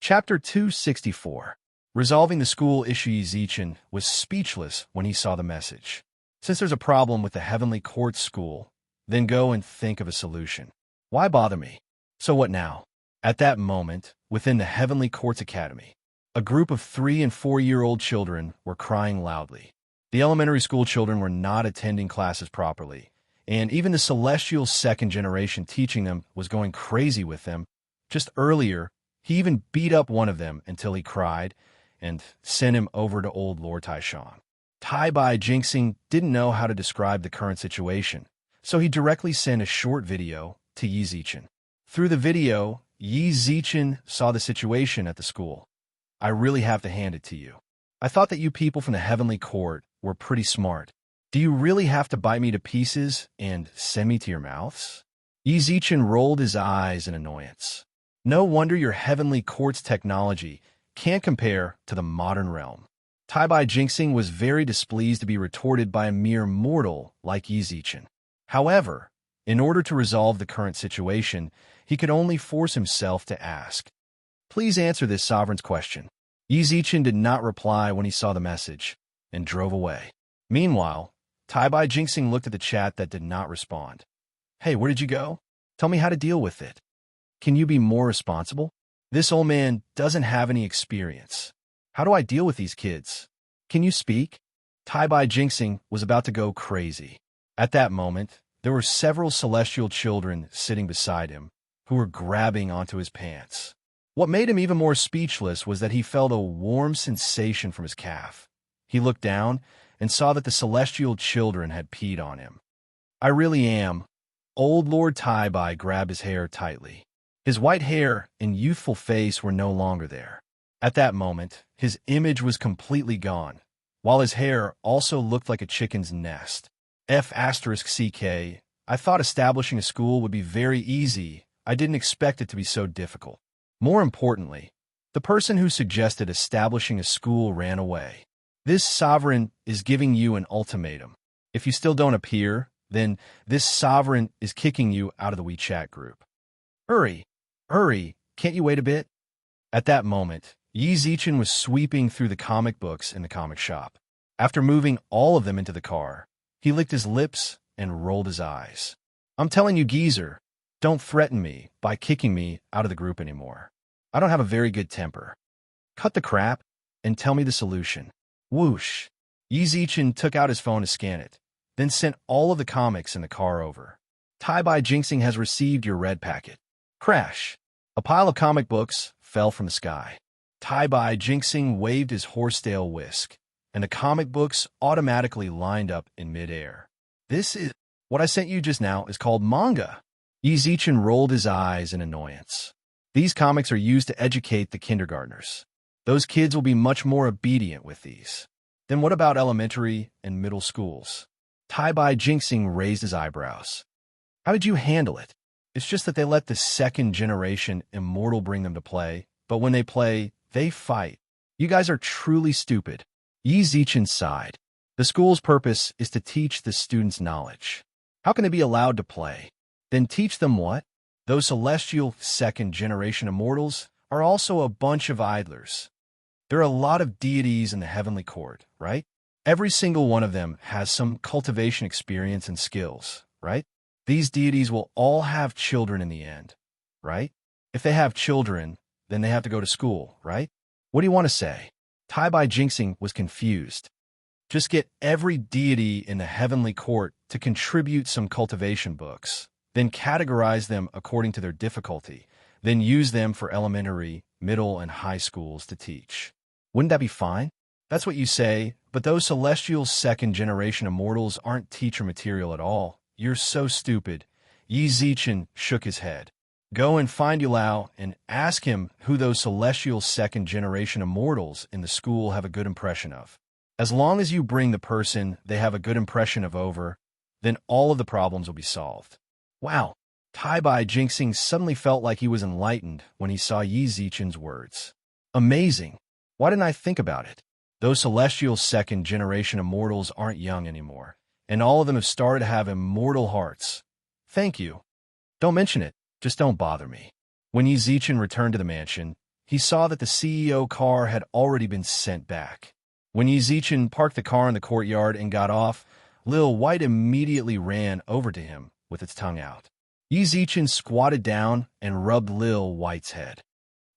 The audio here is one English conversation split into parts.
Chapter 264. Resolving the school issue. Zichin was speechless when he saw the message. Since there's a problem with the Heavenly Court school, then go and think of a solution. Why bother me? So what now? At that moment, within the Heavenly Court's academy, a group of 3- and 4-year-old children were crying loudly. The elementary school children were not attending classes properly, and even the celestial second generation teaching them was going crazy with them. Just earlier, he even beat up one of them until he cried and sent him over to old Lord Taishan. Tai-Bai Jinxing didn't know how to describe the current situation, so he directly sent a short video to Yi Zichin. Through the video, Yi Zichin saw the situation at the school. I really have to hand it to you. I thought that you people from the Heavenly Court were pretty smart. Do you really have to bite me to pieces and send me to your mouths? Yi Zichin rolled his eyes in annoyance. No wonder your Heavenly Court's technology can't compare to the modern realm. Tai-Bai Jinxing was very displeased to be retorted by a mere mortal like Yi Zichin. However, in order to resolve the current situation, he could only force himself to ask, "Please answer this sovereign's question." Yi Zichin did not reply when he saw the message, and drove away. Meanwhile, Tai-Bai Jinxing looked at the chat that did not respond. "Hey, where did you go? Tell me how to deal with it. Can you be more responsible? This old man doesn't have any experience. How do I deal with these kids? Can you speak?" Tai-Bai Jinxing was about to go crazy. At that moment, there were several celestial children sitting beside him, who were grabbing onto his pants. What made him even more speechless was that he felt a warm sensation from his calf. He looked down and saw that the celestial children had peed on him. "I really am." Old Lord Tai-Bai grabbed his hair tightly. His white hair and youthful face were no longer there. At that moment, his image was completely gone, while his hair also looked like a chicken's nest. F***CK, I thought establishing a school would be very easy. I didn't expect it to be so difficult. More importantly, the person who suggested establishing a school ran away. This sovereign is giving you an ultimatum. If you still don't appear, then this sovereign is kicking you out of the WeChat group. Hurry, can't you wait a bit? At that moment, Yi Zichin was sweeping through the comic books in the comic shop. After moving all of them into the car, he licked his lips and rolled his eyes. "I'm telling you, geezer, don't threaten me by kicking me out of the group anymore. I don't have a very good temper. Cut the crap and tell me the solution." Whoosh! Yi Zichin took out his phone to scan it, then sent all of the comics in the car over. Tai-Bai Jinxing has received your red packet. Crash! A pile of comic books fell from the sky. Tai-Bai Jinxing waved his horsetail whisk, and the comic books automatically lined up in midair. "This is what I sent you just now is called manga." Yi Zichin rolled his eyes in annoyance. "These comics are used to educate the kindergartners. Those kids will be much more obedient with these. Then what about elementary and middle schools?" Tai-Bai Jinxing raised his eyebrows. "How did you handle it? It's just that they let the second generation immortal bring them to play, but when they play, they fight. You guys are truly stupid." Yi Zichin sighed. "The school's purpose is to teach the students knowledge. How can they be allowed to play? Then teach them what? Those celestial second-generation immortals are also a bunch of idlers. There are a lot of deities in the Heavenly Court, right? Every single one of them has some cultivation experience and skills, right? These deities will all have children in the end, right? If they have children, then they have to go to school, right? What do you want to say?" Tai-Bai Jinxing was confused. "Just get every deity in the Heavenly Court to contribute some cultivation books, then categorize them according to their difficulty, then use them for elementary, middle, and high schools to teach. Wouldn't that be fine? That's what you say, but those celestial second-generation immortals aren't teacher material at all. You're so stupid." Yi Zichin shook his head. "Go and find Yulao and ask him who those celestial second-generation immortals in the school have a good impression of. As long as you bring the person they have a good impression of over, then all of the problems will be solved." Wow! Tai-Bai Jinxing suddenly felt like he was enlightened when he saw Yi Zichin's words. Amazing! Why didn't I think about it? Those celestial second-generation immortals aren't young anymore, and all of them have started to have immortal hearts. Thank you. Don't mention it. Just don't bother me. When Yi Zichin returned to the mansion, he saw that the CEO car had already been sent back. When Yi Zichen parked the car in the courtyard and got off, Lil White immediately ran over to him with its tongue out. Yi Zichen squatted down and rubbed Lil White's head.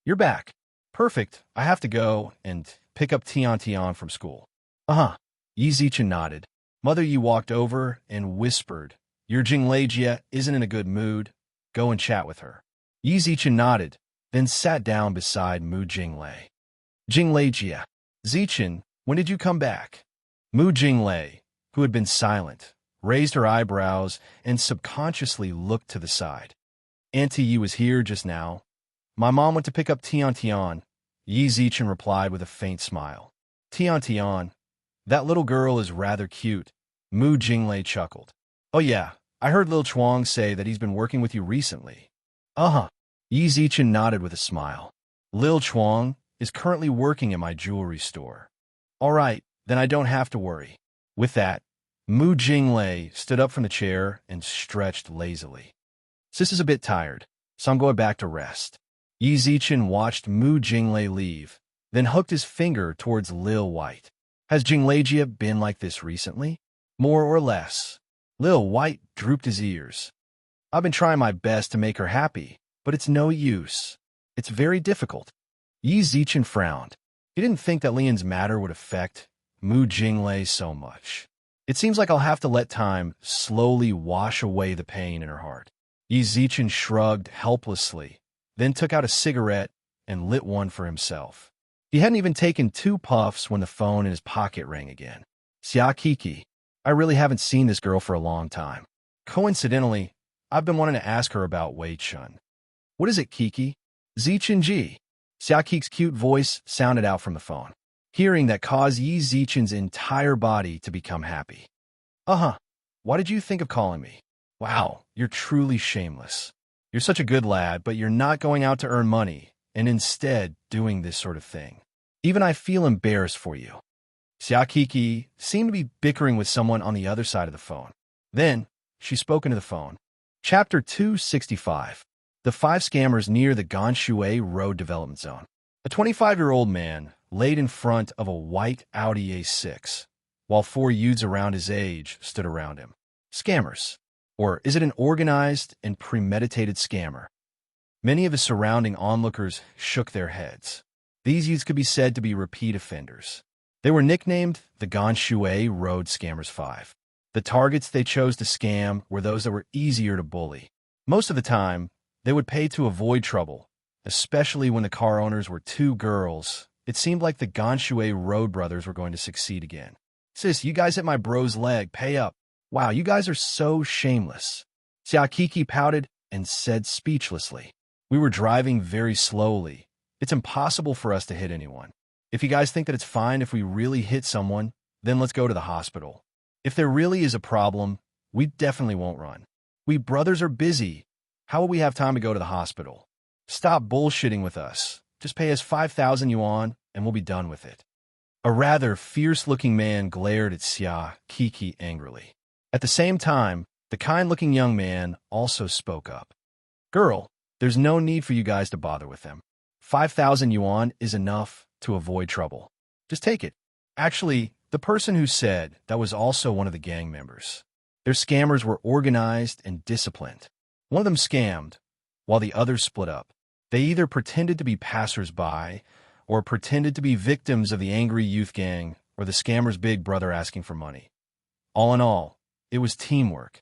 "You're back. Perfect. I have to go and pick up Tian from school." "Uh-huh." Yi Zichen nodded. Mother Yi walked over and whispered, "Your Jinglejia isn't in a good mood. Go and chat with her." Yi Zichen nodded, then sat down beside Mu Jinglei. "Jinglejia. Zichen, when did you come back?" Mu Jinglei, who had been silent, raised her eyebrows and subconsciously looked to the side. "Auntie Yi was here just now. My mom went to pick up Tian." Yi Zichen replied with a faint smile. Tian, that little girl is rather cute." Mu Jinglei chuckled. "Oh yeah, I heard Lil Chuang say that he's been working with you recently." "Uh-huh." Yi Zichen nodded with a smile. "Lil Chuang is currently working at my jewelry store." "All right, then I don't have to worry." With that, Mu Jinglei stood up from the chair and stretched lazily. "Sis is a bit tired, so I'm going back to rest." Yi Zichen watched Mu Jinglei leave, then hooked his finger towards Lil White. "Has Jinglejia been like this recently?" "More or less." Lil White drooped his ears. "I've been trying my best to make her happy, but it's no use. It's very difficult." Yi Zichen frowned. He didn't think that Lian's matter would affect Mu Jinglei so much. "It seems like I'll have to let time slowly wash away the pain in her heart." Yi Zichen shrugged helplessly, then took out a cigarette and lit one for himself. He hadn't even taken 2 puffs when the phone in his pocket rang again. "Xia Kiki, I really haven't seen this girl for a long time. Coincidentally, I've been wanting to ask her about Wei Chun." "What is it, Kiki?" "Zichen Ji." Xia Kiki's cute voice sounded out from the phone. Hearing that caused Yi Zichen's entire body to become happy. "Uh-huh. Why did you think of calling me? Wow, you're truly shameless. You're such a good lad, but you're not going out to earn money, and instead doing this sort of thing. Even I feel embarrassed for you." Xia Kiki seemed to be bickering with someone on the other side of the phone. Then, she spoke into the phone. Chapter 265. The 5 Scammers Near the Ganshui Road Development Zone. A 25-year-old man laid in front of a white Audi A6, while 4 youths around his age stood around him. Scammers. Or is it an organized and premeditated scammer? Many of his surrounding onlookers shook their heads. These youths could be said to be repeat offenders. They were nicknamed the Ganshui Road Scammers 5. The targets they chose to scam were those that were easier to bully. Most of the time, they would pay to avoid trouble, especially when the car owners were 2 girls. It seemed like the Ganshui Road brothers were going to succeed again. "Sis, you guys hit my bro's leg. Pay up." "Wow, you guys are so shameless." Xia Kiki pouted and said speechlessly. "We were driving very slowly. It's impossible for us to hit anyone. If you guys think that it's fine if we really hit someone, then let's go to the hospital. If there really is a problem, we definitely won't run. We brothers are busy. How will we have time to go to the hospital? Stop bullshitting with us. Just pay us 5,000 yuan and we'll be done with it." A rather fierce-looking man glared at Xia Kiki angrily. At the same time, the kind-looking young man also spoke up. "Girl, there's no need for you guys to bother with them. 5,000 yuan is enough to avoid trouble. Just take it." Actually, the person who said that was also one of the gang members. Their scammers were organized and disciplined. One of them scammed, while the others split up. They either pretended to be passers-by or pretended to be victims of the angry youth gang or the scammer's big brother asking for money. All in all, it was teamwork.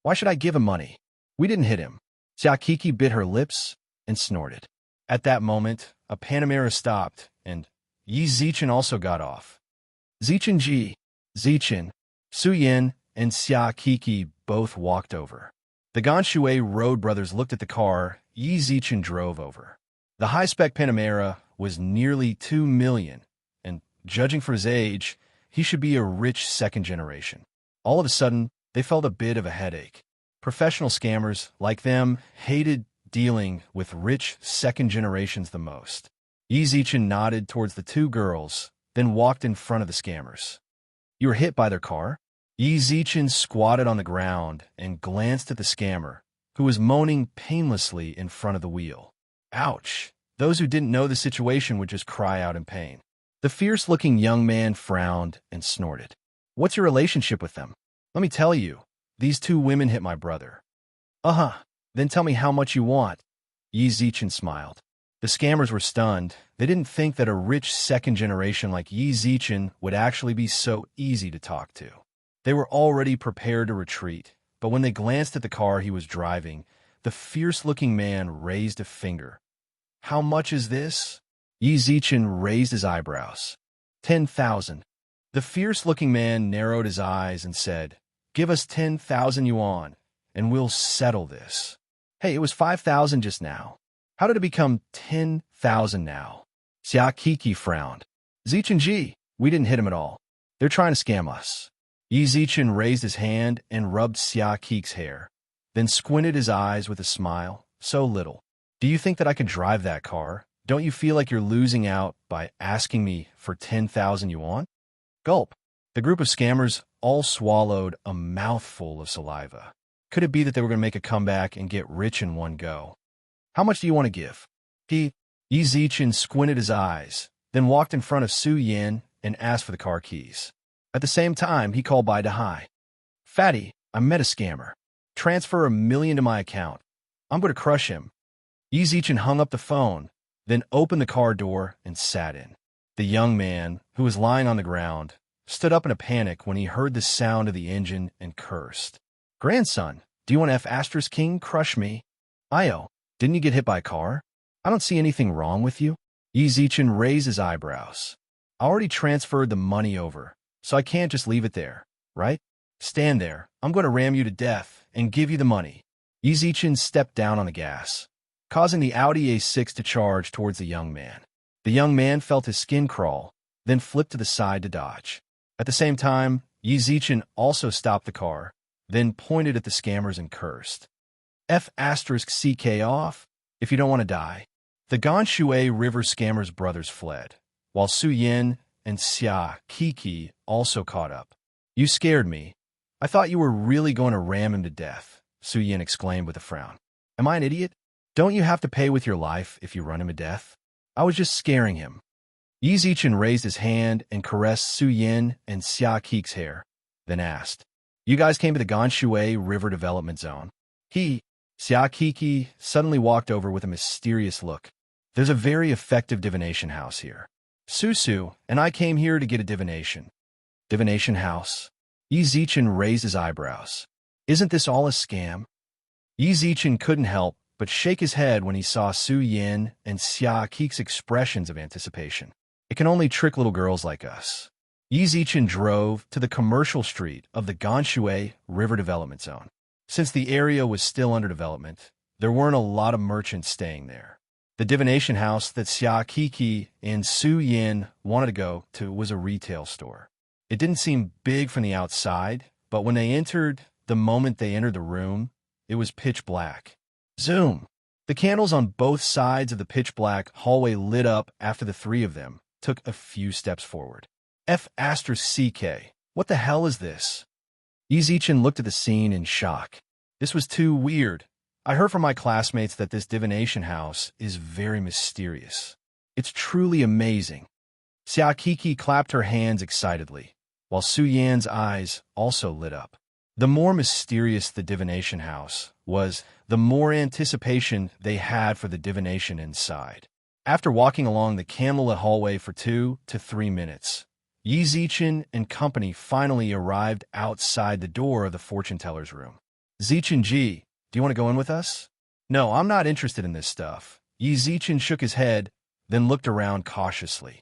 "Why should I give him money? We didn't hit him." Xia Kiki bit her lips and snorted. At that moment, a Panamera stopped, and Yi Zichen also got off. Zichen Ji, Zichen, Su Yin, and Xia Kiki both walked over. The Ganshui Road brothers looked at the car Yi Zichen drove over. The high-spec Panamera was nearly 2 million, and judging for his age, he should be a rich second generation. All of a sudden, they felt a bit of a headache. Professional scammers, like them, hated dealing with rich second generations the most. Yi Zichen nodded towards the 2 girls, then walked in front of the scammers. "You were hit by their car?" Yi Zichen squatted on the ground and glanced at the scammer, who was moaning painlessly in front of the wheel. "Ouch!" Those who didn't know the situation would just cry out in pain. The fierce-looking young man frowned and snorted. What's your relationship with them? Let me tell you, these two women hit my brother. Uh-huh, then tell me how much you want. Yi Zichen smiled. The scammers were stunned. They didn't think that a rich second generation like Yi Zichen would actually be so easy to talk to. They were already prepared to retreat, but when they glanced at the car he was driving, the fierce-looking man raised a finger. How much is this? Yi Zichen raised his eyebrows. 10,000. The fierce-looking man narrowed his eyes and said, Give us 10,000 yuan, and we'll settle this. Hey, it was 5,000 just now. How did it become 10,000 now? Xia Kiki frowned. Zichen Ji, we didn't hit him at all. They're trying to scam us. Yi Zichen raised his hand and rubbed Xia Ki's hair, then squinted his eyes with a smile, so little. Do you think that I can drive that car? Don't you feel like you're losing out by asking me for 10,000 yuan? Gulp. The group of scammers all swallowed a mouthful of saliva. Could it be that they were going to make a comeback and get rich in one go? How much do you want to give? Yi Zichen squinted his eyes, then walked in front of Su Yin and asked for the car keys. At the same time, he called Bai Dahai. Fatty, I met a scammer. Transfer $1 million to my account. I'm going to crush him. Yi Zichen hung up the phone, then opened the car door and sat in. The young man, who was lying on the ground, stood up in a panic when he heard the sound of the engine and cursed. Grandson, do you want F** King crush me? Io, didn't you get hit by a car? I don't see anything wrong with you. Yi Zichen raised his eyebrows. I already transferred the money over, so I can't just leave it there, right? Stand there. I'm going to ram you to death and give you the money. Yi Zichen stepped down on the gas, causing the Audi A6 to charge towards the young man. The young man felt his skin crawl, then flipped to the side to dodge. At the same time, Yi Zichen also stopped the car, then pointed at the scammers and cursed. F***ck off, if you don't want to die. The Ganshui River scammers' brothers fled, while Su Yin and Xia Kiki also caught up. You scared me. I thought you were really going to ram him to death, Su Yin exclaimed with a frown. Am I an idiot? Don't you have to pay with your life if you run him to death? I was just scaring him. Yi Zichen raised his hand and caressed Su Yin and Xia Ki's hair, then asked, You guys came to the Ganshui River Development Zone. Xia Kiki suddenly walked over with a mysterious look. There's a very effective divination house here. Su and I came here to get a divination. Divination house? Yi Zichen raised his eyebrows. Isn't this all a scam? Yi Zichen couldn't help but shake his head when he saw Su Yin and Xia Ki's expressions of anticipation. It can only trick little girls like us. Yi Zichen drove to the commercial street of the Ganshui River Development Zone. Since the area was still under development, there weren't a lot of merchants staying there. The divination house that Xia Kiki and Su Yin wanted to go to was a retail store. It didn't seem big from the outside, but when the moment they entered the room, it was pitch black. Zoom! The candles on both sides of the pitch-black hallway lit up after the three of them took a few steps forward. F***ck, what the hell is this? Yi Zichen looked at the scene in shock. This was too weird. I heard from my classmates that this divination house is very mysterious. It's truly amazing. Xia Kiki clapped her hands excitedly, while Su Yan's eyes also lit up. The more mysterious the divination house was, the more anticipation they had for the divination inside. After walking along the candlelit hallway for 2 to 3 minutes, Yi Zichen and company finally arrived outside the door of the fortune teller's room. Zichen Ji, do you want to go in with us? No, I'm not interested in this stuff. Yi Zichen shook his head, then looked around cautiously.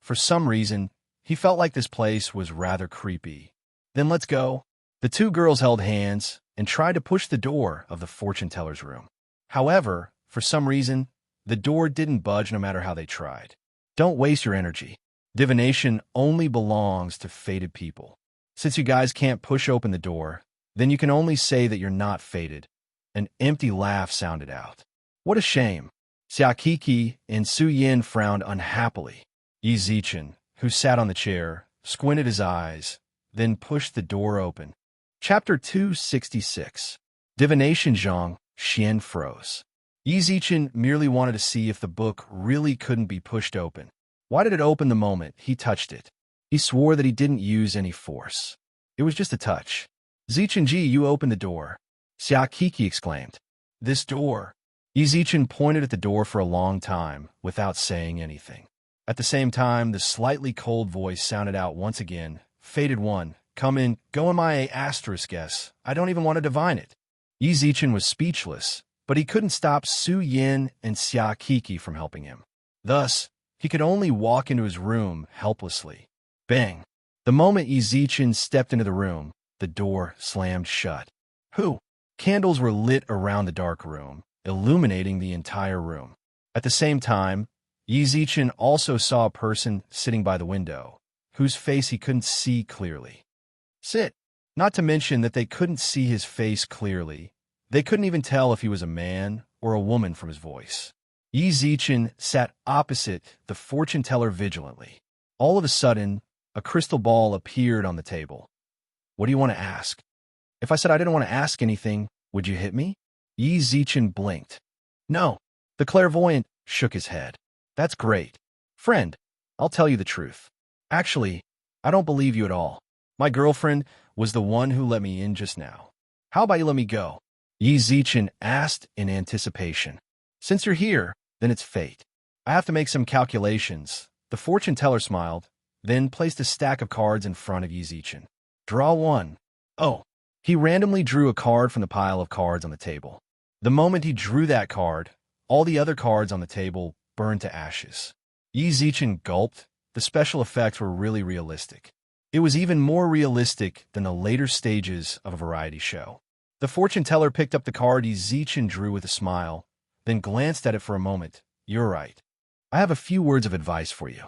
For some reason, he felt like this place was rather creepy. Then let's go. The two girls held hands and tried to push the door of the fortune teller's room. However, for some reason, the door didn't budge no matter how they tried. Don't waste your energy. Divination only belongs to fated people. Since you guys can't push open the door, then you can only say that you're not fated. An empty laugh sounded out. What a shame. Xia Kiki and Su Yin frowned unhappily. Yi Zichen, who sat on the chair, squinted his eyes, then pushed the door open. Chapter 266. Divination Zhang. Xian froze. Yi Zichen merely wanted to see if the book really couldn't be pushed open. Why did it open the moment he touched it? He swore that he didn't use any force. It was just a touch. Zichenji, you opened the door. Xia Kiki exclaimed. This door. Yi Zichen pointed at the door for a long time without saying anything. At the same time, the slightly cold voice sounded out once again. Fated one, come in, go in my *s. I don't even want to divine it. Yi Zichen was speechless, but he couldn't stop Su Yin and Xia Kiki from helping him. Thus, he could only walk into his room helplessly. Bang! The moment Yi Zichen stepped into the room, the door slammed shut. Who? Candles were lit around the dark room, illuminating the entire room. At the same time, Yi Zichen also saw a person sitting by the window, whose face he couldn't see clearly. Sit! Not to mention that they couldn't see his face clearly. They couldn't even tell if he was a man or a woman from his voice. Yi Zichen sat opposite the fortune teller vigilantly. All of a sudden, a crystal ball appeared on the table. What do you want to ask? If I said I didn't want to ask anything, would you hit me? Yi Zichen blinked. No. The clairvoyant shook his head. That's great. Friend, I'll tell you the truth. Actually, I don't believe you at all. My girlfriend was the one who let me in just now. How about you let me go? Yi Zichen asked in anticipation. Since you're here, then it's fate. I have to make some calculations. The fortune teller smiled, then placed a stack of cards in front of Yi Zichen. Draw one. Oh. He randomly drew a card from the pile of cards on the table. The moment he drew that card, all the other cards on the table burned to ashes. Yi Zichen gulped. The special effects were really realistic. It was even more realistic than the later stages of a variety show. The fortune teller picked up the card Yi Zichen drew with a smile, then glanced at it for a moment. You're right. I have a few words of advice for you.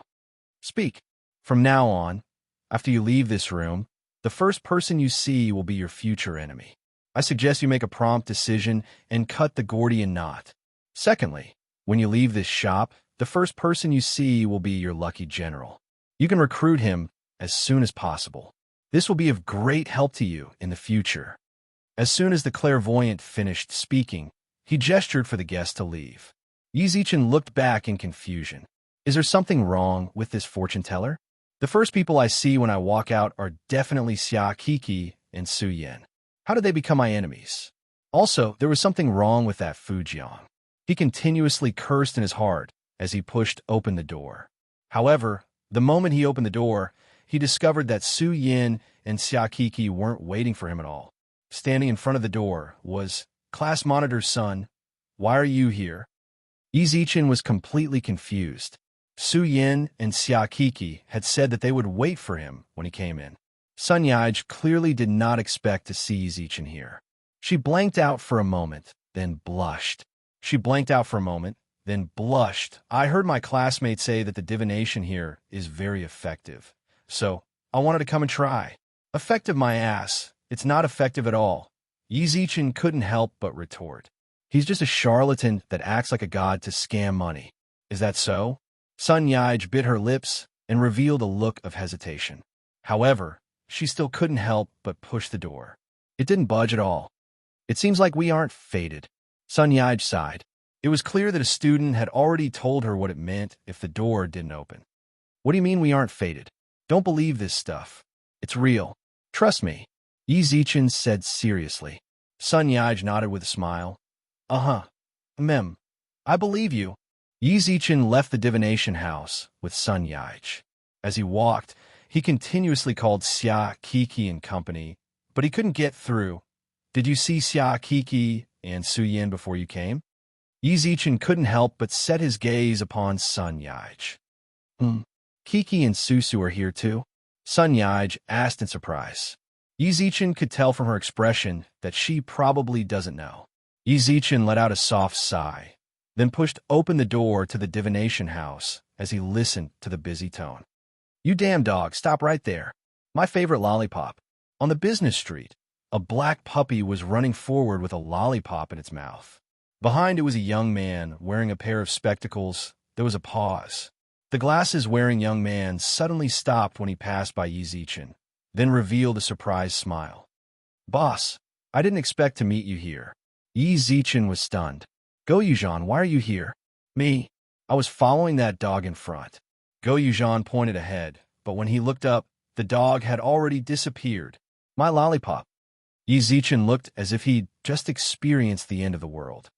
Speak. From now on, after you leave this room, the first person you see will be your future enemy. I suggest you make a prompt decision and cut the Gordian knot. Secondly, when you leave this shop, the first person you see will be your lucky general. You can recruit him as soon as possible. This will be of great help to you in the future. As soon as the clairvoyant finished speaking, he gestured for the guest to leave. Yi Zichen looked back in confusion. Is there something wrong with this fortune teller? The first people I see when I walk out are definitely Xia Kiki and Su Yin. How did they become my enemies? Also, there was something wrong with that Fujian. He continuously cursed in his heart as he pushed open the door. However, the moment he opened the door, he discovered that Su Yin and Xia Kiki weren't waiting for him at all. Standing in front of the door was, Class Monitor's son, why are you here? Yi Zichen was completely confused. Su Yin and Xia Kiki had said that they would wait for him when he came in. Sun Yaij clearly did not expect to see Yi Zichen here. She blanked out for a moment, then blushed. She blanked out for a moment, then blushed. I heard my classmates say that the divination here is very effective. So, I wanted to come and try. Effective my ass. It's not effective at all. Yi Zichen couldn't help but retort. He's just a charlatan that acts like a god to scam money. Is that so? Sun Yaij bit her lips and revealed a look of hesitation. However, she still couldn't help but push the door. It didn't budge at all. It seems like we aren't fated. Sun Yaij sighed. It was clear that a student had already told her what it meant if the door didn't open. What do you mean we aren't fated? Don't believe this stuff. It's real. Trust me. Yi Zichen said seriously. Sun Yaij nodded with a smile. Uh-huh. Mem. I believe you. Yi Zichen left the divination house with Sun Yaij. As he walked, he continuously called Xia Kiki and company, but he couldn't get through. Did you see Xia Kiki and Su Yin before you came? Yi Zichen couldn't help but set his gaze upon Sun Yaij. Kiki and Susu are here too? Sun Yaij asked in surprise. Yi Zichen could tell from her expression that she probably doesn't know. Yi Zichen let out a soft sigh, then pushed open the door to the divination house as he listened to the busy tone. You damn dog, stop right there. My favorite lollipop. On the business street, a black puppy was running forward with a lollipop in its mouth. Behind it was a young man wearing a pair of spectacles. There was a pause. The glasses-wearing young man suddenly stopped when he passed by Yi Zichen, then revealed a surprised smile. Boss, I didn't expect to meet you here. Yi Zichen was stunned. Go Yuzhan, why are you here? Me. I was following that dog in front. Go Yuzhan pointed ahead, but when he looked up, the dog had already disappeared. My lollipop. Yi Zichen looked as if he'd just experienced the end of the world.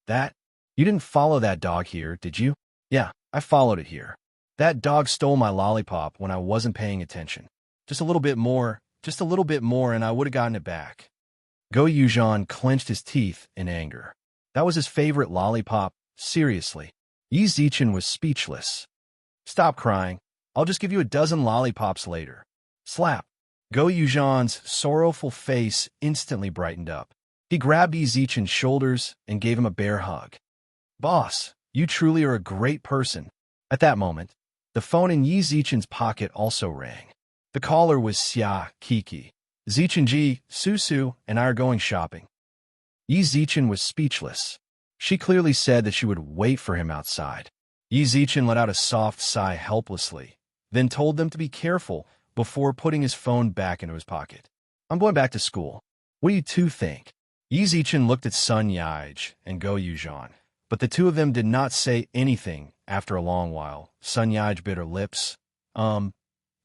That? You didn't follow that dog here, did you? Yeah, I followed it here. That dog stole my lollipop when I wasn't paying attention. Just a little bit more, and I would have gotten it back. Go Yuzhan clenched his teeth in anger. That was his favorite lollipop, seriously. Yi Zichen was speechless. Stop crying. I'll just give you a dozen lollipops later. Slap. Go Yuzhan's sorrowful face instantly brightened up. He grabbed Yi Zichen's shoulders and gave him a bear hug. Boss, you truly are a great person. At that moment, the phone in Yi Zichen's pocket also rang. The caller was Xia Kiki. Zichenji, Susu, and I are going shopping. Yi Zichen was speechless. She clearly said that she would wait for him outside. Yi Zichen let out a soft sigh helplessly, then told them to be careful before putting his phone back into his pocket. I'm going back to school. What do you two think? Yi Zichen looked at Sun Yaij and Go Yuzhan, but the two of them did not say anything after a long while. Sun Yaij bit her lips. Can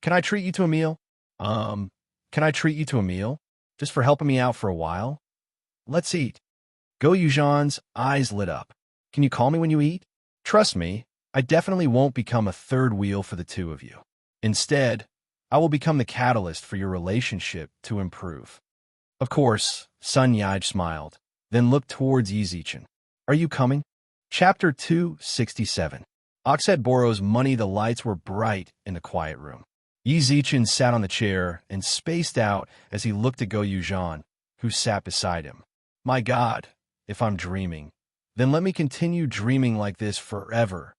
I treat you to a meal? Can I treat you to a meal? Just for helping me out for a while? Let's eat. Go Yuzhan's eyes lit up. Can you call me when you eat? Trust me, I definitely won't become a third wheel for the two of you. Instead, I will become the catalyst for your relationship to improve. Of course, Sun Yaij smiled, then looked towards Yi Zichen. Are you coming? Chapter 267. Oxette borrows money. The lights were bright in the quiet room. Yi Zichen sat on the chair and spaced out as he looked at Go Yuzhan, who sat beside him. My God, if I'm dreaming, then let me continue dreaming like this forever.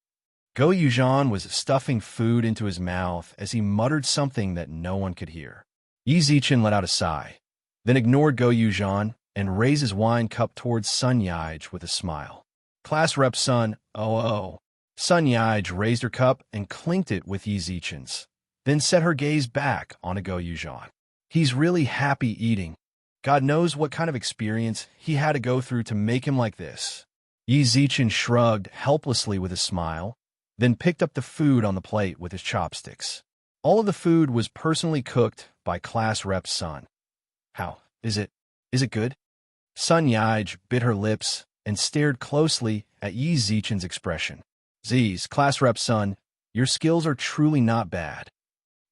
Go Yuzhan was stuffing food into his mouth as he muttered something that no one could hear. Yi Zichen let out a sigh, then ignored Go Yuzhan and raised his wine cup towards Sun Yaij with a smile. Class Rep Sun, oh. Sun Yaij raised her cup and clinked it with Yi Zichen's, then set her gaze back onto Go Yuzhan. He's really happy eating. God knows what kind of experience he had to go through to make him like this. Yi Zichen shrugged helplessly with a smile, then picked up the food on the plate with his chopsticks. All of the food was personally cooked by Class Rep Sun. How? Is it good? Sun Yaij bit her lips and stared closely at Yi Zichen's expression. Z's, Class Rep Sun, your skills are truly not bad.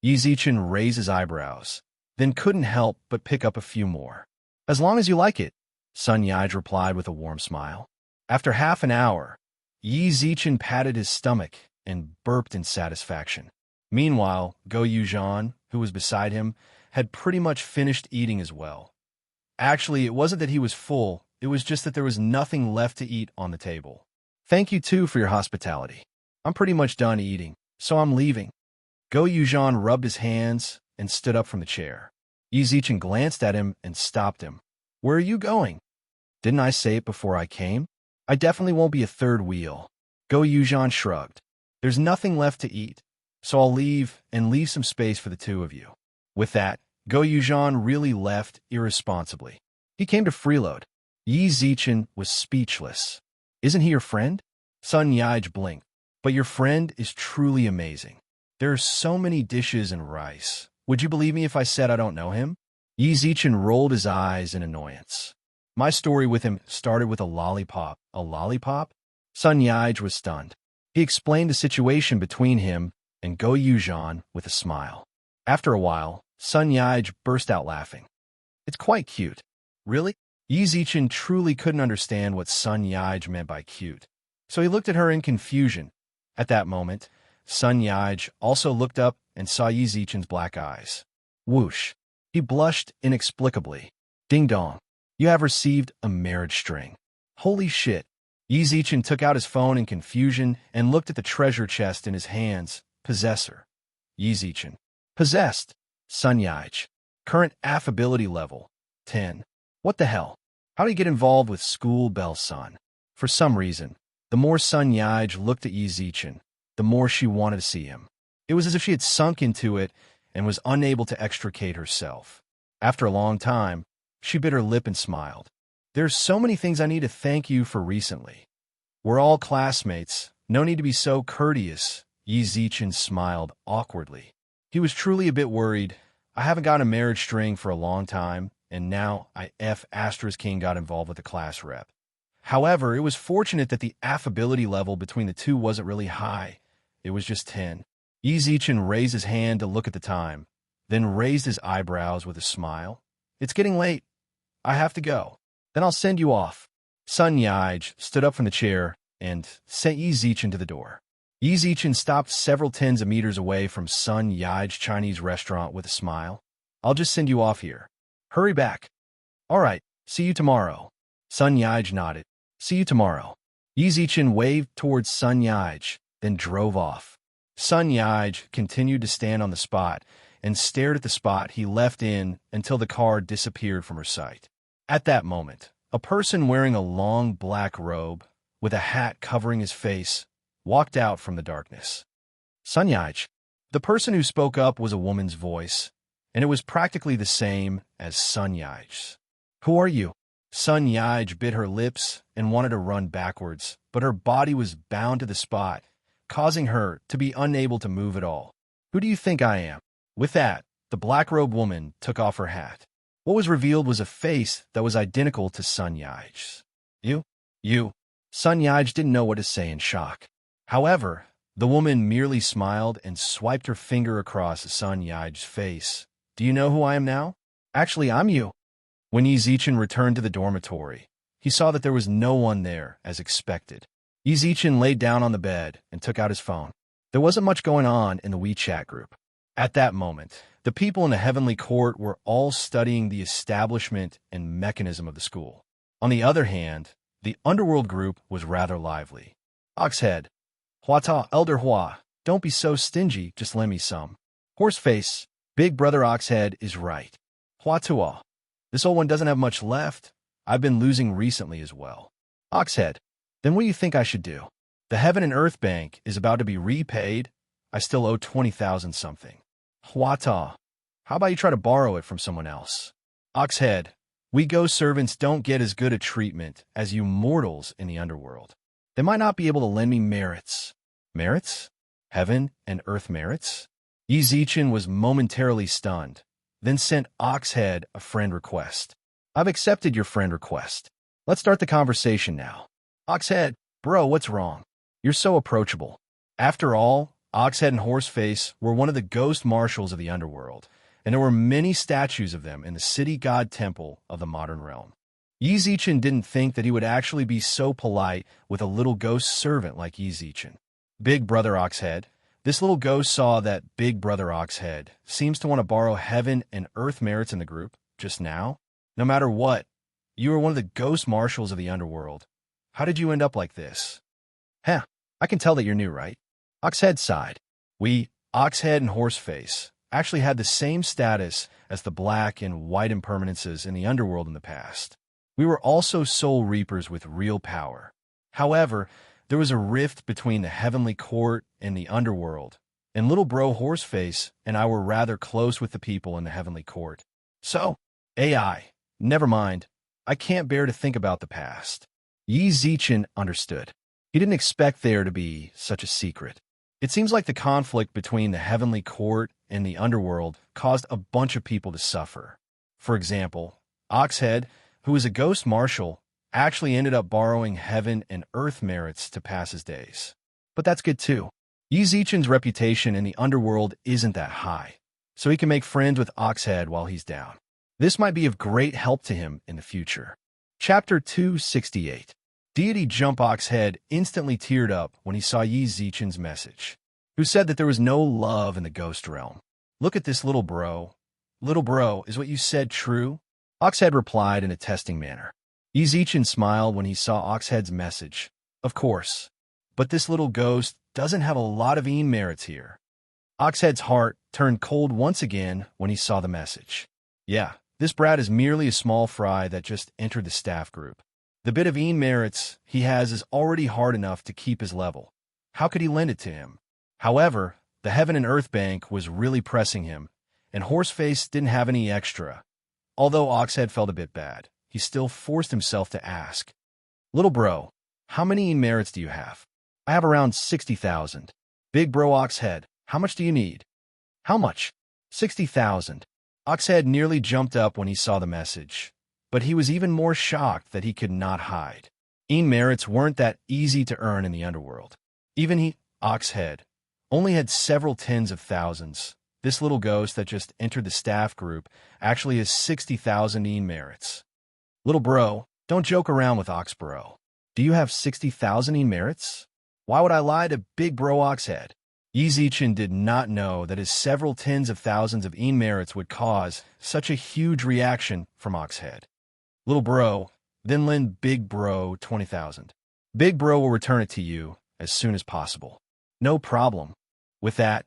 Yi Zichen raised his eyebrows, then couldn't help but pick up a few more. As long as you like it, Sun Yaij replied with a warm smile. After half an hour, Yi Zichen patted his stomach and burped in satisfaction. Meanwhile, Go Yuzhan, who was beside him, had pretty much finished eating as well. Actually, it wasn't that he was full, it was just that there was nothing left to eat on the table. Thank you too for your hospitality. I'm pretty much done eating, so I'm leaving. Go Yuzhan rubbed his hands and stood up from the chair. Yi Zichen glanced at him and stopped him. Where are you going? Didn't I say it before I came? I definitely won't be a third wheel. Go Yuzhan shrugged. There's nothing left to eat, so I'll leave and leave some space for the two of you. With that, Go Yuzhan really left irresponsibly. He came to freeload. Yi Zichen was speechless. Isn't he your friend? Sun Yaij blinked. But your friend is truly amazing. There are so many dishes and rice. Would you believe me if I said I don't know him? Yi Zichen rolled his eyes in annoyance. My story with him started with a lollipop. A lollipop? Sun Yaij was stunned. He explained the situation between him and Go Yuzhan with a smile. After a while, Sun Yaij burst out laughing. It's quite cute. Really? Yi Zichen truly couldn't understand what Sun Yaij meant by cute, so he looked at her in confusion. At that moment, Sun Yaij also looked up and saw Yi Zichen's black eyes. Whoosh! He blushed inexplicably. Ding dong! You have received a marriage string. Holy shit! Yi Zichen took out his phone in confusion and looked at the treasure chest in his hands. Possessor. Yi Zichen. Possessed. Sun Yaij. Current affability level. 10. What the hell? How did he get involved with School Bell Sun? For some reason, the more Sun Yaij looked at Yi Zichen, the more she wanted to see him. It was as if she had sunk into it and was unable to extricate herself. After a long time, she bit her lip and smiled. There's so many things I need to thank you for recently. We're all classmates. No need to be so courteous. Yi Zichen smiled awkwardly. He was truly a bit worried. I haven't gotten a marriage string for a long time, and now King got involved with the class rep. However, it was fortunate that the affability level between the two wasn't really high. It was just 10. Yi Zichen raised his hand to look at the time, then raised his eyebrows with a smile. It's getting late. I have to go. Then I'll send you off. Sun Yaij stood up from the chair and sent Yi Zichen to the door. Yi Zichen stopped several tens of meters away from Sun Yaij's Chinese restaurant with a smile. I'll just send you off here. Hurry back. All right, see you tomorrow. Sun Yaij nodded. See you tomorrow. Yi Zichen waved towards Sun Yaij, then drove off. Sun Yaij continued to stand on the spot and stared at the spot he left in until the car disappeared from her sight. At that moment, a person wearing a long black robe, with a hat covering his face, walked out from the darkness. Sun Yaij. The person who spoke up was a woman's voice, and it was practically the same as Sun Yaij's. Who are you? Sun Yaij bit her lips and wanted to run backwards, but her body was bound to the spot, causing her to be unable to move at all. Who do you think I am? With that, the black-robed woman took off her hat. What was revealed was a face that was identical to Sun Yaij's. You. Sun Yaij didn't know what to say in shock. However, the woman merely smiled and swiped her finger across Sun Yaij's face. Do you know who I am now? Actually, I'm you. When Yi Zichen returned to the dormitory, he saw that there was no one there, as expected. Yi Zichen laid down on the bed and took out his phone. There wasn't much going on in the WeChat group. At that moment, the people in the heavenly court were all studying the establishment and mechanism of the school. On the other hand, the underworld group was rather lively. Oxhead. Huata, Elder Hua, don't be so stingy, just lend me some. Horseface, Big Brother Oxhead is right. Huatua. This old one doesn't have much left. I've been losing recently as well. Oxhead. Then what do you think I should do? The Heaven and Earth Bank is about to be repaid. I still owe 20,000 something. Huata. How about you try to borrow it from someone else? Oxhead. We ghost servants don't get as good a treatment as you mortals in the underworld. They might not be able to lend me merits. Merits? Heaven and Earth merits? Yi Zichen was momentarily stunned, then sent Oxhead a friend request. I've accepted your friend request. Let's start the conversation now. Oxhead, bro, what's wrong? You're so approachable. After all, Oxhead and Horseface were one of the ghost marshals of the underworld, and there were many statues of them in the city god temple of the modern realm. Yi Zichen didn't think that he would actually be so polite with a little ghost servant like Yi Zichen. Big Brother Oxhead. This little ghost saw that Big Brother Oxhead seems to want to borrow Heaven and Earth merits in the group just now. No matter what, you are one of the ghost marshals of the underworld. How did you end up like this? Heh, I can tell that you're new, right? Oxhead sighed. We, Oxhead and Horseface, actually had the same status as the black and white impermanences in the underworld in the past. We were also soul reapers with real power. However, there was a rift between the heavenly court and the underworld, and little bro Horseface and I were rather close with the people in the heavenly court. So, AI, never mind. I can't bear to think about the past. Yi Zichen understood. He didn't expect there to be such a secret. It seems like the conflict between the heavenly court and the underworld caused a bunch of people to suffer. For example, Oxhead, who is a ghost marshal, actually ended up borrowing Heaven and Earth merits to pass his days. But that's good too. Yi Zichen's reputation in the underworld isn't that high, so he can make friends with Oxhead while he's down. This might be of great help to him in the future. Chapter 268. Deity Jump Oxhead instantly teared up when he saw Yi Zichen's message, who said that there was no love in the ghost realm. Look at this little bro. Little bro, is what you said true? Oxhead replied in a testing manner. Yi Zichen smiled when he saw Oxhead's message. Of course, but this little ghost doesn't have a lot of merits here. Oxhead's heart turned cold once again when he saw the message. Yeah, this brat is merely a small fry that just entered the staff group. The bit of merits he has is already hard enough to keep his level. How could he lend it to him? However, the Heaven and Earth Bank was really pressing him, and Horseface didn't have any extra. Although Oxhead felt a bit bad, he still forced himself to ask, "Little bro, how many merits do you have?" "I have around 60,000. Big bro Oxhead, how much do you need?" "How much?" "60,000. Oxhead nearly jumped up when he saw the message, but he was even more shocked that he could not hide. Merits weren't that easy to earn in the underworld. Even he, Oxhead, only had several tens of thousands. This little ghost that just entered the staff group actually has 60,000 merits. "Little bro, don't joke around with Oxbro. Do you have 60,000 merits?" "Why would I lie to big bro Oxhead?" Yizichin did not know that his several tens of thousands of merits would cause such a huge reaction from Oxhead. "Little bro, then lend big bro 20,000. Big bro will return it to you as soon as possible." "No problem." With that,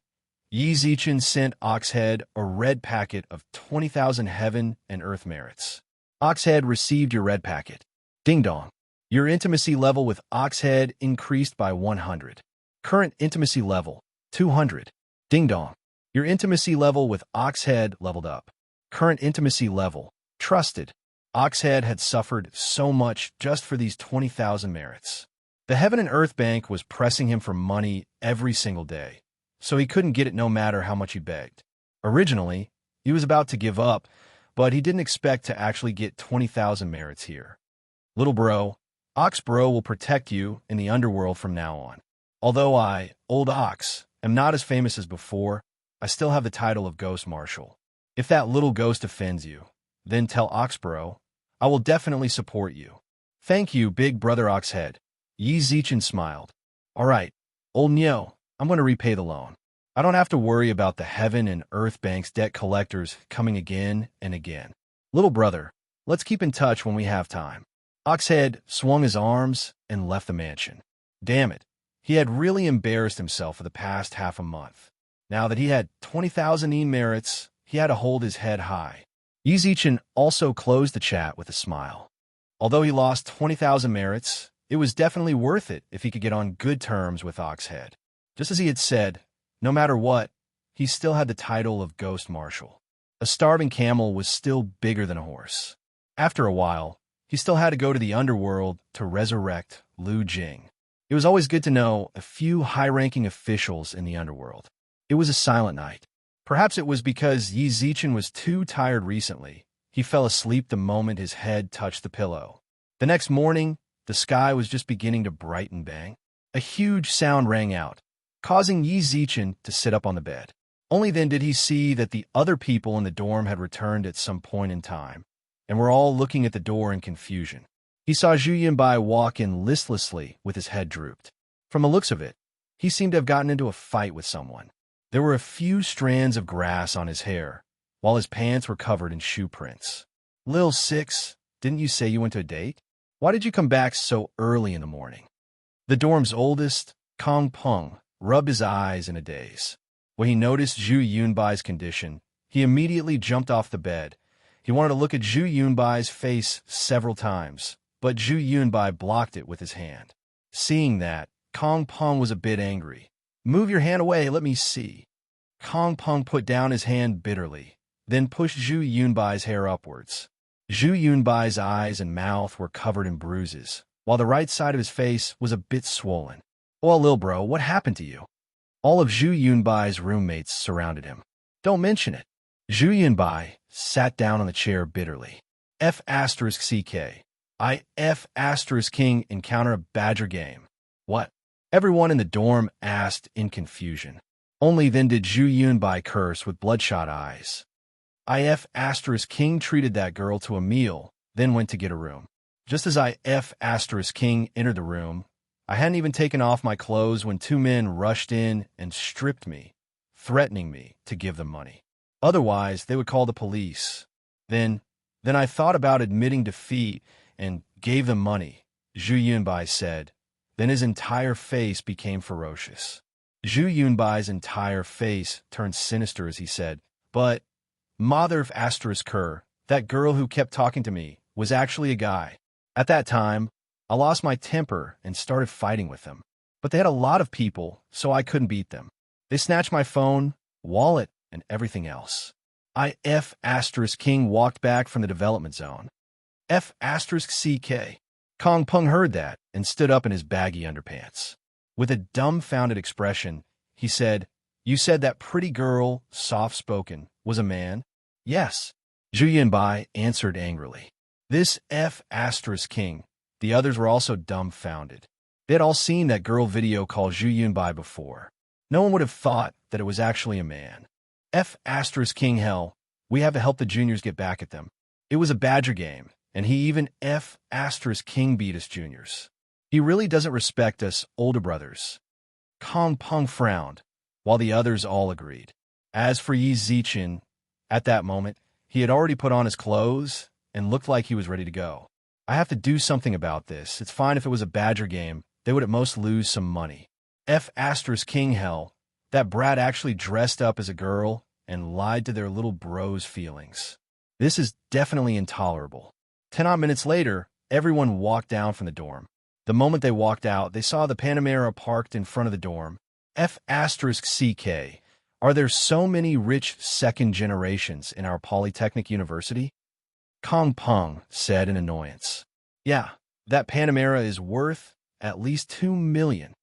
Yizichin sent Oxhead a red packet of 20,000 heaven and earth merits. "Oxhead received your red packet. Ding dong. Your intimacy level with Oxhead increased by 100. Current intimacy level, 200. Ding dong. Your intimacy level with Oxhead leveled up. Current intimacy level, trusted." Oxhead had suffered so much just for these 20,000 merits. The Heaven and Earth Bank was pressing him for money every single day, so he couldn't get it no matter how much he begged. Originally, he was about to give up, but he didn't expect to actually get 20,000 merits here. "Little bro, Ox Bro will protect you in the underworld from now on. Although I, Old Ox, am not as famous as before, I still have the title of Ghost Marshal. If that little ghost offends you, then tell Oxbro. I will definitely support you." "Thank you, big brother Oxhead." Yizichin smiled. "All right, old Nyo, I'm going to repay the loan. I don't have to worry about the Heaven and Earth Bank's debt collectors coming again and again. Little brother, let's keep in touch when we have time." Oxhead swung his arms and left the mansion. Damn it, he had really embarrassed himself for the past half a month. Now that he had 20,000 merits, he had to hold his head high. Yizichin also closed the chat with a smile. Although he lost 20,000 merits, it was definitely worth it if he could get on good terms with Oxhead. Just as he had said, no matter what, he still had the title of Ghost Marshal. A starving camel was still bigger than a horse. After a while, he still had to go to the underworld to resurrect Lu Jing. It was always good to know a few high-ranking officials in the underworld. It was a silent night. Perhaps it was because Yizichin was too tired recently. He fell asleep the moment his head touched the pillow. The next morning, the sky was just beginning to brighten bang. A huge sound rang out, causing Yizichin to sit up on the bed. Only then did he see that the other people in the dorm had returned at some point in time, and were all looking at the door in confusion. He saw Zhu Yunbai walk in listlessly with his head drooped. From the looks of it, he seemed to have gotten into a fight with someone. There were a few strands of grass on his hair, while his pants were covered in shoe prints. "Lil Six, didn't you say you went to a date? Why did you come back so early in the morning?" The dorm's oldest, Kong Peng, rubbed his eyes in a daze. When he noticed Zhu Yunbai's condition, he immediately jumped off the bed. He wanted to look at Zhu Yunbai's face several times, but Zhu Yunbai blocked it with his hand. Seeing that, Kong Peng was a bit angry. "Move your hand away, let me see." Kong Peng put down his hand bitterly, then pushed Zhu Yunbai's hair upwards. Zhu Yunbai's eyes and mouth were covered in bruises, while the right side of his face was a bit swollen. "Well, lil bro, what happened to you?" All of Zhu Yunbai's roommates surrounded him. "Don't mention it." Zhu Yunbai sat down on the chair bitterly. F***CK. I F***King encounter a Badger game. "What?" Everyone in the dorm asked in confusion. Only then did Zhu Yunbai curse with bloodshot eyes. I F***King treated that girl to a meal, then went to get a room. Just as I F***King entered the room, I hadn't even taken off my clothes when two men rushed in and stripped me, threatening me to give them money. Otherwise, they would call the police. Then I thought about admitting defeat and gave them money, Zhu Yunbai said. Then his entire face became ferocious. Zhu Yunbai's entire face turned sinister as he said, "But, mother of Asterisk, that girl who kept talking to me was actually a guy. At that time, I lost my temper and started fighting with them. But they had a lot of people, so I couldn't beat them. They snatched my phone, wallet, and everything else." I F***King walked back from the development zone. F asterisk CK. Kong Peng heard that and stood up in his baggy underpants. With a dumbfounded expression, he said, "You said that pretty girl, soft-spoken, was a man?" "Yes," Zhu Yunbai answered angrily. This F asterisk king. The others were also dumbfounded. They had all seen that girl video call Zhu Yunbai before. No one would have thought that it was actually a man. F asterisk king hell, we have to help the juniors get back at them. It was a badger game, and he even F asterisk king beat us juniors. He really doesn't respect us older brothers. Kong Peng frowned, while the others all agreed. As for Yi Zichen, at that moment, he had already put on his clothes and looked like he was ready to go. I have to do something about this. It's fine if it was a badger game. They would at most lose some money. F asterisk king hell, that brat actually dressed up as a girl and lied to their little bro's feelings. This is definitely intolerable. 10 odd minutes later, everyone walked down from the dorm. The moment they walked out, they saw the Panamera parked in front of the dorm. F asterisk CK. Are there so many rich second generations in our Polytechnic University? Kong Peng said in annoyance. Yeah, that Panamera is worth at least 2 million.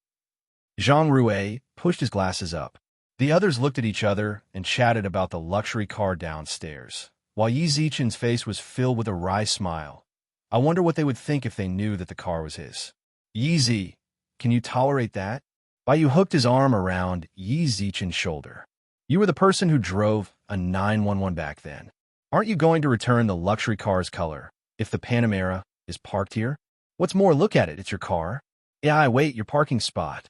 Zhang Rue pushed his glasses up. The others looked at each other and chatted about the luxury car downstairs, while Yi Zichen's face was filled with a wry smile. I wonder what they would think if they knew that the car was his. Yi Zi, can you tolerate that? Bai hooked his arm around Yi Zichen's shoulder. You were the person who drove a 911 back then. Aren't you going to return the luxury car's color if the Panamera is parked here? What's more, look at it, it's your car. Yeah, I wait, your parking spot.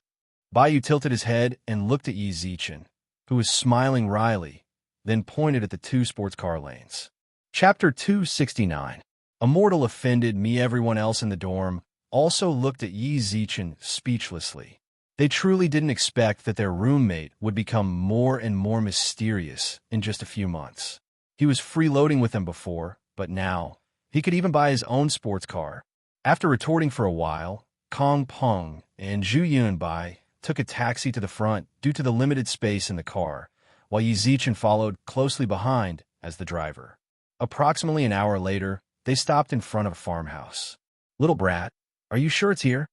Bai tilted his head and looked at Yi Zichen, who was smiling wryly, then pointed at the 2 sports car lanes. Chapter 269. A mortal offended me. Everyone else in the dorm also looked at Yi Zichen speechlessly. They truly didn't expect that their roommate would become more and more mysterious in just a few months. He was freeloading with them before, but now he could even buy his own sports car. After retorting for a while, Kong Peng and Zhu Yunbai took a taxi to the front due to the limited space in the car, while Yi Zichen followed closely behind as the driver. Approximately an hour later, they stopped in front of a farmhouse. Little brat, are you sure it's here?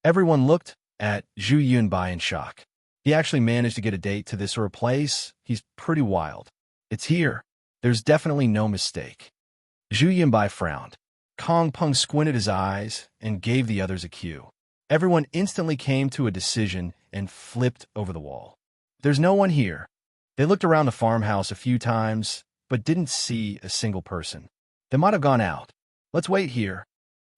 Everyone looked at Zhu Yunbai in shock. He actually managed to get a date to this or a place. He's pretty wild. It's here. There's definitely no mistake. Zhu Yunbai frowned. Kong Peng squinted his eyes and gave the others a cue. Everyone instantly came to a decision and flipped over the wall. There's no one here. They looked around the farmhouse a few times, but didn't see a single person. They might have gone out. Let's wait here.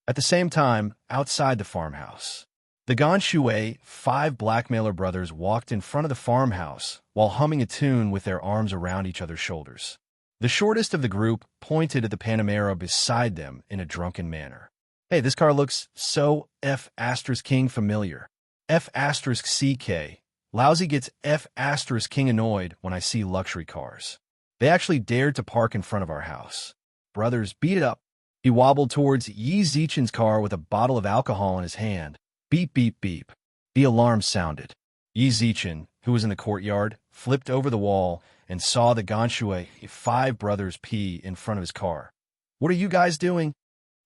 At the same time, outside the farmhouse, the Ganshui 5 blackmailer brothers walked in front of the farmhouse while humming a tune with their arms around each other's shoulders. The shortest of the group pointed at the Panamera beside them in a drunken manner. Hey, this car looks so F asterisk king familiar. F asterisk CK. Lousy gets F asterisk king annoyed when I see luxury cars. They actually dared to park in front of our house. Brothers, beat it up. He wobbled towards Yi Zichen's car with a bottle of alcohol in his hand. Beep, beep, beep. The alarm sounded. Yi Zichen, who was in the courtyard, flipped over the wall and saw the Ganshui 5 brothers pee in front of his car. What are you guys doing?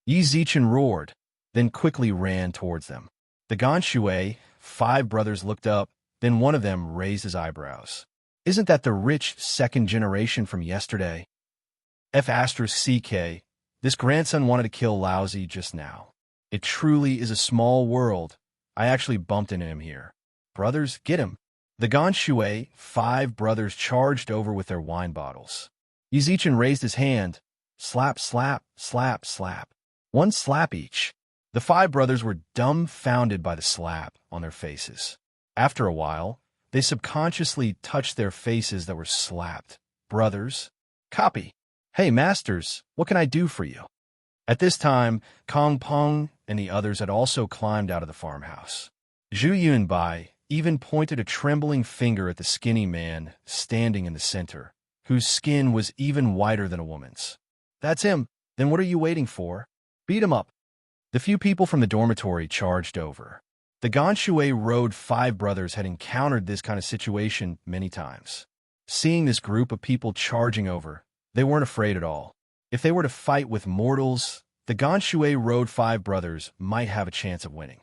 Yi Zichen roared, then quickly ran towards them. The Ganshui 5 brothers looked up, then one of them raised his eyebrows. Isn't that the rich second generation from yesterday? F asterisk CK. This grandson wanted to kill Lousy just now. It truly is a small world. I actually bumped into him here. Brothers, get him. The Ganshui 5 brothers charged over with their wine bottles. Yi Zichen raised his hand. Slap, slap, slap, slap. 1 slap each. The 5 brothers were dumbfounded by the slap on their faces. After a while, they subconsciously touched their faces that were slapped. Brothers, copy. Hey, masters, what can I do for you? At this time, Kong Peng and the others had also climbed out of the farmhouse. Zhu Yunbai even pointed a trembling finger at the skinny man standing in the center, whose skin was even whiter than a woman's. That's him. Then what are you waiting for? Beat him up. The few people from the dormitory charged over. The Ganshui Road 5 brothers had encountered this kind of situation many times. Seeing this group of people charging over, they weren't afraid at all. If they were to fight with mortals, the Ganshui Road Five brothers might have a chance of winning.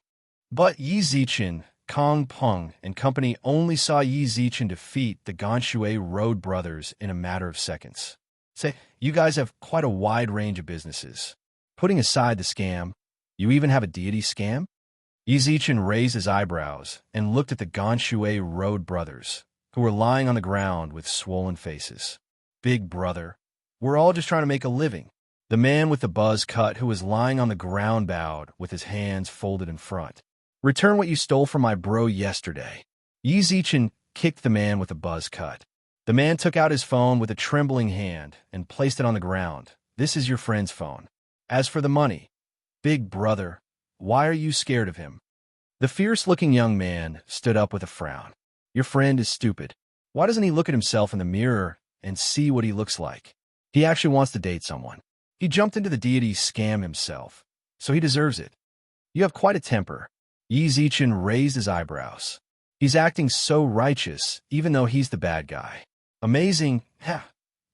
But Yi Zichen, Kong Peng, and company only saw Yi Zichen defeat the Ganshui Road brothers in a matter of seconds. Say, you guys have quite a wide range of businesses. Putting aside the scam, you even have a deity scam? Yi Zichen raised his eyebrows and looked at the Ganshui Road brothers, who were lying on the ground with swollen faces. Big brother, we're all just trying to make a living. The man with the buzz cut who was lying on the ground bowed with his hands folded in front. Return what you stole from my bro yesterday. Yi Zichen kicked the man with the buzz cut. The man took out his phone with a trembling hand and placed it on the ground. This is your friend's phone. As for the money, big brother, why are you scared of him? The fierce-looking young man stood up with a frown. Your friend is stupid. Why doesn't he look at himself in the mirror and see what he looks like? He actually wants to date someone. He jumped into the deity scam himself, so he deserves it. You have quite a temper. Yi Zichen raised his eyebrows. He's acting so righteous, even though he's the bad guy. Amazing.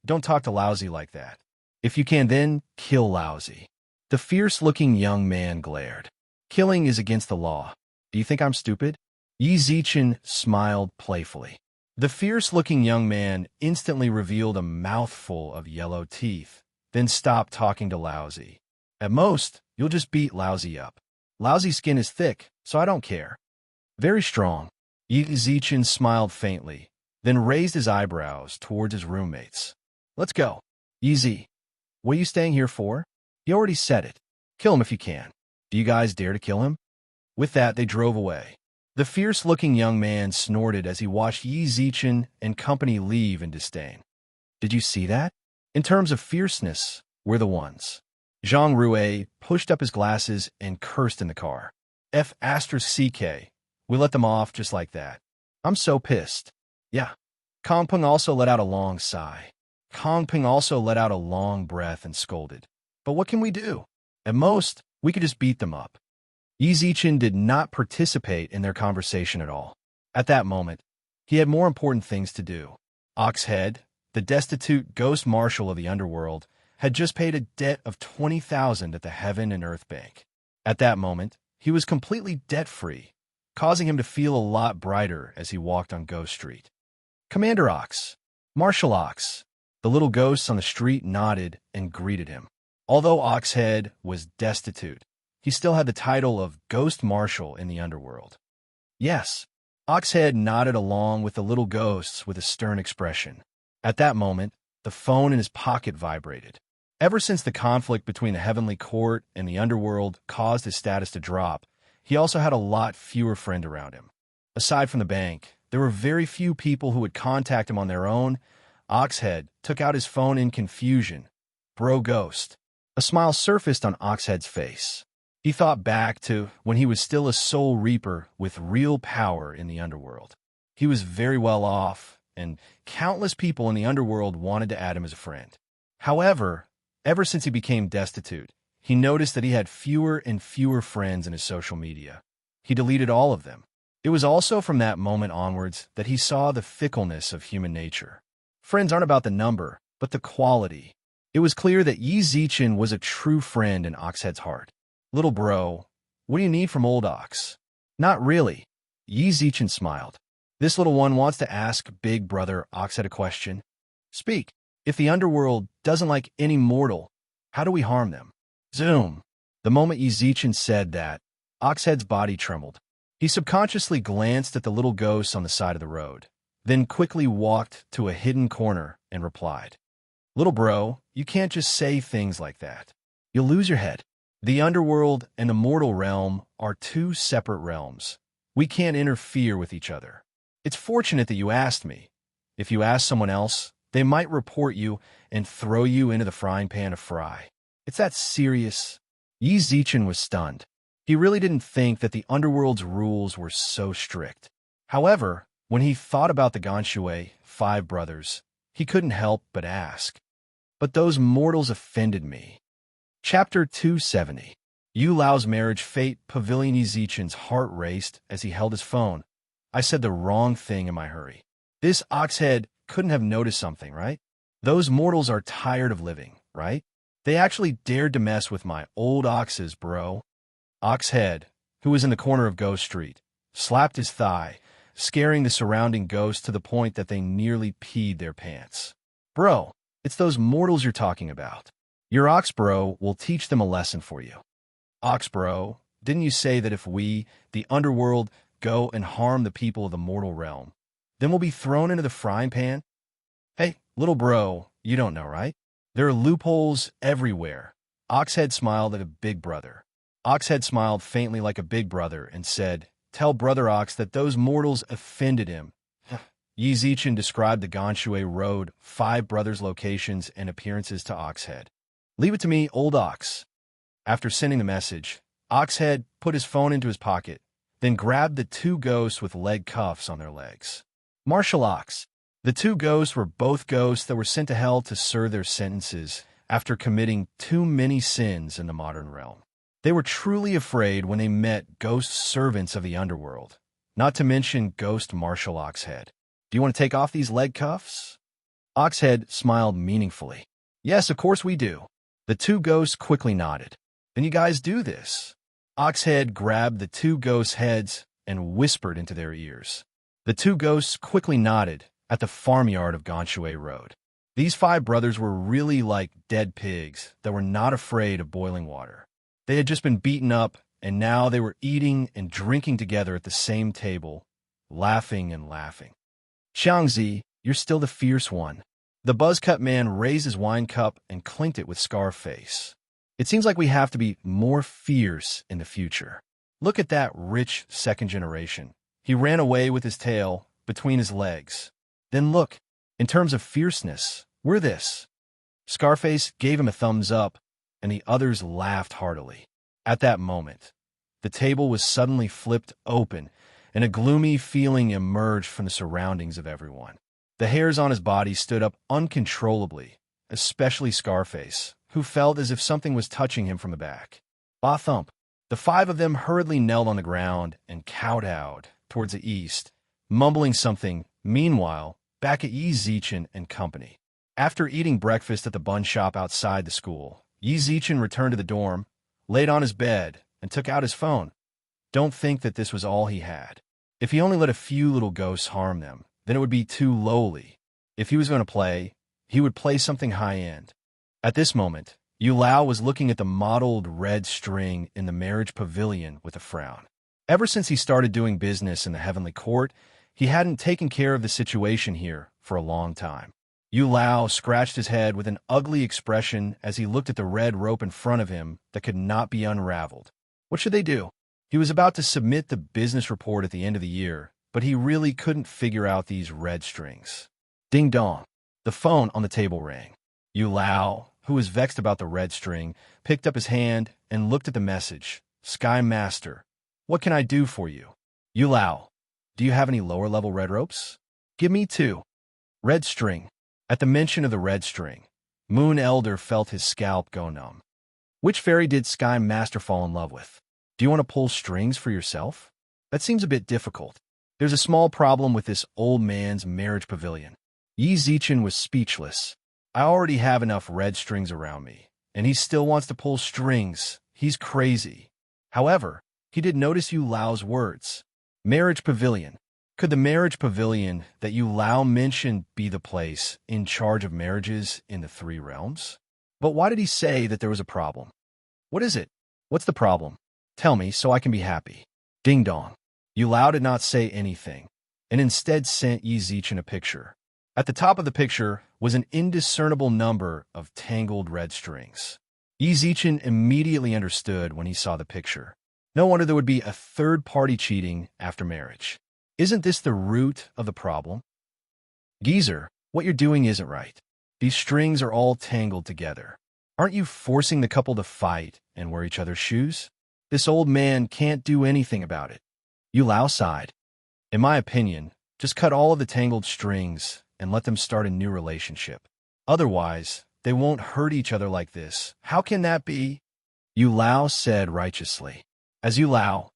Don't talk to Lousy like that. If you can, then kill Lousy. The fierce-looking young man glared. Killing is against the law. Do you think I'm stupid? Yi Zichen smiled playfully. The fierce-looking young man instantly revealed a mouthful of yellow teeth, then stopped talking to Lousy. At most, you'll just beat Lousy up. Lousy's skin is thick, so I don't care. Very strong. Yi Zichen smiled faintly, then raised his eyebrows towards his roommates. Let's go. Yi, what are you staying here for? He already said it. Kill him if you can. Do you guys dare to kill him? With that, they drove away. The fierce-looking young man snorted as he watched Yi Zichen and company leave in disdain. Did you see that? In terms of fierceness, we're the ones. Zhang Rue pushed up his glasses and cursed in the car. F***CK. We let them off just like that. I'm so pissed. Yeah. Kong Peng also let out a long sigh. Kong Peng also let out a long breath and scolded. But what can we do? At most, we could just beat them up. Yi Zichen did not participate in their conversation at all. At that moment, he had more important things to do. Oxhead, the destitute ghost marshal of the underworld, had just paid a debt of 20,000 at the Heaven and Earth Bank. At that moment, he was completely debt-free, causing him to feel a lot brighter as he walked on Ghost Street. Commander Ox, Marshal Ox, the little ghosts on the street nodded and greeted him. Although Oxhead was destitute, he still had the title of Ghost Marshal in the underworld. Yes, Oxhead nodded along with the little ghosts with a stern expression. At that moment, the phone in his pocket vibrated. Ever since the conflict between the Heavenly Court and the underworld caused his status to drop, he also had a lot fewer friends around him. Aside from the bank, there were very few people who would contact him on their own. Oxhead took out his phone in confusion. Bro Ghost. A smile surfaced on Oxhead's face. He thought back to when he was still a soul reaper with real power in the underworld. He was very well off, and countless people in the underworld wanted to add him as a friend. However, ever since he became destitute, he noticed that he had fewer and fewer friends in his social media. He deleted all of them. It was also from that moment onwards that he saw the fickleness of human nature. Friends aren't about the number, but the quality. It was clear that Yi Zichen was a true friend in Oxhead's heart. Little bro, what do you need from old Ox? Not really. Yi Zichen smiled. This little one wants to ask big brother Oxhead a question. Speak. If the underworld doesn't like any mortal, how do we harm them? Zoom. The moment Yi Zichen said that, Oxhead's body trembled. He subconsciously glanced at the little ghosts on the side of the road, then quickly walked to a hidden corner and replied. Little bro, you can't just say things like that. You'll lose your head. The underworld and the mortal realm are two separate realms. We can't interfere with each other. It's fortunate that you asked me. If you ask someone else, they might report you and throw you into the frying pan to fry. It's that serious. Yi Zichen was stunned. He really didn't think that the underworld's rules were so strict. However, when he thought about the Ganshui, 5 brothers, he couldn't help but ask. But those mortals offended me. Chapter 270. Yu Lao's marriage fate. Pavilion. Yi Zichen's heart raced as he held his phone. I said the wrong thing in my hurry. This Oxhead couldn't have noticed something, right? Those mortals are tired of living, right? They actually dared to mess with my old oxes, bro. Oxhead, who was in the corner of Ghost Street, slapped his thigh, scaring the surrounding ghosts to the point that they nearly peed their pants. Bro, it's those mortals you're talking about. Your ox bro will teach them a lesson for you. Ox bro, didn't you say that if we, the underworld, go and harm the people of the mortal realm, then we'll be thrown into the frying pan? Hey, little bro, you don't know, right? There are loopholes everywhere. Oxhead smiled at a big brother. Oxhead smiled faintly like a big brother and said, "Tell Brother Ox that those mortals offended him." Yi Zichen described the Ganshui Road, 5 brothers' locations and appearances to Oxhead. "Leave it to me, old Ox." After sending the message, Oxhead put his phone into his pocket, then grabbed the 2 ghosts with leg cuffs on their legs. Martial Ox. The 2 ghosts were both ghosts that were sent to hell to serve their sentences after committing too many sins in the modern realm. They were truly afraid when they met ghost servants of the underworld, not to mention ghost Martial Oxhead. "Do you want to take off these leg cuffs?" Oxhead smiled meaningfully. "Yes, of course we do." The 2 ghosts quickly nodded. "Then you guys do this." Oxhead grabbed the 2 ghosts' heads and whispered into their ears. The 2 ghosts quickly nodded at the farmyard of Ganshui Road. These 5 brothers were really like dead pigs that were not afraid of boiling water. They had just been beaten up, and now they were eating and drinking together at the same table, laughing and laughing. "Xiangzi, you're still the fierce one." The buzzcut man raised his wine cup and clinked it with scar face. "It seems like we have to be more fierce in the future. Look at that rich second generation." He ran away with his tail between his legs. "Then look, in terms of fierceness, we're this." Scarface gave him a thumbs up, and the others laughed heartily. At that moment, the table was suddenly flipped open, and a gloomy feeling emerged from the surroundings of everyone. The hairs on his body stood up uncontrollably, especially Scarface, who felt as if something was touching him from the back. Ba thump. The 5 of them hurriedly knelt on the ground and kowtowed towards the east, mumbling something. Meanwhile, back at Yi Zichen and company. After eating breakfast at the bun shop outside the school, Yi Zichen returned to the dorm, laid on his bed, and took out his phone. Don't think that this was all he had. If he only let a few little ghosts harm them, then it would be too lowly. If he was going to play, he would play something high-end. At this moment, Yu Lao was looking at the mottled red string in the marriage pavilion with a frown. Ever since he started doing business in the Heavenly Court, he hadn't taken care of the situation here for a long time. Yu Lao scratched his head with an ugly expression as he looked at the red rope in front of him that could not be unraveled. What should they do? He was about to submit the business report at the end of the year, but he really couldn't figure out these red strings. Ding dong. The phone on the table rang. Yu Lao, who was vexed about the red string, picked up his hand and looked at the message. "Sky Master, what can I do for you?" "Yu Lao, do you have any lower-level red ropes?" "Give me 2. Red string. At the mention of the red string, Moon Elder felt his scalp go numb. Which fairy did Sky Master fall in love with? Do you want to pull strings for yourself? That seems a bit difficult. There's a small problem with this old man's marriage pavilion. Yi Zichen was speechless. I already have enough red strings around me, and he still wants to pull strings. He's crazy. However, he did notice Yu Lao's words. Marriage pavilion. Could the marriage pavilion that Yu Lao mentioned be the place in charge of marriages in the 3 realms? But why did he say that there was a problem? What is it? What's the problem? Tell me so I can be happy. Ding dong. Yu Lao did not say anything, and instead sent Yi Zichen a picture. At the top of the picture was an indiscernible number of tangled red strings. Yi Zichen immediately understood when he saw the picture. No wonder there would be a third party cheating after marriage. Isn't this the root of the problem? Geezer, what you're doing isn't right. These strings are all tangled together. Aren't you forcing the couple to fight and wear each other's shoes? This old man can't do anything about it. Yu Lao sighed. In my opinion, just cut all of the tangled strings and let them start a new relationship. Otherwise, they won't hurt each other like this. How can that be? Yu Lao said righteously. As Yu Lao,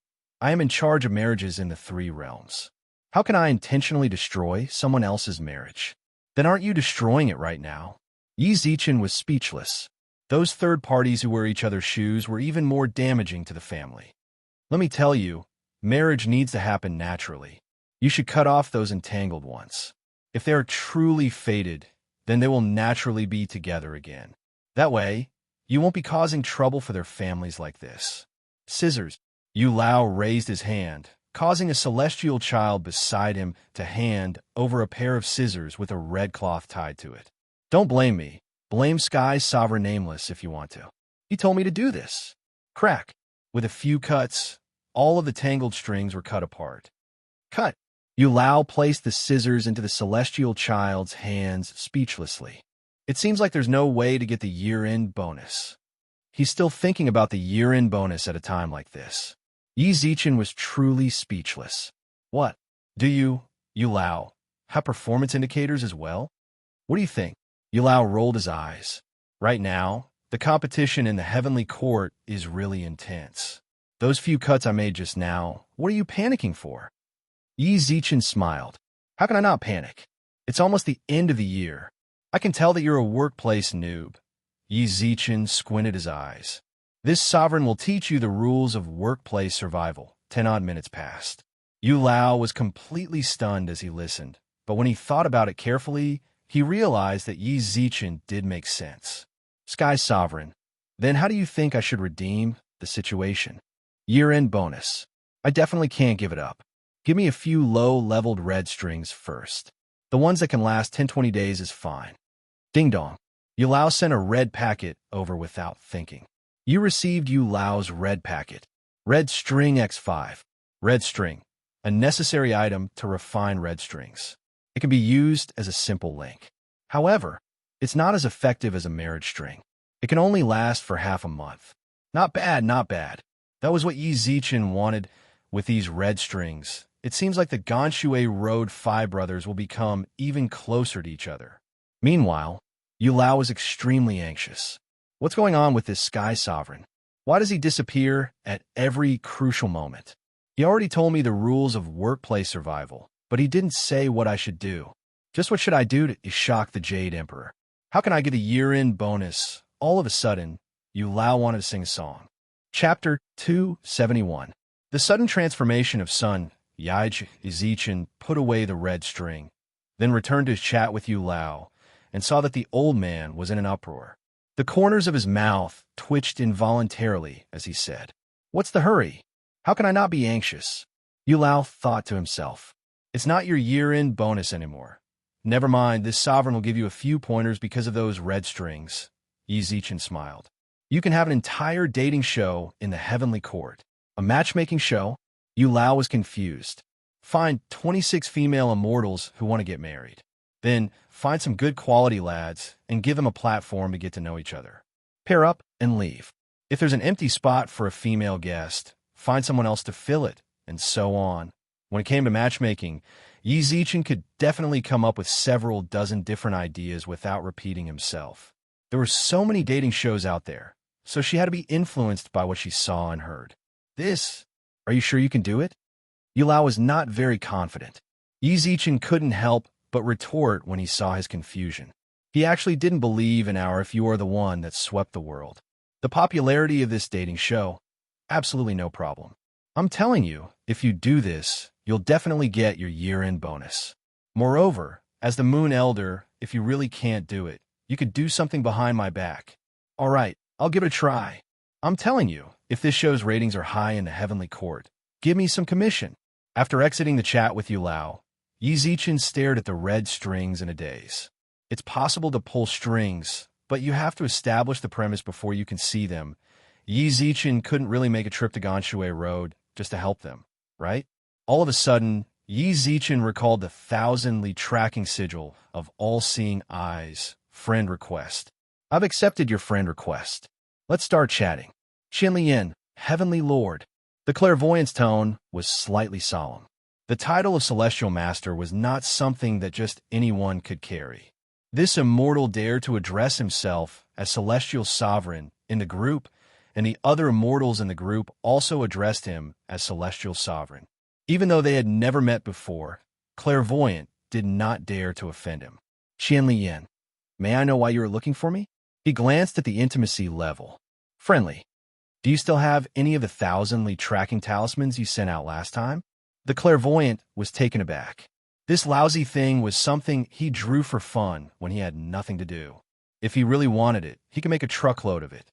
I am in charge of marriages in the 3 realms. How can I intentionally destroy someone else's marriage? Then aren't you destroying it right now? Yi Zichen was speechless. Those third parties who wear each other's shoes were even more damaging to the family. Let me tell you, marriage needs to happen naturally. You should cut off those entangled ones. If they are truly fated, then they will naturally be together again. That way, you won't be causing trouble for their families like this. Scissors. Yu Lao raised his hand, causing a celestial child beside him to hand over a pair of scissors with a red cloth tied to it. Don't blame me. Blame Sky's sovereign nameless if you want to. He told me to do this. Crack. With a few cuts, all of the tangled strings were cut apart. Cut. Yu Lao placed the scissors into the celestial child's hands speechlessly. It seems like there's no way to get the year-end bonus. He's still thinking about the year-end bonus at a time like this. Yi Zichen was truly speechless. What? Do you, Yu Lao, have performance indicators as well? What do you think? Yu Lao rolled his eyes. Right now, the competition in the heavenly court is really intense. Those few cuts I made just now, what are you panicking for? Yi Zichen smiled. How can I not panic? It's almost the end of the year. I can tell that you're a workplace noob. Yi Zichen squinted his eyes. This sovereign will teach you the rules of workplace survival. 10-odd minutes passed. Yu Lao was completely stunned as he listened, but when he thought about it carefully, he realized that Yi Zichen did make sense. Sky Sovereign, then how do you think I should redeem the situation? Year-end bonus. I definitely can't give it up. Give me a few low-leveled red strings first. The ones that can last 10-20 days is fine. Ding dong. Yu Lao sent a red packet over without thinking. You received Yu Lao's red packet. Red string X5. Red string. A necessary item to refine red strings. It can be used as a simple link. However, it's not as effective as a marriage string. It can only last for half a month. Not bad, not bad. That was what Yi Zichen wanted with these red strings. It seems like the Ganshui Road Phi brothers will become even closer to each other. Meanwhile, Yu Lao was extremely anxious. What's going on with this Sky Sovereign? Why does he disappear at every crucial moment? He already told me the rules of workplace survival, but he didn't say what I should do. Just what should I do to shock the Jade Emperor? How can I get a year-end bonus? All of a sudden, Yu Lao wanted to sing a song. Chapter 271. The sudden transformation of Sun Yi Zichen put away the red string, then returned to his chat with Yu Lao, and saw that the old man was in an uproar. The corners of his mouth twitched involuntarily as he said, "What's the hurry? How can I not be anxious?" Yu Lao thought to himself, "It's not your year-end bonus anymore. Never mind, this sovereign will give you a few pointers because of those red strings." Yi Zichen smiled. "You can have an entire dating show in the heavenly court." A matchmaking show? Yu Lao was confused. Find 26 female immortals who want to get married. Then find some good quality lads and give them a platform to get to know each other. Pair up and leave. If there's an empty spot for a female guest, find someone else to fill it, and so on. When it came to matchmaking, Yi Zichen could definitely come up with several dozen different ideas without repeating himself. There were so many dating shows out there, so she had to be influenced by what she saw and heard. Are you sure you can do it? Yu Lao was not very confident. Yi Zichen couldn't help but retort when he saw his confusion. He actually didn't believe in our "if you are the one" that swept the world. The popularity of this dating show? Absolutely no problem. I'm telling you, if you do this, you'll definitely get your year-end bonus. Moreover, as the Moon Elder, if you really can't do it, you could do something behind my back. All right, I'll give it a try. I'm telling you, if this show's ratings are high in the heavenly court, give me some commission. After exiting the chat with Yu Lao, Yi Zichen stared at the red strings in a daze. It's possible to pull strings, but you have to establish the premise before you can see them. Yi Zichen couldn't really make a trip to Ganshui Road just to help them, right? All of a sudden, Yi Zichen recalled the 1,000-li tracking sigil of all-seeing eyes. Friend request. I've accepted your friend request. Let's start chatting. Qian Lian, Heavenly Lord. The clairvoyance tone was slightly solemn. The title of Celestial Master was not something that just anyone could carry. This immortal dared to address himself as Celestial Sovereign in the group, and the other immortals in the group also addressed him as Celestial Sovereign. Even though they had never met before, Clairvoyant did not dare to offend him. Qian Lian, may I know why you are looking for me? He glanced at the intimacy level. Friendly. Do you still have any of the 1,000 tracking talismans you sent out last time? The clairvoyant was taken aback. This lousy thing was something he drew for fun when he had nothing to do. If he really wanted it, he could make a truckload of it.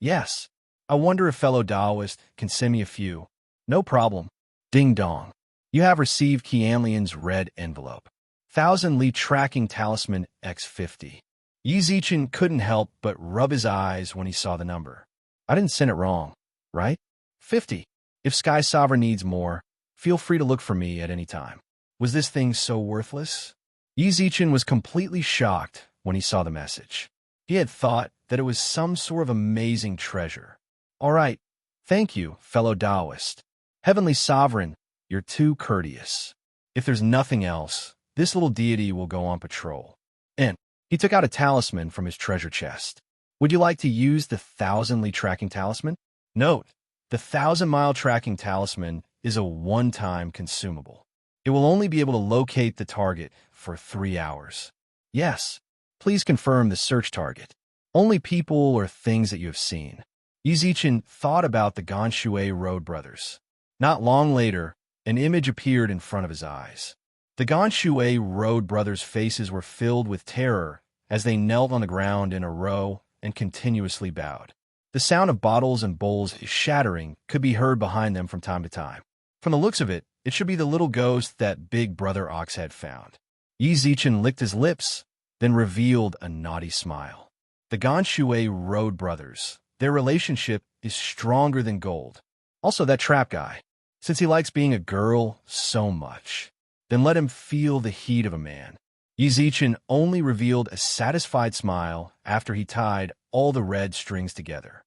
Yes. I wonder if fellow Taoist can send me a few. No problem. Ding dong. You have received Qianlian's red envelope. 1,000 Li tracking talisman X50. Yi Zichen couldn't help but rub his eyes when he saw the number. I didn't send it wrong, right? 50. If Sky Sovereign needs more, feel free to look for me at any time. Was this thing so worthless? Yi Zichen was completely shocked when he saw the message. He had thought that it was some sort of amazing treasure. All right, thank you, fellow Taoist. Heavenly Sovereign, you're too courteous. If there's nothing else, this little deity will go on patrol. And he took out a talisman from his treasure chest. Would you like to use the 1,000 Li tracking talisman? Note, the 1,000-mile tracking talisman is a one-time consumable. It will only be able to locate the target for 3 hours. Yes, please confirm the search target. Only people or things that you have seen. Yi Zichen thought about the Ganshui Road brothers. Not long later, an image appeared in front of his eyes. The Ganshui Road brothers' faces were filled with terror as they knelt on the ground in a row and continuously bowed. The sound of bottles and bowls shattering could be heard behind them from time to time. From the looks of it, it should be the little ghost that Big Brother Ox had found. Yi Zichen licked his lips, then revealed a naughty smile. The Ganshui Road brothers, their relationship is stronger than gold. Also, that trap guy, since he likes being a girl so much, then let him feel the heat of a man. Yi Zichen only revealed a satisfied smile after he tied all the red strings together.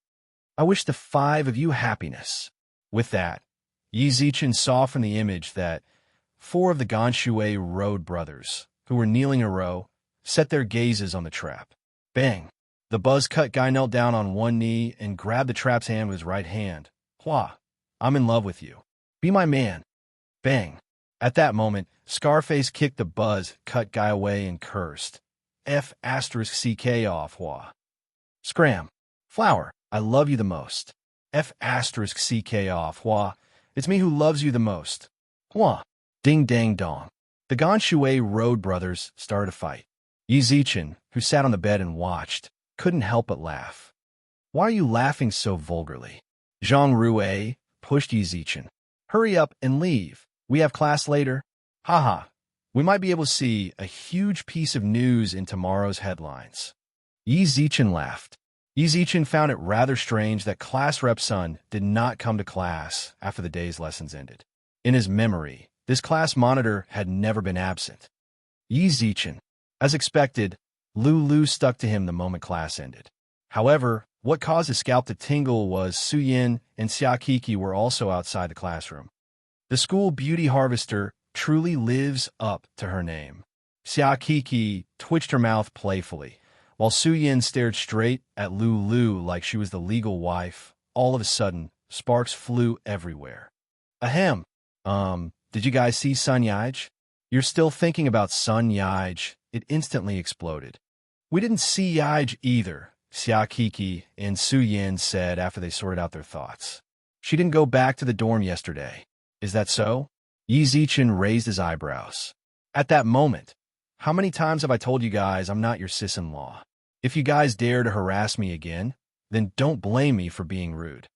I wish the 5 of you happiness. With that, Yi Zichen saw from the image that 4 of the Ganshui Road brothers, who were kneeling in a row, set their gazes on the trap. Bang! The buzz-cut guy knelt down on one knee and grabbed the trap's hand with his right hand. Hua! I'm in love with you. Be my man. Bang! At that moment, Scarface kicked the buzz-cut guy away and cursed. F***ck off, Hua. Scram. Flower, I love you the most. F***ck off, Hua. It's me who loves you the most. Hua. Ding dang dong. The Ganshui Road brothers started a fight. Yi Zichen, who sat on the bed and watched, couldn't help but laugh. Why are you laughing so vulgarly? Zhang Rue pushed Yi Zichen. Hurry up and leave. We have class later. Haha. We might be able to see a huge piece of news in tomorrow's headlines. Yi Zichen laughed. Yi Zichen found it rather strange that class rep's son did not come to class after the day's lessons ended. In his memory, this class monitor had never been absent. Yi Zichen. As expected, Lulu stuck to him the moment class ended. However, what caused his scalp to tingle was Su Yin and Xia Kiki were also outside the classroom. The school beauty harvester truly lives up to her name. Xia Kiki twitched her mouth playfully, while Su Yin stared straight at Lulu like she was the legal wife. All of a sudden, sparks flew everywhere. Ahem. Did you guys see Sun Yaij? You're still thinking about Sun Yaij. It instantly exploded. We didn't see Yaij either, Xia Kiki and Su Yin said after they sorted out their thoughts. She didn't go back to the dorm yesterday. Is that so? Yi Zichen raised his eyebrows. At that moment, how many times have I told you guys I'm not your sis-in-law? If you guys dare to harass me again, then don't blame me for being rude.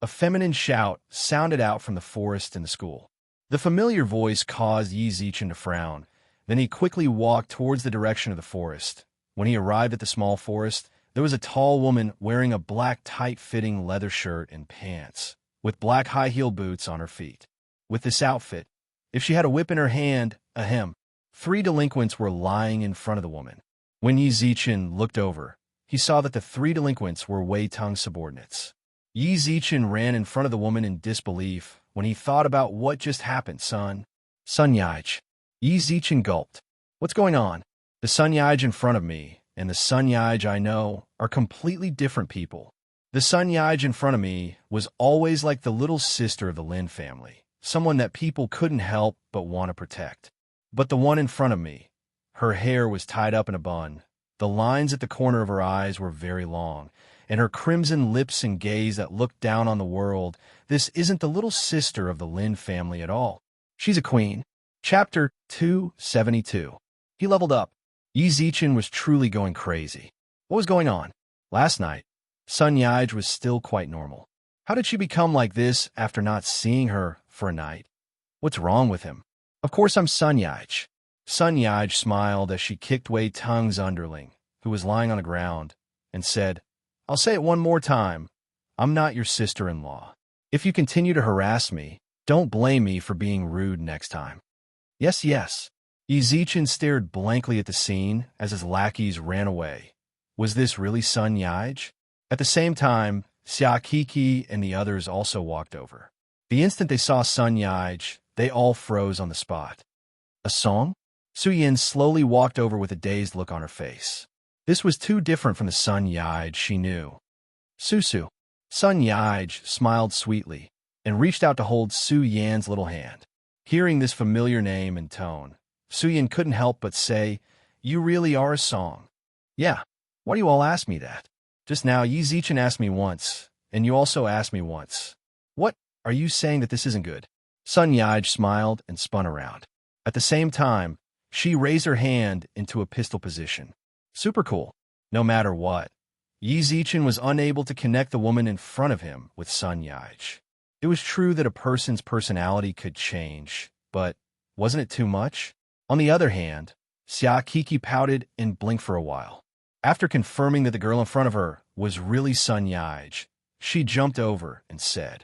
A feminine shout sounded out from the forest in the school. The familiar voice caused Yi Zichen to frown. Then he quickly walked towards the direction of the forest. When he arrived at the small forest, there was a tall woman wearing a black tight-fitting leather shirt and pants, with black high-heel boots on her feet. With this outfit, if she had a whip in her hand, ahem, 3 delinquents were lying in front of the woman. When Yi Zichen looked over, he saw that the 3 delinquents were Wei Tung's subordinates. Yi Zichen ran in front of the woman in disbelief when he thought about what just happened, Sun Yaij. Yi Zichen gulped. What's going on? The Sun Yaij in front of me and the Sun Yaij I know are completely different people. The Sun Yaij in front of me was always like the little sister of the Lin family, someone that people couldn't help but want to protect. But the one in front of me, her hair was tied up in a bun, The lines at the corner of her eyes were very long, and her crimson lips and gaze that looked down on the world. This isn't the little sister of the Lin family at all. She's a queen. Chapter 272. He leveled up. Yi Zichen was truly going crazy. What was going on? Last night, Sun Yij was still quite normal. How did she become like this after not seeing her for a night? What's wrong with him? Of course I'm Sun Yij. Sun Yij smiled as she kicked Wei Tung's underling, who was lying on the ground, and said, I'll say it one more time. I'm not your sister-in-law. If you continue to harass me, don't blame me for being rude next time. Yes, yes. Yi Zichen stared blankly at the scene as his lackeys ran away. Was this really Sun Yij? At the same time, Xia Kiki and the others also walked over. The instant they saw Sun Yij, they all froze on the spot. A song? Su Yin slowly walked over with a dazed look on her face. This was too different from the Sun Yij she knew. Susu. Sun Yij smiled sweetly and reached out to hold Su Yan's little hand. Hearing this familiar name and tone, Su Yin couldn't help but say, You really are a song. Yeah, why do you all ask me that? Just now Yi Zichen asked me once, and you also asked me once. What, are you saying that this isn't good? Sun Yij smiled and spun around. At the same time, she raised her hand into a pistol position. Super cool. No matter what, Yi Zichen was unable to connect the woman in front of him with Sun Yij. It was true that a person's personality could change, but wasn't it too much? On the other hand, Xia Kiki pouted and blinked for a while. After confirming that the girl in front of her was really Sun Yij, she jumped over and said,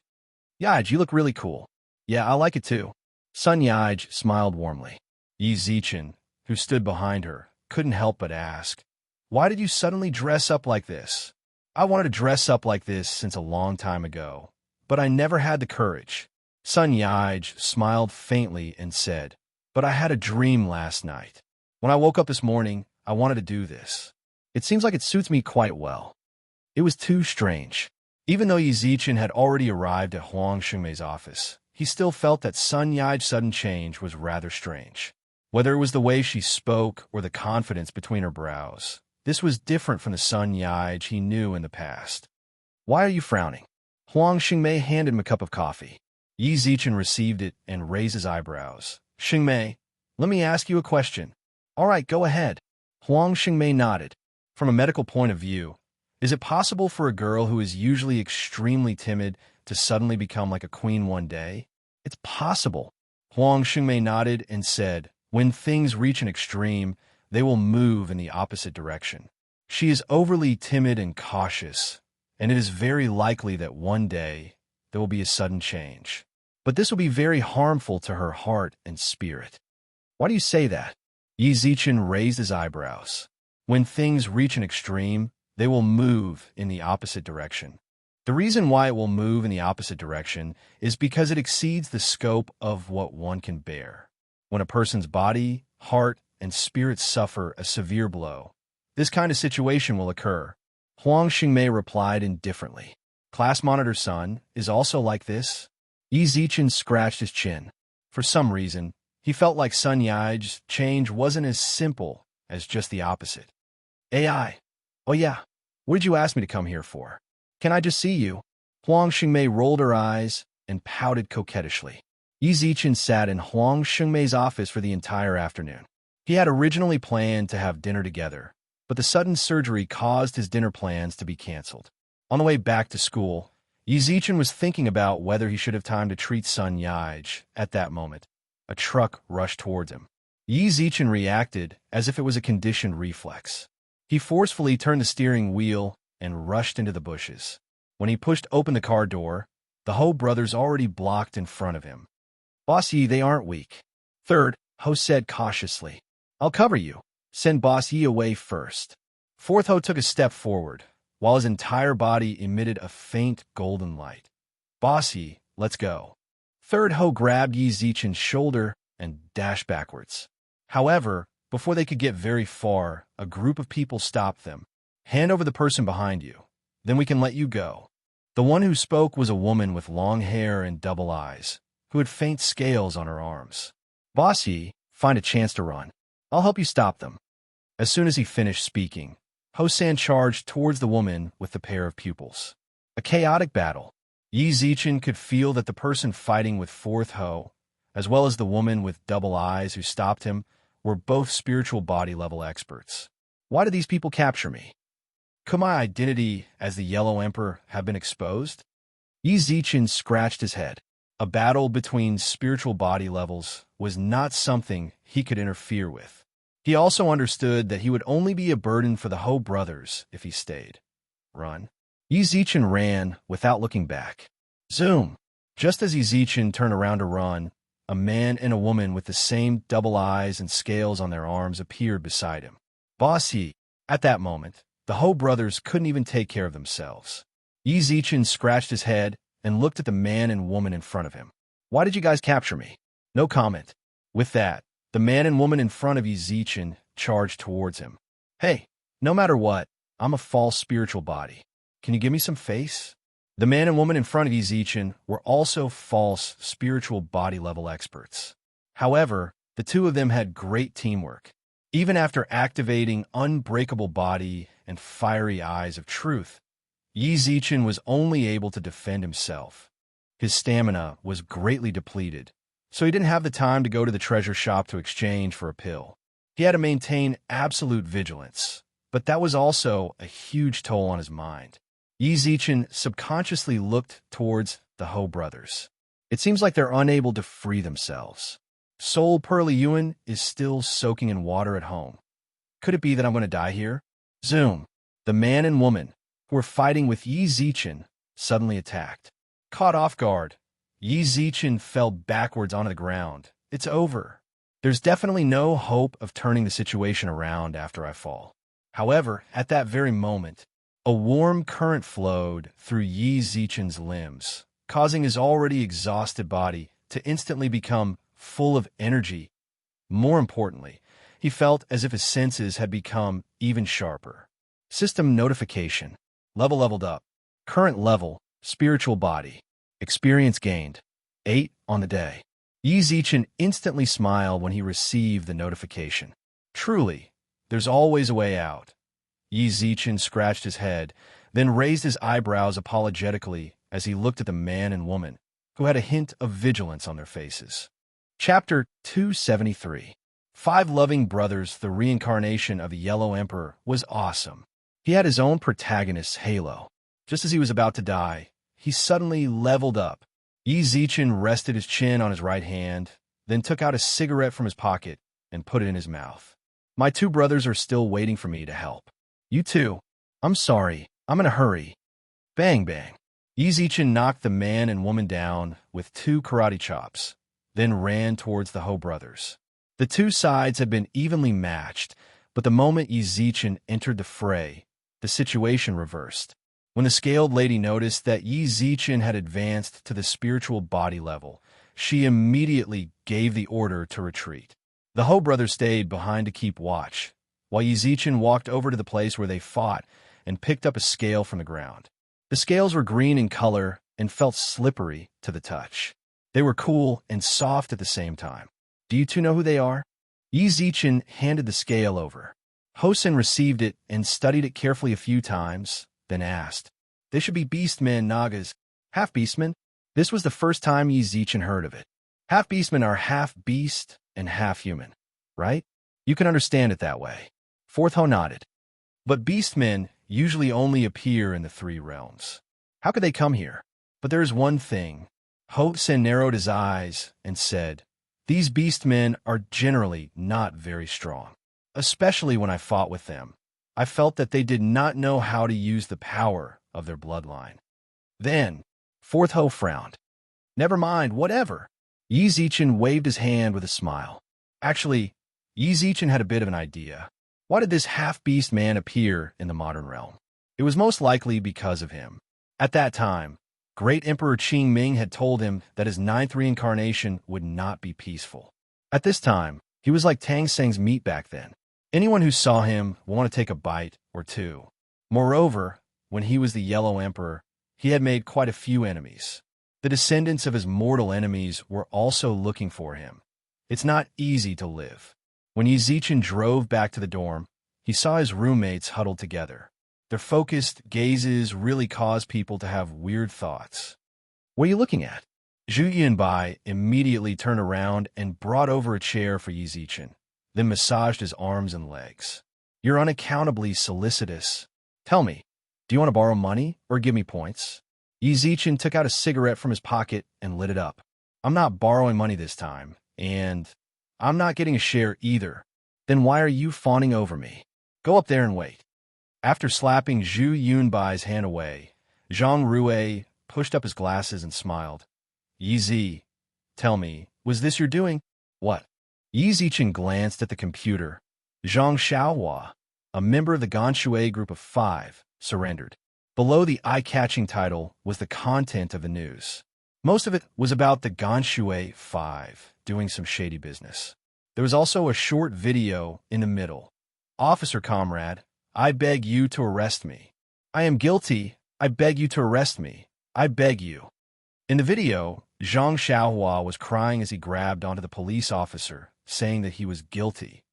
Yij, you look really cool. Yeah, I like it too. Sun Yij smiled warmly. Yi Zichen, who stood behind her, couldn't help but ask, Why did you suddenly dress up like this? I wanted to dress up like this since a long time ago, but I never had the courage. Sun Yij smiled faintly and said, But I had a dream last night. When I woke up this morning, I wanted to do this. It seems like it suits me quite well. It was too strange. Even though Yi Zichen had already arrived at Huang Xingmei's office, he still felt that Sun Yij's sudden change was rather strange. Whether it was the way she spoke or the confidence between her brows, this was different from the Sun Yij he knew in the past. Why are you frowning? Huang Xingmei handed him a cup of coffee. Yi Zichen received it and raised his eyebrows. Xingmei, let me ask you a question. All right, go ahead. Huang Xingmei nodded. From a medical point of view, is it possible for a girl who is usually extremely timid to suddenly become like a queen one day? It's possible. Huang Xingmei nodded and said, When things reach an extreme, they will move in the opposite direction. She is overly timid and cautious, and it is very likely that one day there will be a sudden change. But this will be very harmful to her heart and spirit. Why do you say that? Yi Zichen raised his eyebrows. When things reach an extreme, they will move in the opposite direction. The reason why it will move in the opposite direction is because it exceeds the scope of what one can bear. When a person's body, heart, and spirit suffer a severe blow, this kind of situation will occur. Huang Xingmei replied indifferently. Class monitor Sun is also like this? Yi Zichen scratched his chin. For some reason, he felt like Sun Yij's change wasn't as simple as just the opposite. AI. Oh yeah, what did you ask me to come here for? Can I just see you? Huang Xingmei rolled her eyes and pouted coquettishly. Yi Zichen sat in Huang Xingmei's office for the entire afternoon. He had originally planned to have dinner together, but the sudden surgery caused his dinner plans to be canceled. On the way back to school, Yi Zichen was thinking about whether he should have time to treat Sun Yij. At that moment, a truck rushed towards him. Yi Zichen reacted as if it was a conditioned reflex. He forcefully turned the steering wheel and rushed into the bushes. When he pushed open the car door, the Ho brothers already blocked in front of him. Boss Yi, they aren't weak. Third, Ho said cautiously. I'll cover you. Send Boss Yi away first. Fourth Ho took a step forward, while his entire body emitted a faint golden light. Boss Yi, let's go. Third Ho grabbed Yi Zichen's shoulder and dashed backwards. However, before they could get very far, a group of people stopped them. Hand over the person behind you. Then we can let you go. The one who spoke was a woman with long hair and double eyes, who had faint scales on her arms. Boss Yi, find a chance to run. I'll help you stop them. As soon as he finished speaking, Hosan charged towards the woman with the pair of pupils. A chaotic battle. Yi Zichen could feel that the person fighting with Fourth Ho, as well as the woman with double eyes who stopped him, were both spiritual body-level experts. Why did these people capture me? Could my identity as the Yellow Emperor have been exposed? Yi Zichen scratched his head. A battle between spiritual body levels was not something he could interfere with. He also understood that he would only be a burden for the Ho brothers if he stayed. Run. Yi Zichen ran without looking back. Zoom! Just as Yi Zichen turned around to run, a man and a woman with the same double eyes and scales on their arms appeared beside him. Boss He. At that moment, the Ho brothers couldn't even take care of themselves. Yi Zichen scratched his head and looked at the man and woman in front of him. Why did you guys capture me? No comment. With that, the man and woman in front of Yi Zichen charged towards him. Hey, no matter what, I'm a false spiritual body. Can you give me some face? The man and woman in front of Yi Zichen were also false spiritual body-level experts. However, the two of them had great teamwork. Even after activating unbreakable body and fiery eyes of truth, Yi Zichen was only able to defend himself. His stamina was greatly depleted, so he didn't have the time to go to the treasure shop to exchange for a pill. He had to maintain absolute vigilance, but that was also a huge toll on his mind. Yi Zichen subconsciously looked towards the Ho brothers. It seems like they're unable to free themselves. Soul Pearly Yuan is still soaking in water at home. Could it be that I'm going to die here? Zoom. The man and woman who were fighting with Yi Zichen suddenly attacked. Caught off guard, Yi Zichen fell backwards onto the ground. It's over. There's definitely no hope of turning the situation around after I fall. However, at that very moment, a warm current flowed through Yi Zichen's limbs, causing his already exhausted body to instantly become full of energy. More importantly, he felt as if his senses had become even sharper. System notification. Level leveled up. Current level, spiritual body. Experience gained. 8 on the day. Yi Zichen instantly smiled when he received the notification. Truly, there's always a way out. Yi Zichen scratched his head, then raised his eyebrows apologetically as he looked at the man and woman, who had a hint of vigilance on their faces. Chapter 273. 5 Loving Brothers. The reincarnation of the Yellow Emperor was awesome. He had his own protagonist's halo. Just as he was about to die, he suddenly leveled up. Yi Zichen rested his chin on his right hand, then took out a cigarette from his pocket and put it in his mouth. My 2 brothers are still waiting for me to help. You too. I'm sorry. I'm in a hurry. Bang, bang. Yi Zichen knocked the man and woman down with 2 karate chops, then ran towards the Ho brothers. The 2 sides had been evenly matched, but the moment Yi Zichen entered the fray, the situation reversed. When the scaled lady noticed that Yi Zichen had advanced to the spiritual body level, she immediately gave the order to retreat. The Ho brothers stayed behind to keep watch, while Yi Zichen walked over to the place where they fought and picked up a scale from the ground. The scales were green in color and felt slippery to the touch. They were cool and soft at the same time. Do you 2 know who they are? Yi Zichen handed the scale over. Hosen received it and studied it carefully a few times, then asked, They should be beastmen, Nagas, half-beastmen? This was the first time Yi Zichen heard of it. Half-beastmen are half-beast and half-human, right? You can understand it that way. Fourth Ho nodded. But beastmen usually only appear in the 3 realms. How could they come here? But there is one thing. Hosen narrowed his eyes and said, These beastmen are generally not very strong. Especially when I fought with them, I felt that they did not know how to use the power of their bloodline. Then, Fourth Ho frowned. Never mind, whatever. Yi Zichen waved his hand with a smile. Actually, Yi Zichen had a bit of an idea. Why did this half-beast man appear in the modern realm? It was most likely because of him. At that time, Great Emperor Qingming had told him that his 9th reincarnation would not be peaceful. At this time, he was like Tang Seng's meat back then. Anyone who saw him would want to take a bite or 2. Moreover, when he was the Yellow Emperor, he had made quite a few enemies. The descendants of his mortal enemies were also looking for him. It's not easy to live. When Yi Zichen drove back to the dorm, he saw his roommates huddled together. Their focused gazes really caused people to have weird thoughts. "What are you looking at?" Zhu Yunbai immediately turned around and brought over a chair for Yi Zichen, then massaged his arms and legs. "You're unaccountably solicitous. Tell me, do you want to borrow money or give me points?" Yi Zichen took out a cigarette from his pocket and lit it up. "I'm not borrowing money this time, and I'm not getting a share either. Then why are you fawning over me? Go up there and wait." After slapping Zhu Yunbai's hand away, Zhang Rue pushed up his glasses and smiled. "Yi Zi, tell me, was this your doing?" "What?" Yi Zichen glanced at the computer. Zhang Xiaohua, a member of the Ganshui Group of 5, surrendered. Below the eye-catching title was the content of the news. Most of it was about the Ganshui 5 doing some shady business. There was also a short video in the middle. "Officer comrade, I beg you to arrest me. I am guilty. I beg you to arrest me. I beg you." In the video, Zhang Xiaohua was crying as he grabbed onto the police officer, saying that he was guilty.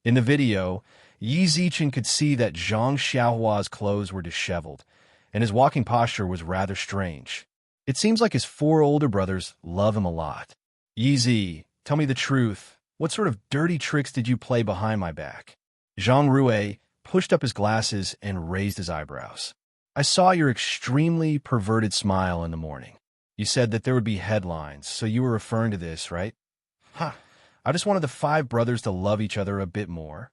In the video, Yi Zichen could see that Zhang Xiaohua's clothes were disheveled, and his walking posture was rather strange. It seems like his 4 older brothers love him a lot. "Yi Zi, tell me the truth. What sort of dirty tricks did you play behind my back?" Zhang Rue pushed up his glasses and raised his eyebrows. "I saw your extremely perverted smile in the morning. You said that there would be headlines, so you were referring to this, right?" "Huh. I just wanted the 5 brothers to love each other a bit more."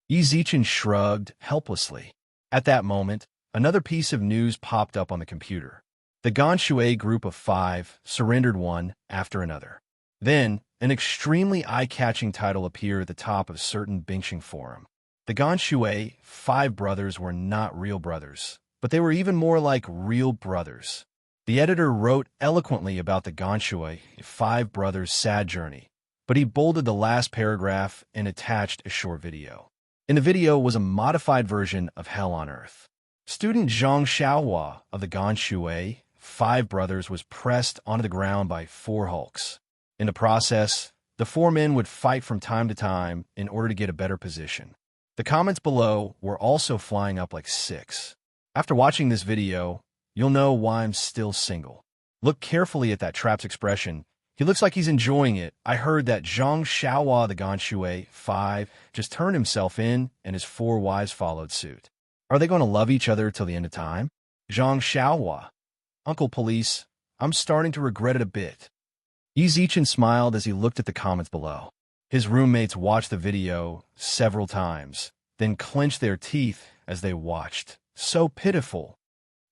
Yi Zichen shrugged helplessly. At that moment, another piece of news popped up on the computer. The Ganshui Group of 5 surrendered one after another. Then, an extremely eye-catching title appeared at the top of a certain Bingxing forum. The Ganshui 5 brothers were not real brothers, but they were even more like real brothers. The editor wrote eloquently about the Ganshui 5 brothers' sad journey, but he bolded the last paragraph and attached a short video. In the video was a modified version of Hell on Earth. Student Zhang Xiaohua of the Ganshui 5 brothers was pressed onto the ground by 4 hulks. In the process, the 4 men would fight from time to time in order to get a better position. The comments below were also flying up like 6. After watching this video, you'll know why I'm still single. Look carefully at that trap's expression. He looks like he's enjoying it. I heard that Zhang Xiaohua, the Ganshui 5, just turned himself in, and his 4 wives followed suit. Are they going to love each other till the end of time? Zhang Xiaohua. Uncle Police, I'm starting to regret it a bit. Yi Zichen smiled as he looked at the comments below. His roommates watched the video several times, then clenched their teeth as they watched. So pitiful.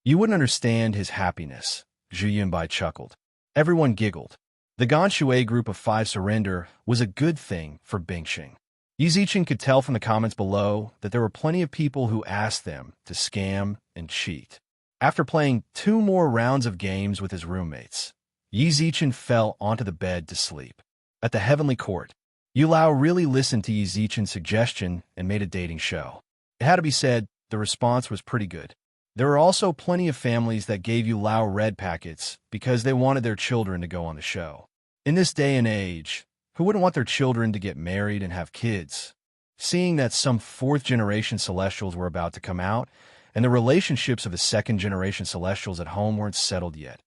You wouldn't understand his happiness, Zhu Yunbai chuckled. Everyone giggled. The Ganshui Group of 5 surrender was a good thing for Bingxing. Yi Zichen could tell from the comments below that there were plenty of people who asked them to scam and cheat. After playing 2 more rounds of games with his roommates, Yi Zichen fell onto the bed to sleep. At the Heavenly Court, Yu Lao really listened to Yi Zichen's suggestion and made a dating show. It had to be said, the response was pretty good. There were also plenty of families that gave Yu Lao red packets because they wanted their children to go on the show. In this day and age, who wouldn't want their children to get married and have kids? Seeing that some 4th-generation Celestials were about to come out, and the relationships of the 2nd-generation Celestials at home weren't settled yet,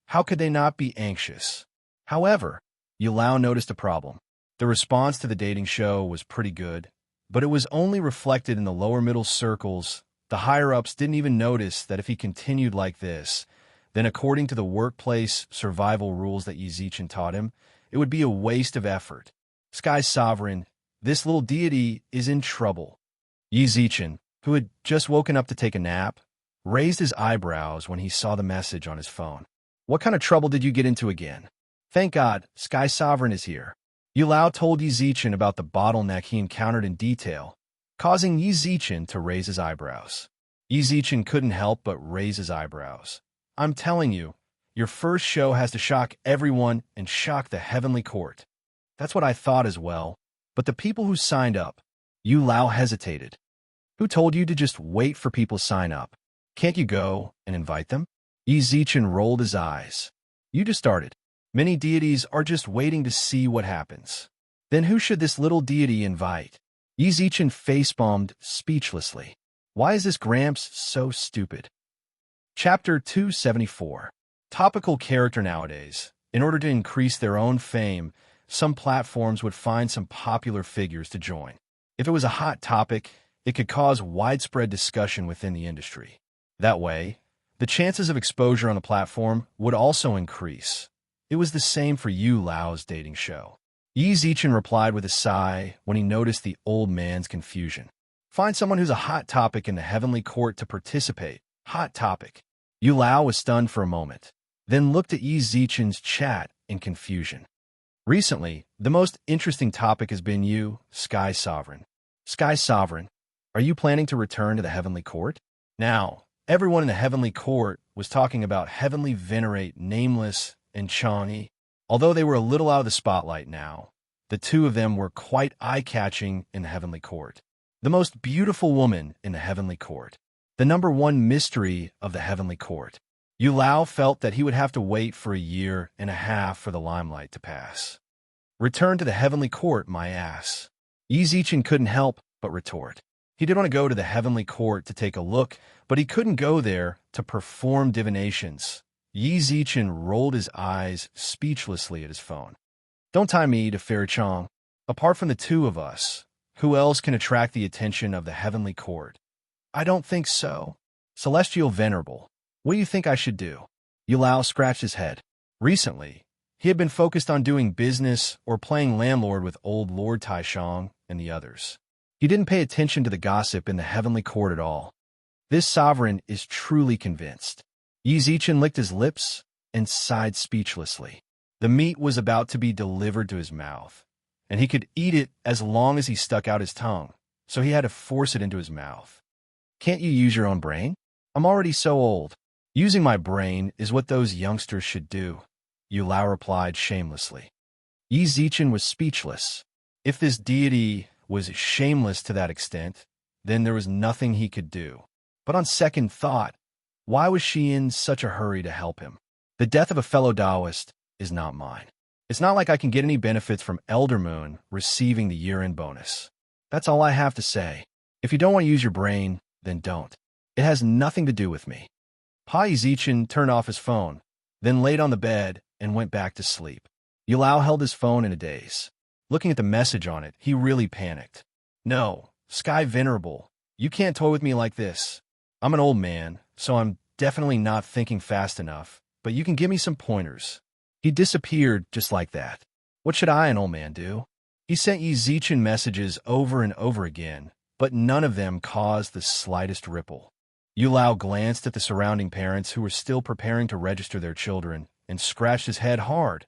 how could they not be anxious? However, Yu Lao noticed a problem. The response to the dating show was pretty good, but it was only reflected in the lower middle circles. The higher-ups didn't even notice that if he continued like this, then according to the workplace survival rules that Yi Zichen taught him, it would be a waste of effort. Sky Sovereign, this little deity is in trouble. Yi Zichen, who had just woken up to take a nap, raised his eyebrows when he saw the message on his phone. What kind of trouble did you get into again? Thank God, Sky Sovereign is here. Yu Lao told Yi Zichen about the bottleneck he encountered in detail, causing Yi Zichen to raise his eyebrows. Yi Zichen couldn't help but raise his eyebrows. I'm telling you, your first show has to shock everyone and shock the Heavenly Court. That's what I thought as well, but the people who signed up, Yu Lao hesitated. Who told you to just wait for people to sign up? Can't you go and invite them? Yi Zichen rolled his eyes. You just started. Many deities are just waiting to see what happens. Then who should this little deity invite? Yi Zichen face-bombed speechlessly. Why is this Gramps so stupid? Chapter 274. Topical character nowadays. In order to increase their own fame, some platforms would find some popular figures to join. If it was a hot topic, it could cause widespread discussion within the industry. That way, the chances of exposure on the platform would also increase. It was the same for Yu Lao's dating show. Yi Zichen replied with a sigh when he noticed the old man's confusion. Find someone who's a hot topic in the heavenly court to participate. Hot topic. Yu Lao was stunned for a moment, then looked at Yi Zichen's chat in confusion. Recently, the most interesting topic has been you, Sky Sovereign. Sky Sovereign, are you planning to return to the heavenly court? Now, everyone in the heavenly court was talking about heavenly venerate Nameless and Chang'e. Although they were a little out of the spotlight now, the two of them were quite eye-catching in the heavenly court. The most beautiful woman in the heavenly court. The number one mystery of the heavenly court. Yu Lao felt that he would have to wait for 1.5 years for the limelight to pass. Return to the heavenly court, my ass. Yi Zichen couldn't help but retort. He did want to go to the heavenly court to take a look, but he couldn't go there to perform divinations. Yi Zichen rolled his eyes speechlessly at his phone. Don't tie me to Fairy Chong. Apart from the two of us, who else can attract the attention of the heavenly court? I don't think so. Celestial Venerable, what do you think I should do? Yu Lao scratched his head. Recently, he had been focused on doing business or playing landlord with old Lord Taishang and the others. He didn't pay attention to the gossip in the heavenly court at all. This sovereign is truly convinced. Yi Zichen licked his lips and sighed speechlessly. The meat was about to be delivered to his mouth, and he could eat it as long as he stuck out his tongue, so he had to force it into his mouth. Can't you use your own brain? I'm already so old. Using my brain is what those youngsters should do, Yu Lao replied shamelessly. Yi Zichen was speechless. If this deity was shameless to that extent, then there was nothing he could do. But on second thought, why was she in such a hurry to help him? The death of a fellow Taoist is not mine. It's not like I can get any benefits from Elder Moon receiving the year-end bonus. That's all I have to say. If you don't want to use your brain, then don't. It has nothing to do with me. Yi Zichen turned off his phone, then laid on the bed and went back to sleep. Yu Lao held his phone in a daze. Looking at the message on it, he really panicked. No, Sky Venerable, you can't toy with me like this. I'm an old man, so I'm definitely not thinking fast enough, but you can give me some pointers. He disappeared just like that. What should I, an old man, do? He sent Yi Zichen messages over and over again, but none of them caused the slightest ripple. Yu Lao glanced at the surrounding parents who were still preparing to register their children and scratched his head hard.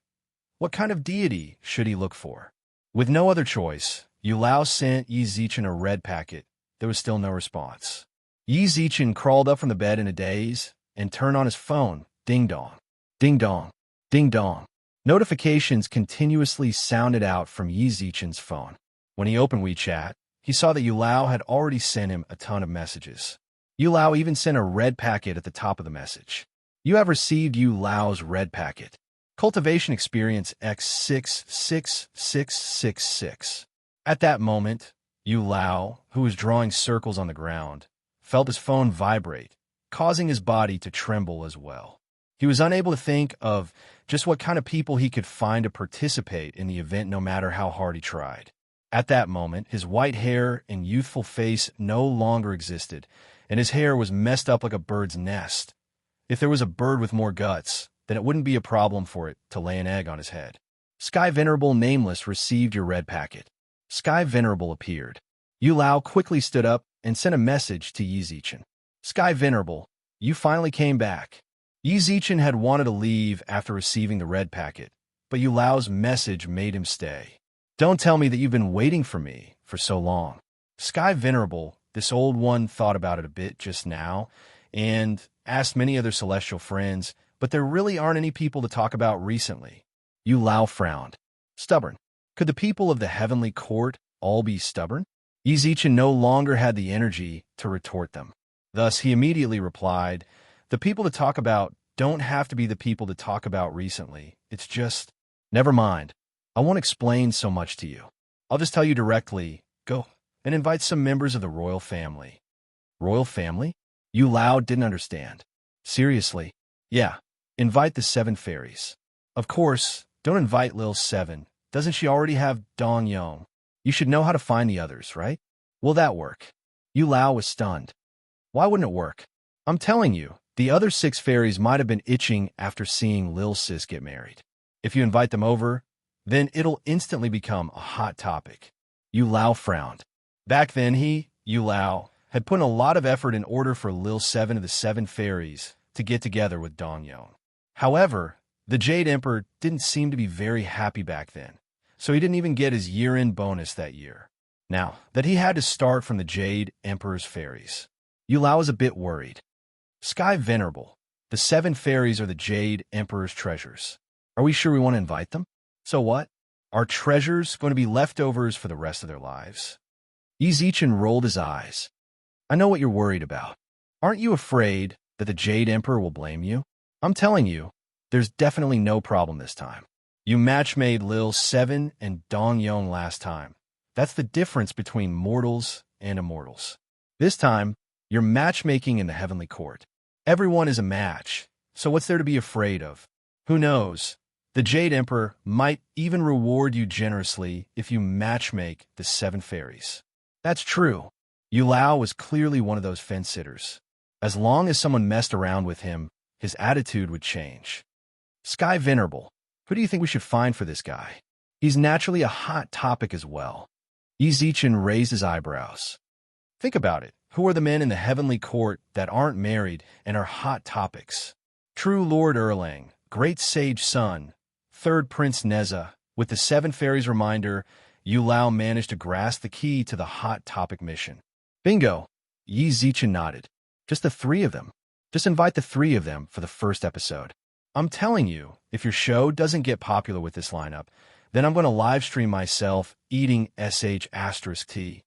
What kind of deity should he look for? With no other choice, Yu Lao sent Yi Zichen a red packet. There was still no response. Yi Zichen crawled up from the bed in a daze and turned on his phone. Ding dong. Ding dong. Ding dong. Notifications continuously sounded out from Yi Zichen's phone. When he opened WeChat, he saw that Yu Lao had already sent him a ton of messages. Yu Lao even sent a red packet at the top of the message. You have received Yu Lao's red packet. Cultivation experience X66666. At that moment, Yu Lao, who was drawing circles on the ground, felt his phone vibrate, causing his body to tremble as well. He was unable to think of just what kind of people he could find to participate in the event no matter how hard he tried. At that moment, his white hair and youthful face no longer existed, and his hair was messed up like a bird's nest. If there was a bird with more guts, then it wouldn't be a problem for it to lay an egg on his head. Sky Venerable Nameless received your red packet. Sky Venerable appeared. Yu Lao quickly stood up and sent a message to Yi Zichen. Sky Venerable, you finally came back. Yi Zichen had wanted to leave after receiving the red packet, but Yu Lao's message made him stay. Don't tell me that you've been waiting for me for so long. Sky Venerable, this old one, thought about it a bit just now and asked many other celestial friends, but there really aren't any people to talk about recently. Yu Lao frowned. Stubborn. Could the people of the heavenly court all be stubborn? Yi Zichen no longer had the energy to retort them. Thus, he immediately replied, the people to talk about don't have to be the people to talk about recently. It's just, never mind. I won't explain so much to you. I'll just tell you directly, go and invite some members of the royal family. Royal family? Yu Lao didn't understand. Seriously? Yeah, invite the 7 fairies. Of course, don't invite Lil 7. Doesn't she already have Dong Yong? You should know how to find the others, right? Will that work? Yu Lao was stunned. Why wouldn't it work? I'm telling you, the other 6 fairies might have been itching after seeing Lil Sis get married. If you invite them over, then it'll instantly become a hot topic. Yu Lao frowned. Back then Yu Lao, had put in a lot of effort in order for Lil 7 of the 7 fairies to get together with Dong Yong. However, the Jade Emperor didn't seem to be very happy back then, so he didn't even get his year-end bonus that year. Now that he had to start from the Jade Emperor's fairies, Yu Lao was a bit worried. Sky Venerable, the 7 fairies are the Jade Emperor's treasures. Are we sure we want to invite them? So what? Are treasures going to be leftovers for the rest of their lives? Yi Zichen rolled his eyes. I know what you're worried about. Aren't you afraid that the Jade Emperor will blame you? I'm telling you, there's definitely no problem this time. You match-made Lil 7 and Dong Yong last time. That's the difference between mortals and immortals. This time, you're matchmaking in the heavenly court. Everyone is a match, so what's there to be afraid of? Who knows? The Jade Emperor might even reward you generously if you matchmake the 7 fairies. That's true. Yu Lao was clearly one of those fence-sitters. As long as someone messed around with him, his attitude would change. Sky Venerable, who do you think we should find for this guy? He's naturally a hot topic as well. Yi Zichen raised his eyebrows. Think about it. Who are the men in the heavenly court that aren't married and are hot topics? True Lord Erlang, Great Sage Sun, Third Prince Neza. With the 7 fairies reminder, Yu Lao managed to grasp the key to the hot topic mission. Bingo! Yi Zichen nodded. Just the 3 of them. Just invite the 3 of them for the first episode. I'm telling you, if your show doesn't get popular with this lineup, then I'm going to live stream myself eating sh*t.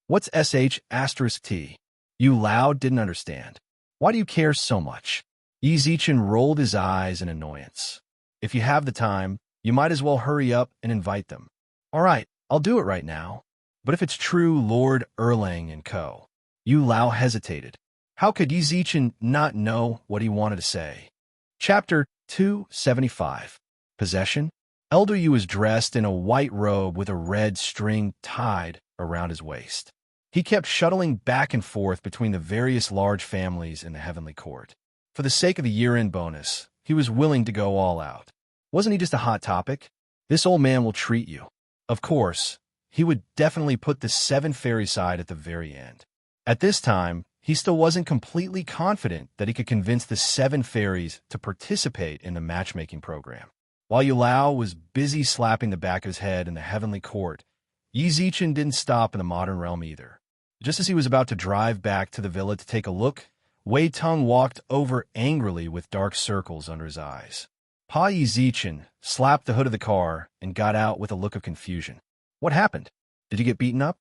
What's sh*t? Yu Lao didn't understand. Why do you care so much? Yi Zichen rolled his eyes in annoyance. If you have the time, you might as well hurry up and invite them. All right, I'll do it right now. But if it's true Lord Erlang and co. Yu Lao hesitated. How could Yi Zichen not know what he wanted to say? Chapter 275. Possession. Elder Yu was dressed in a white robe with a red string tied around his waist. He kept shuttling back and forth between the various large families in the heavenly court. For the sake of the year-end bonus, he was willing to go all out. Wasn't he just a hot topic? This old man will treat you. Of course, he would definitely put the 7 fairy side at the very end. At this time, he still wasn't completely confident that he could convince the 7 fairies to participate in the matchmaking program. While Yu Lao was busy slapping the back of his head in the heavenly court, Yi Zichen didn't stop in the modern realm either. Just as he was about to drive back to the villa to take a look, Wei Tung walked over angrily with dark circles under his eyes. Pa Yi Zichen slapped the hood of the car and got out with a look of confusion. What happened? Did you get beaten up?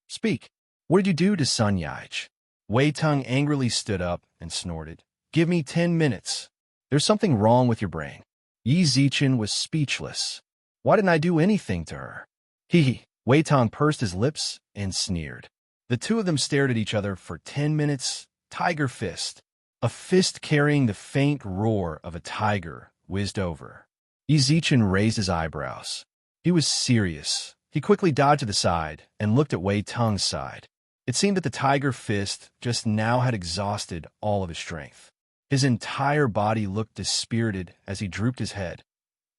Speak. What did you do to Sun Yaij? Wei Tung angrily stood up and snorted. Give me 10 minutes. There's something wrong with your brain. Yi Zichen was speechless. Why didn't I do anything to her? Hee. Wei Tung pursed his lips and sneered. The two of them stared at each other for 10 minutes. Tiger fist. A fist carrying the faint roar of a tiger whizzed over. Yi Zichen raised his eyebrows. He was serious. He quickly dodged to the side and looked at Wei Tung's side. It seemed that the tiger fist just now had exhausted all of his strength. His entire body looked dispirited as he drooped his head.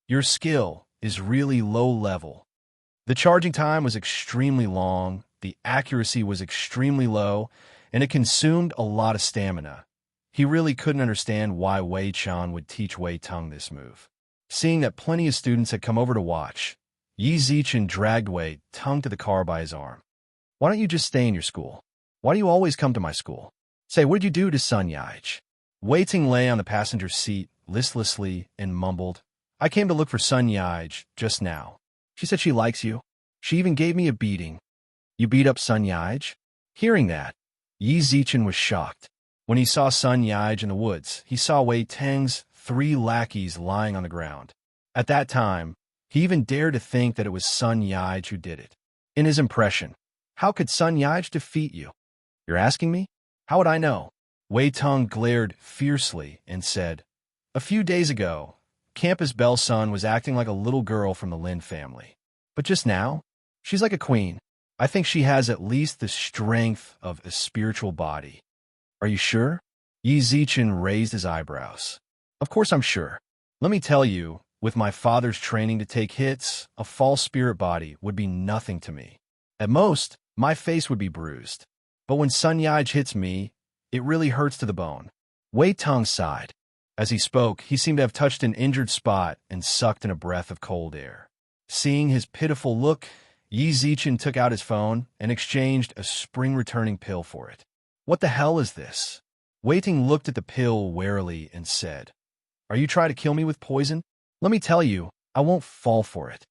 Your skill is really low level. The charging time was extremely long, the accuracy was extremely low, and it consumed a lot of stamina. He really couldn't understand why Wei Chan would teach Wei Tung this move. Seeing that plenty of students had come over to watch, Yi Zichen dragged Wei Tung to the car by his arm. Why don't you just stay in your school? Why do you always come to my school? Say, what did you do to Sun Yaij? Wei Tung lay on the passenger seat listlessly and mumbled, I came to look for Sun Yaij just now. She said she likes you. She even gave me a beating. You beat up Sun Yaij? Hearing that, Yi Zichen was shocked. When he saw Sun Yaij in the woods, he saw Wei Teng's 3 lackeys lying on the ground. At that time, he even dared to think that it was Sun Yaij who did it. In his impression, How could Sun Yaj defeat you? You're asking me? How would I know? Wei Tung glared fiercely and said, a few days ago, Campus Belle Sun was acting like a little girl from the Lin family. But just now, she's like a queen. I think she has at least the strength of a spiritual body. Are you sure? Yi Zichen raised his eyebrows. Of course I'm sure. Let me tell you, with my father's training to take hits, a false spirit body would be nothing to me. At most, my face would be bruised. But when Sun Yaj hits me, it really hurts to the bone. Wei Tung sighed. As he spoke, he seemed to have touched an injured spot and sucked in a breath of cold air. Seeing his pitiful look, Yi Zichen took out his phone and exchanged a spring-returning pill for it. What the hell is this? Wei Tung looked at the pill warily and said, are you trying to kill me with poison? Let me tell you, I won't fall for it.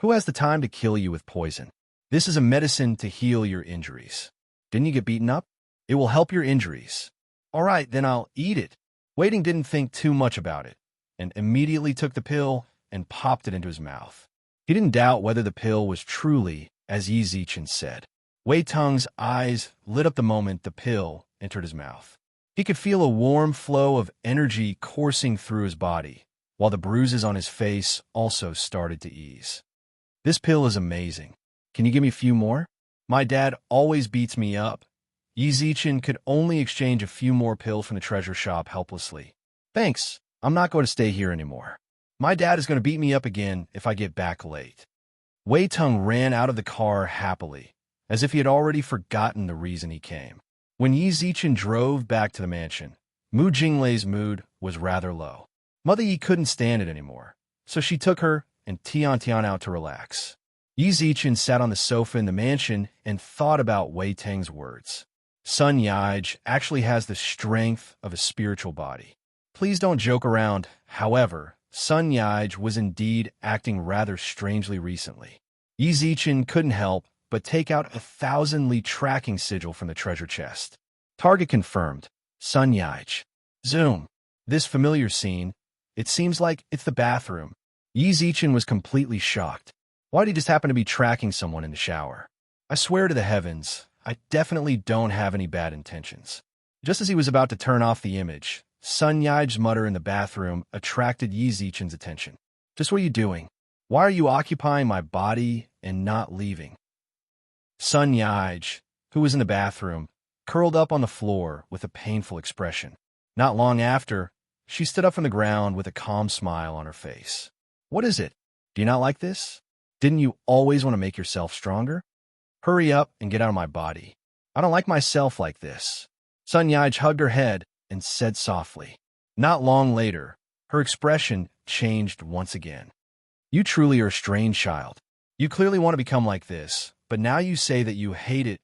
Who has the time to kill you with poison? This is a medicine to heal your injuries. Didn't you get beaten up? It will help your injuries. All right, then I'll eat it. Wei Tung didn't think too much about it, and immediately took the pill and popped it into his mouth. He didn't doubt whether the pill was truly, as Yi Zichen said. Wei Tung's eyes lit up the moment the pill entered his mouth. He could feel a warm flow of energy coursing through his body, while the bruises on his face also started to ease. This pill is amazing. Can you give me a few more? My dad always beats me up. Yi Zichen could only exchange a few more pills from the treasure shop helplessly. Thanks, I'm not going to stay here anymore. My dad is going to beat me up again if I get back late. Wei Tung ran out of the car happily, as if he had already forgotten the reason he came. When Yi Zichen drove back to the mansion, Mu Jinglei's mood was rather low. Mother Yi couldn't stand it anymore, so she took her and Tian Tian out to relax. Yi Zichen sat on the sofa in the mansion and thought about Wei Tung's words. Sun Yaj actually has the strength of a spiritual body. Please don't joke around. However, Sun Yaj was indeed acting rather strangely recently. Yi Zichen couldn't help but take out 1,000 Li tracking sigil from the treasure chest. Target confirmed. Sun Yaj. Zoom. This familiar scene, it seems like it's the bathroom. Yi Zichen was completely shocked. Why did he just happen to be tracking someone in the shower? I swear to the heavens, I definitely don't have any bad intentions. Just as he was about to turn off the image, Sun Yaj's mutter in the bathroom attracted Yi Zichen's attention. Just what are you doing? Why are you occupying my body and not leaving? Sun Yaj, who was in the bathroom, curled up on the floor with a painful expression. Not long after, she stood up from the ground with a calm smile on her face. What is it? Do you not like this? Didn't you always want to make yourself stronger? Hurry up and get out of my body. I don't like myself like this. Sun Yaj hugged her head and said softly. Not long later, her expression changed once again. You truly are a strange child. You clearly want to become like this, but now you say that you hate it.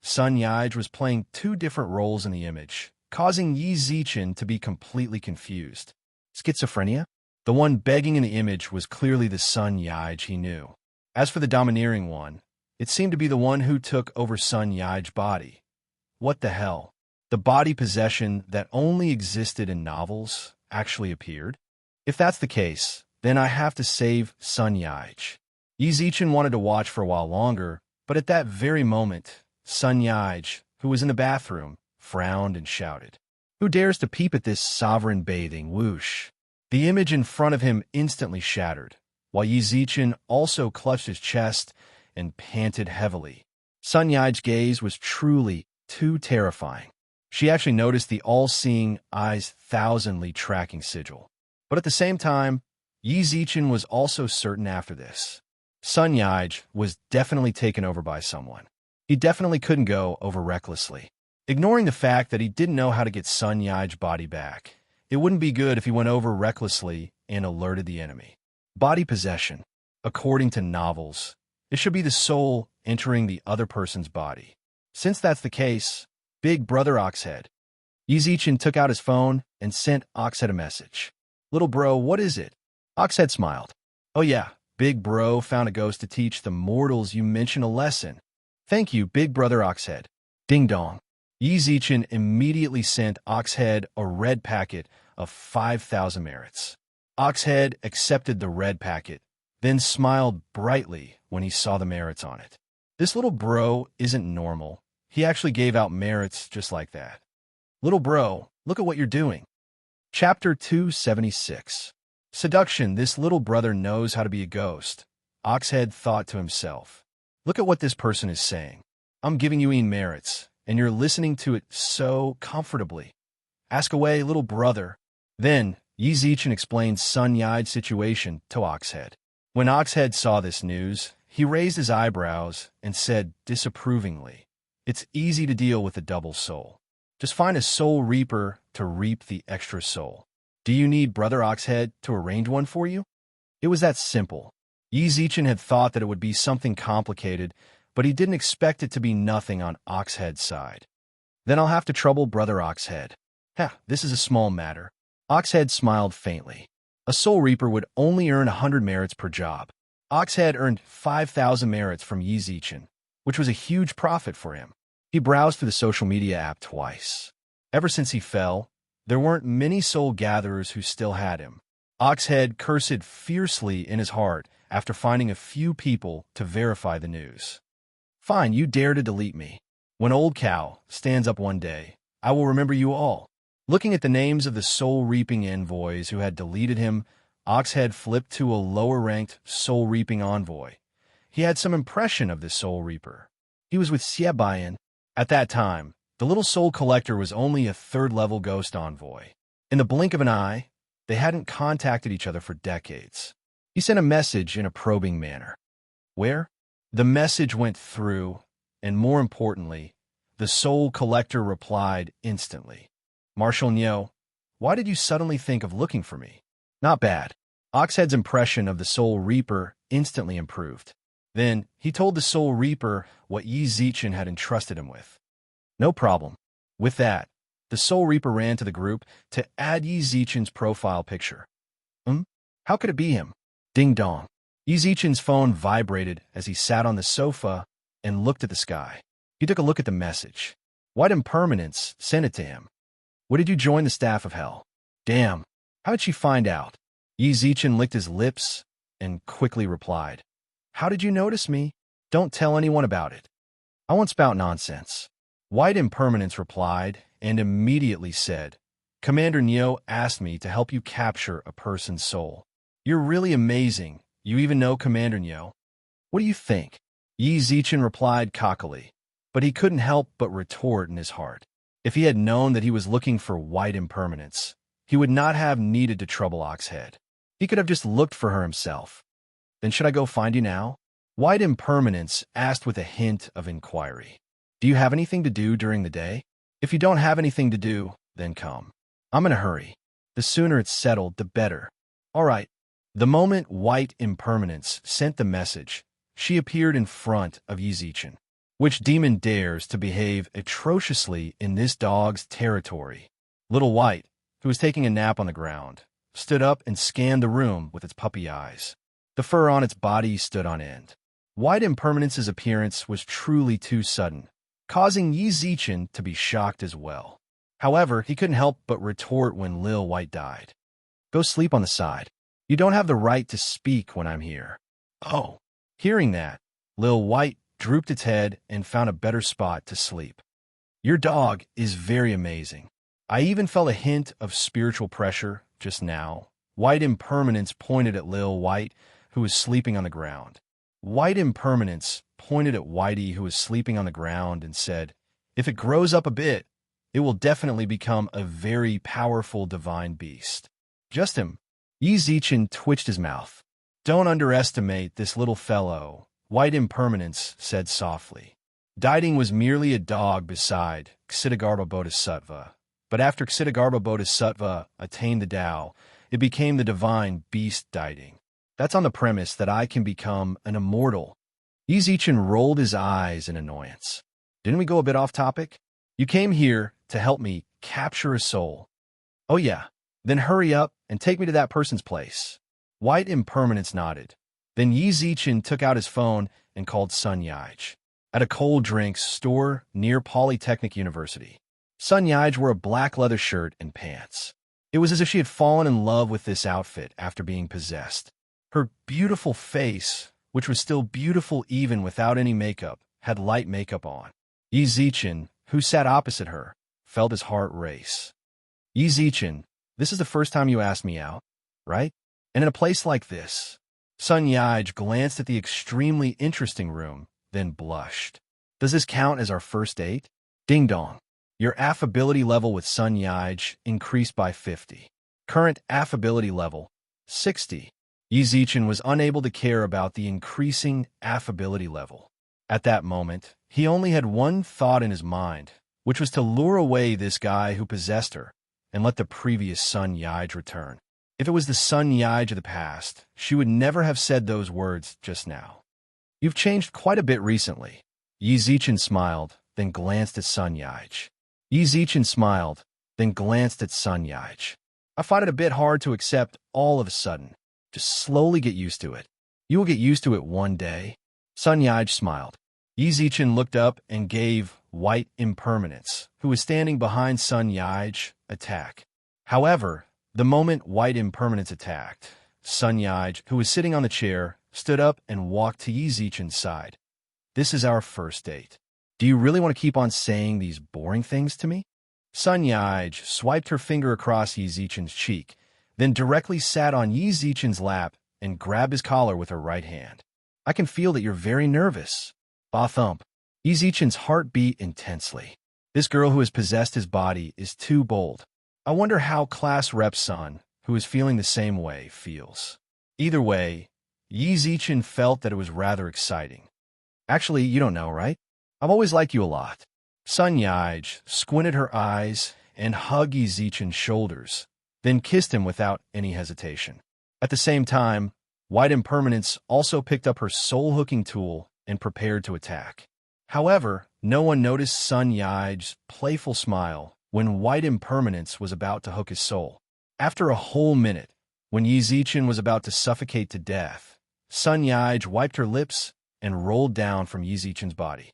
Sun Yaj was playing two different roles in the image, causing Yi Zichen to be completely confused. Schizophrenia? The one begging in the image was clearly the Sun Yaj he knew. As for the domineering one, it seemed to be the one who took over Sun Yaj's body. What the hell? The body possession that only existed in novels actually appeared? If that's the case, then I have to save Sun Yaj. Yi Zichen wanted to watch for a while longer, but at that very moment, Sun Yaj, who was in the bathroom, frowned and shouted, Who dares to peep at this sovereign bathing whoosh? The image in front of him instantly shattered, while Yi Zichen also clutched his chest and panted heavily. Sun Yaj's gaze was truly too terrifying. She actually noticed the all-seeing eye's 1,000 Li tracking sigil. But at the same time, Yi Zichen was also certain after this. Sun Yaj was definitely taken over by someone. He definitely couldn't go over recklessly. Ignoring the fact that he didn't know how to get Sun Yaj's body back, it wouldn't be good if he went over recklessly and alerted the enemy. Body possession. According to novels, it should be the soul entering the other person's body. Since that's the case, Big Brother Oxhead. Yi Zichen took out his phone and sent Oxhead a message. Little bro, what is it? Oxhead smiled. Oh yeah, Big Bro found a ghost to teach the mortals you mention a lesson. Thank you, Big Brother Oxhead. Ding dong. Yi Zichen immediately sent Oxhead a red packet of 5,000 merits. Oxhead accepted the red packet, then smiled brightly when he saw the merits on it. This little bro isn't normal. He actually gave out merits just like that. Little bro, look at what you're doing. Chapter 276. Seduction. This little brother knows how to be a ghost. Oxhead thought to himself. Look at what this person is saying. I'm giving you merits, and you're listening to it so comfortably. Ask away, little brother. Then, Yi Zichen explained Sun Yi's situation to Oxhead. When Oxhead saw this news, he raised his eyebrows and said disapprovingly, "It's easy to deal with a double soul. Just find a soul reaper to reap the extra soul. Do you need Brother Oxhead to arrange one for you?" It was that simple. Yi Zichen had thought that it would be something complicated, but he didn't expect it to be nothing on Oxhead's side. Then I'll have to trouble Brother Oxhead. This is a small matter. Oxhead smiled faintly. A soul reaper would only earn 100 merits per job. Oxhead earned 5,000 merits from Yi Zichen, which was a huge profit for him. He browsed through the social media app twice. Ever since he fell, there weren't many soul gatherers who still had him. Oxhead cursed fiercely in his heart after finding a few people to verify the news. Fine, you dare to delete me. When Old Cow stands up one day, I will remember you all. Looking at the names of the soul-reaping envoys who had deleted him, Oxhead flipped to a lower-ranked soul-reaping envoy. He had some impression of this soul reaper. He was with Xiebayan. At that time, the little soul collector was only a third-level ghost envoy. In the blink of an eye, they hadn't contacted each other for decades. He sent a message in a probing manner. Where? The message went through, and more importantly, the soul collector replied instantly. Marshal Nyo, why did you suddenly think of looking for me? Not bad. Oxhead's impression of the Soul Reaper instantly improved. Then, he told the Soul Reaper what Yi Zichen had entrusted him with. No problem. With that, the Soul Reaper ran to the group to add Yi Zichen's profile picture. How could it be him? Ding dong. Yi Zichen's phone vibrated as he sat on the sofa and looked at the sky. He took a look at the message. White Impermanence sent it to him. What did you join the staff of hell? Damn, how did she find out? Yi Zichen licked his lips and quickly replied. How did you notice me? Don't tell anyone about it. I won't spout nonsense. White Impermanence replied and immediately said, Commander Neo asked me to help you capture a person's soul. You're really amazing. You even know Commander Neo. What do you think? Yi Zichen replied cockily, but he couldn't help but retort in his heart. If he had known that he was looking for White Impermanence, he would not have needed to trouble Oxhead. He could have just looked for her himself. Then should I go find you now? White Impermanence asked with a hint of inquiry. Do you have anything to do during the day? If you don't have anything to do, then come. I'm in a hurry. The sooner it's settled, the better. All right. The moment White Impermanence sent the message, she appeared in front of Yi Zichen. Which demon dares to behave atrociously in this dog's territory? Little White, who was taking a nap on the ground, stood up and scanned the room with its puppy eyes. The fur on its body stood on end. White Impermanence's appearance was truly too sudden, causing Yi Zichen to be shocked as well. However, he couldn't help but retort when Lil White died. Go sleep on the side. You don't have the right to speak when I'm here. Oh. Hearing that, Lil White drooped its head and found a better spot to sleep. Your dog is very amazing. I even felt a hint of spiritual pressure just now. White Impermanence pointed at Lil White, who was sleeping on the ground. White Impermanence pointed at Whitey, who was sleeping on the ground, and said, If it grows up a bit, it will definitely become a very powerful divine beast. Just him. Yi Zichen twitched his mouth. Don't underestimate this little fellow, White Impermanence said softly. Diding was merely a dog beside Ksitigarbha Bodhisattva, but after Ksitigarbha Bodhisattva attained the Tao, it became the divine beast Diding. That's on the premise that I can become an immortal. Yi Zichen rolled his eyes in annoyance. Didn't we go a bit off topic? You came here to help me capture a soul. Oh yeah, then hurry up and take me to that person's place. White Impermanence nodded. Then Yi Zichen took out his phone and called Sun Yij at a cold drinks store near Polytechnic University. Sun Yij wore a black leather shirt and pants. It was as if she had fallen in love with this outfit after being possessed. Her beautiful face, which was still beautiful even without any makeup, had light makeup on. Yi Zichen, who sat opposite her, felt his heart race. Yi Zichen, this is the first time you asked me out, right? And in a place like this. Sun Yaij glanced at the extremely interesting room, then blushed. Does this count as our first date? Ding dong. Your affability level with Sun Yaij increased by 50. Current affability level, 60. Yi Zichen was unable to care about the increasing affability level. At that moment, he only had one thought in his mind, which was to lure away this guy who possessed her and let the previous Sun Yaij return. If it was the Sun Yaij of the past, she would never have said those words just now. You've changed quite a bit recently. Yi Zichen smiled, then glanced at Sun Yaij. Yi Zichen smiled, then glanced at Sun Yaij. I find it a bit hard to accept all of a sudden. Just slowly get used to it. You will get used to it one day. Sun Yaij smiled. Yi Zichen looked up and gave White Impermanence, who was standing behind Sun Yaij, attack. However, the moment White Impermanence attacked, Sun Yaij, who was sitting on the chair, stood up and walked to Yi Zichen's side. This is our first date. Do you really want to keep on saying these boring things to me? Sun Yaij swiped her finger across Yi Zichen's cheek, then directly sat on Yi Zichen's lap and grabbed his collar with her right hand. I can feel that you're very nervous. Ba thump. Yi Zichen's heart beat intensely. This girl who has possessed his body is too bold. I wonder how Class Rep Sun, who is feeling the same way, feels. Either way, Yi Zichen felt that it was rather exciting. Actually, you don't know, right? I've always liked you a lot. Sun Yaij squinted her eyes and hugged Yi Zichen's shoulders, then kissed him without any hesitation. At the same time, White Impermanence also picked up her soul-hooking tool and prepared to attack. However, no one noticed Sun Yaij's playful smile when White Impermanence was about to hook his soul. After a whole minute, when Yi Zichen was about to suffocate to death, Sun Yaij wiped her lips and rolled down from Yi Zichen's body.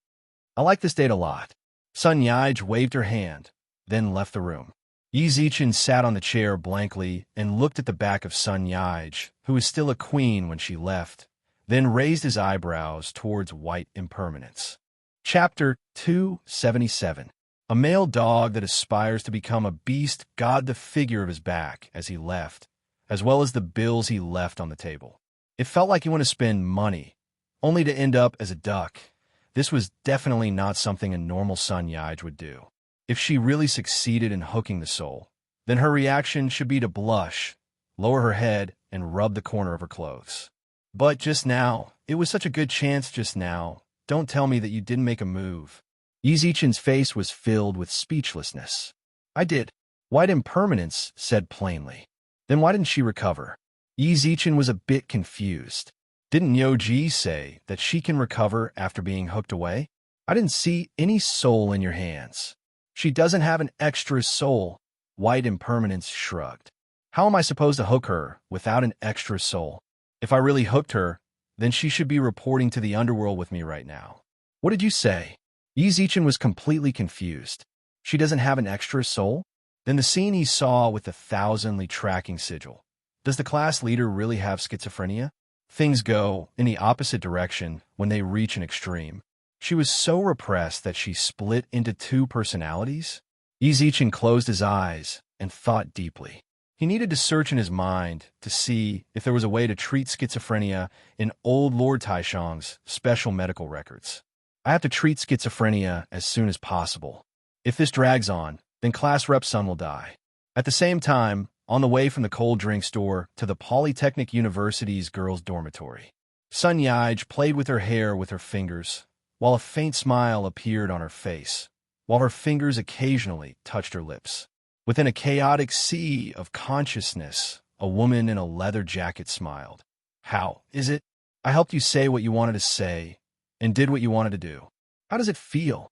I like this date a lot. Sun Yaij waved her hand, then left the room. Yi Zichen sat on the chair blankly and looked at the back of Sun Yaij, who was still a queen when she left, then raised his eyebrows towards White Impermanence. Chapter 277. A male dog that aspires to become a beast god the figure of his back as he left, as well as the bills he left on the table. It felt like he wanted to spend money, only to end up as a duck. This was definitely not something a normal Sun Yaij would do. If she really succeeded in hooking the soul, then her reaction should be to blush, lower her head, and rub the corner of her clothes. But just now, it was such a good chance just now. Don't tell me that you didn't make a move. Yi Zichen's face was filled with speechlessness. I did. White Impermanence said plainly. Then why didn't she recover? Yi Zichen was a bit confused. Didn't Yoji say that she can recover after being hooked away? I didn't see any soul in your hands. She doesn't have an extra soul. White Impermanence shrugged. How am I supposed to hook her without an extra soul? If I really hooked her, then she should be reporting to the underworld with me right now. What did you say? Yi Zichen was completely confused. She doesn't have an extra soul? Then the scene he saw with the thousandly tracking sigil. Does the class leader really have schizophrenia? Things go in the opposite direction when they reach an extreme. She was so repressed that she split into two personalities? Yi Zichen closed his eyes and thought deeply. He needed to search in his mind to see if there was a way to treat schizophrenia in old Lord Taishang's special medical records. I have to treat schizophrenia as soon as possible. If this drags on, then Class Rep Sun will die. At the same time, on the way from the cold drink store to the Polytechnic University's girls' dormitory, Sun Yaij played with her hair with her fingers, while a faint smile appeared on her face, while her fingers occasionally touched her lips. Within a chaotic sea of consciousness, a woman in a leather jacket smiled. How is it? I helped you say what you wanted to say and did what you wanted to do. How does it feel?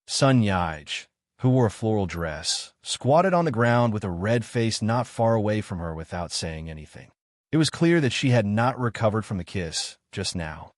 Sun Yaij, who wore a floral dress, squatted on the ground with a red face not far away from her without saying anything. It was clear that she had not recovered from the kiss just now.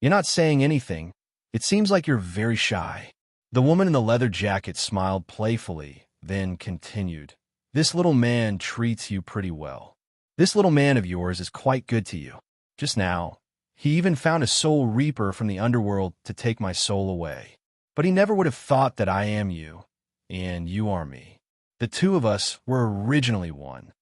You're not saying anything. It seems like you're very shy. The woman in the leather jacket smiled playfully, then continued. This little man treats you pretty well. This little man of yours is quite good to you. Just now, He even found a soul reaper from the underworld to take my soul away. But he never would have thought that I am you, and you are me. The two of us were originally one.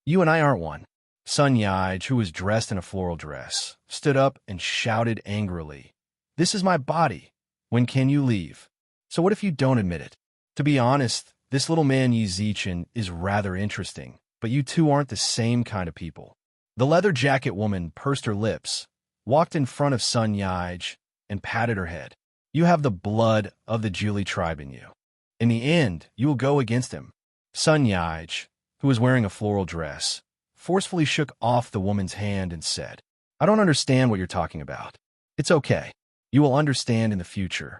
You and I aren't one. Sun Yij, who was dressed in a floral dress, stood up and shouted angrily, "This is my body. When can you leave? So what if you don't admit it?" To be honest, this little man Yi Zichen is rather interesting, but you two aren't the same kind of people. The leather jacket woman pursed her lips, walked in front of Sun Yij, and patted her head. You have the blood of the Juli tribe in you. In the end, you will go against him. Sun Yij, who was wearing a floral dress, forcefully shook off the woman's hand and said, "I don't understand what you're talking about. It's okay. You will understand in the future."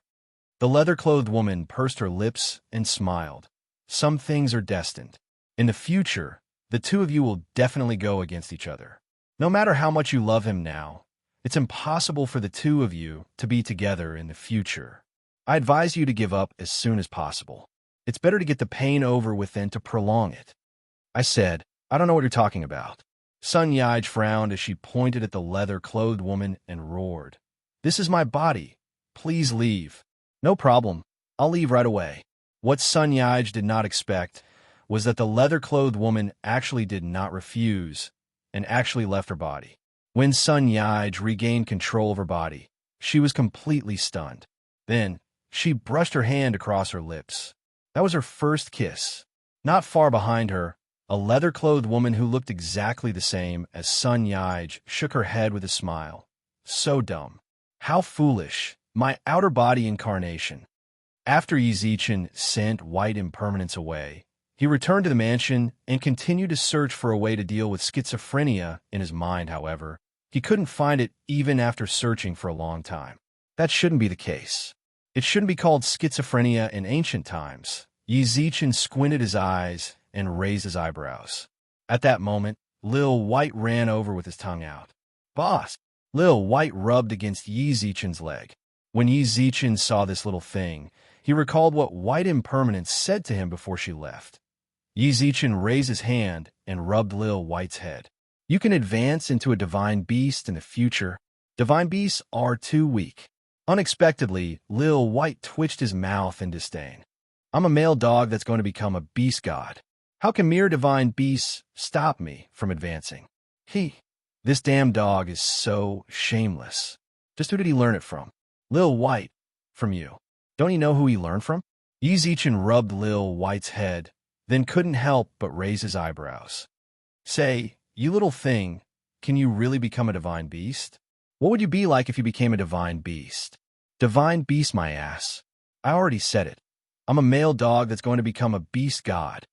The leather-clothed woman pursed her lips and smiled. Some things are destined. In the future, the two of you will definitely go against each other. No matter how much you love him now, it's impossible for the two of you to be together in the future. I advise you to give up as soon as possible. It's better to get the pain over with than to prolong it. I said, "I don't know what you're talking about." Sun Yij frowned as she pointed at the leather-clothed woman and roared, "This is my body. Please leave." "No problem. I'll leave right away." What Sun Yij did not expect was that the leather-clothed woman actually did not refuse and actually left her body. When Sun Yij regained control of her body, she was completely stunned. Then, she brushed her hand across her lips. That was her first kiss. Not far behind her, a leather-clothed woman who looked exactly the same as Sun Yij shook her head with a smile. So dumb. How foolish. My outer body incarnation. After Yi Zichen sent white impermanence away, he returned to the mansion and continued to search for a way to deal with schizophrenia in his mind, however. He couldn't find it even after searching for a long time. That shouldn't be the case. It shouldn't be called schizophrenia in ancient times. Yi Zichen squinted his eyes and raised his eyebrows. At that moment, Lil White ran over with his tongue out. "Boss!" Lil White rubbed against Yi Zichen's leg. When Yi Zichen saw this little thing, he recalled what White Impermanence said to him before she left. Yi Zichen raised his hand and rubbed Lil White's head. "You can advance into a divine beast in the future. Divine beasts are too weak." Unexpectedly, Lil White twitched his mouth in disdain. "I'm a male dog that's going to become a beast god. How can mere divine beasts stop me from advancing?" This damn dog is so shameless. Just who did he learn it from? Lil White, from you. Don't you know who he learned from? Yi Zichen rubbed Lil White's head, then couldn't help but raise his eyebrows. "Say, you little thing, can you really become a divine beast? What would you be like if you became a divine beast?" "Divine beast, my ass. I already said it. I'm a male dog that's going to become a beast god."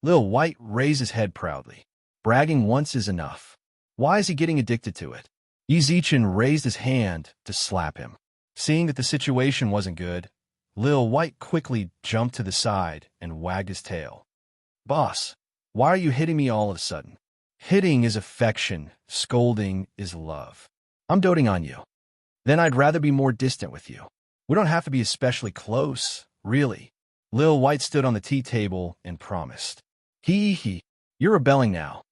Lil White raised his head proudly. Bragging once is enough. Why is he getting addicted to it? Yi Zichen raised his hand to slap him. Seeing that the situation wasn't good, Lil White quickly jumped to the side and wagged his tail. "Boss, why are you hitting me all of a sudden? Hitting is affection, scolding is love. I'm doting on you. Then I'd rather be more distant with you. We don't have to be especially close, really." Lil White stood on the tea table and promised. You're rebelling now."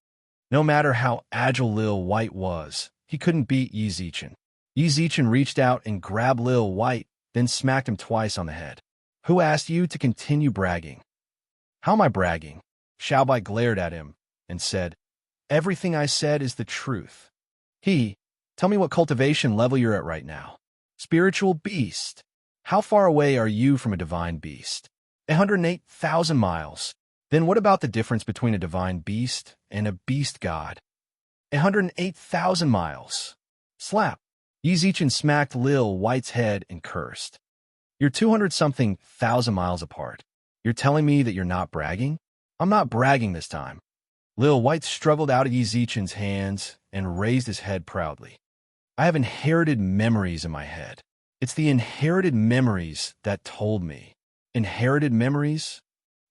No matter how agile Lil White was, he couldn't beat Yi Zichen. Yi Zichen reached out and grabbed Lil White, then smacked him twice on the head. "Who asked you to continue bragging?" "How am I bragging?" Xiaobai glared at him and said, "Everything I said is the truth." Tell me what cultivation level you're at right now." "Spiritual beast." "How far away are you from a divine beast?" 108,000 miles. "Then what about the difference between a divine beast and a beast god?" 108,000 miles. Slap. Yi Zichen smacked Lil White's head and cursed. "You're 200-something thousand miles apart. You're telling me that you're not bragging?" "I'm not bragging this time." Lil White struggled out of Yi Zichen's hands and raised his head proudly. "I have inherited memories in my head. It's the inherited memories that told me." Inherited memories?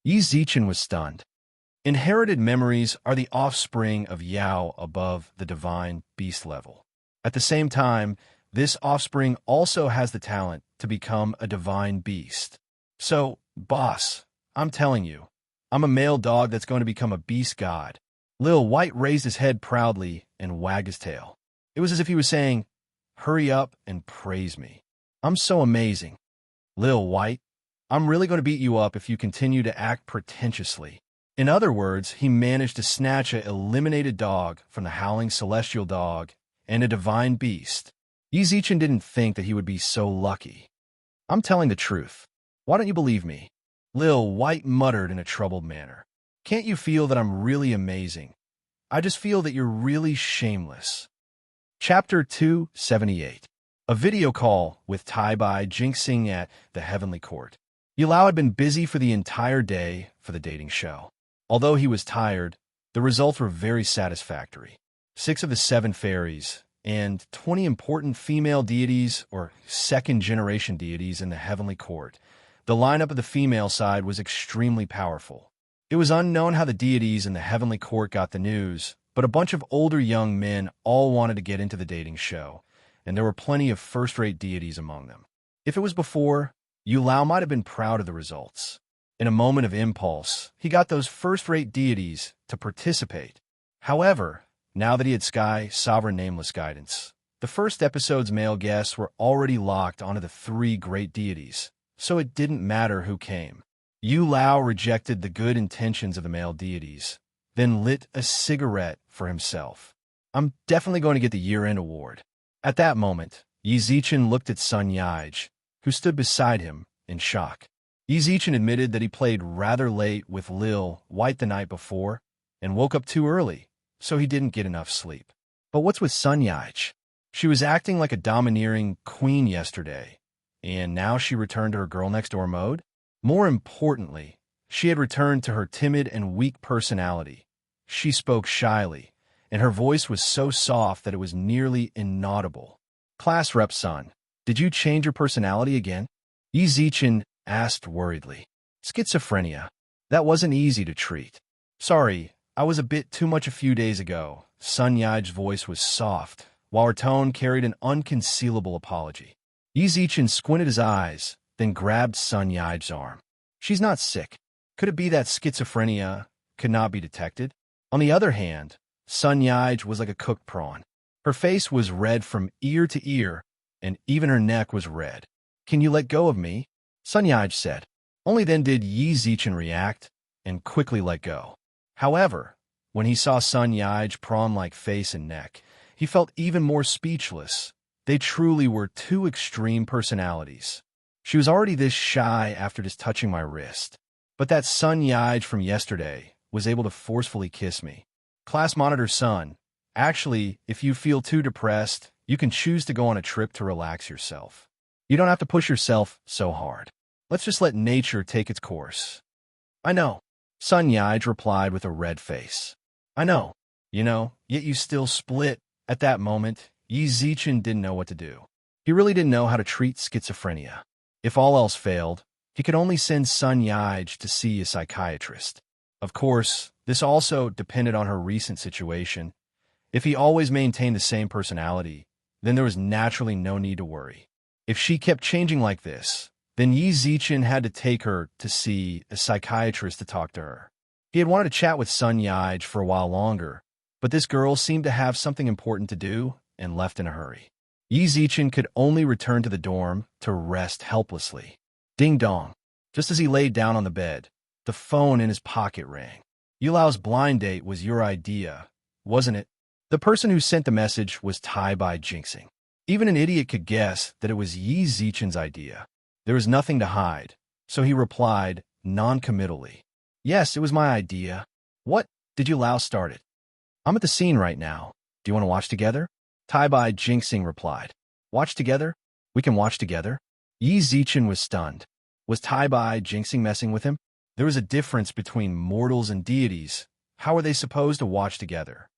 Yi Zichen was stunned. Inherited memories are the offspring of Yao above the divine beast level. At the same time, this offspring also has the talent to become a divine beast. So, boss, I'm telling you, I'm a male dog that's going to become a beast god. Lil White raised his head proudly and wagged his tail. It was as if he was saying, hurry up and praise me. I'm so amazing. Lil White, I'm really going to beat you up if you continue to act pretentiously. In other words, he managed to snatch a eliminated dog from the howling celestial dog and a divine beast. Yizichin didn't think that he would be so lucky. I'm telling the truth. Why don't you believe me? Lil White muttered in a troubled manner. Can't you feel that I'm really amazing? I just feel that you're really shameless. Chapter 278. A video call with Tai Bai jinxing at the Heavenly Court. Yulao had been busy for the entire day for the dating show. Although he was tired, the results were very satisfactory. 6 of the 7 fairies and 20 important female deities or second-generation deities in the Heavenly Court. The lineup of the female side was extremely powerful. It was unknown how the deities in the Heavenly Court got the news, but a bunch of older young men all wanted to get into the dating show, and there were plenty of first-rate deities among them. If it was before, Yulao might have been proud of the results. In a moment of impulse, he got those first-rate deities to participate. However, now that he had Sky Sovereign Nameless guidance, the first episode's male guests were already locked onto the 3 great deities, so it didn't matter who came. Yulao rejected the good intentions of the male deities, then lit a cigarette for himself. I'm definitely going to get the year-end award. At that moment, Yizichin looked at Sun Yaij, who stood beside him, in shock. Yizichin admitted that he played rather late with Lil White the night before and woke up too early, so he didn't get enough sleep. But what's with Sun Yaij? She was acting like a domineering queen yesterday, and now she returned to her girl-next-door mode? More importantly, she had returned to her timid and weak personality. She spoke shyly, and her voice was so soft that it was nearly inaudible. Class Rep Sun, did you change your personality again? Yizichin asked worriedly. Schizophrenia. That wasn't easy to treat. Sorry, I was a bit too much a few days ago. Sun Yaij's voice was soft, while her tone carried an unconcealable apology. Yizichin squinted his eyes, then grabbed Sun Yaij's arm. She's not sick. Could it be that schizophrenia could not be detected? On the other hand, Sun Yaij was like a cooked prawn. Her face was red from ear to ear, and even her neck was red. Can you let go of me? Sun Yaij said. Only then did Yizichin react, and quickly let go. However, when he saw Sun Yaij's prawn-like face and neck, he felt even more speechless. They truly were 2 extreme personalities. She was already this shy after just touching my wrist. But that Sun Yaij from yesterday was able to forcefully kiss me. Class Monitor Sun, actually, if you feel too depressed, you can choose to go on a trip to relax yourself. You don't have to push yourself so hard. Let's just let nature take its course. I know, Sun Yaij replied with a red face. I know. Yet you still split. At that moment, Yizichin didn't know what to do. He really didn't know how to treat schizophrenia. If all else failed, he could only send Sun Yaij to see a psychiatrist. Of course, this also depended on her recent situation. If he always maintained the same personality, then there was naturally no need to worry. If she kept changing like this, then Yizichin had to take her to see a psychiatrist to talk to her. He had wanted to chat with Sun Yaij for a while longer, but this girl seemed to have something important to do and left in a hurry. Yizichin could only return to the dorm to rest helplessly. Ding dong. Just as he laid down on the bed, the phone in his pocket rang. Yulao's blind date was your idea, wasn't it? The person who sent the message was Tai Bai jinxing. Even an idiot could guess that it was Yizichin's idea. There was nothing to hide, so he replied non-committally. Yes, it was my idea. What? Did Yulao start it? I'm at the scene right now. Do you want to watch together? Tai Bai jinxing replied. Watch together? We can watch together? Yizichin was stunned. Was Tai Bai jinxing messing with him? There was a difference between mortals and deities. How were they supposed to watch together?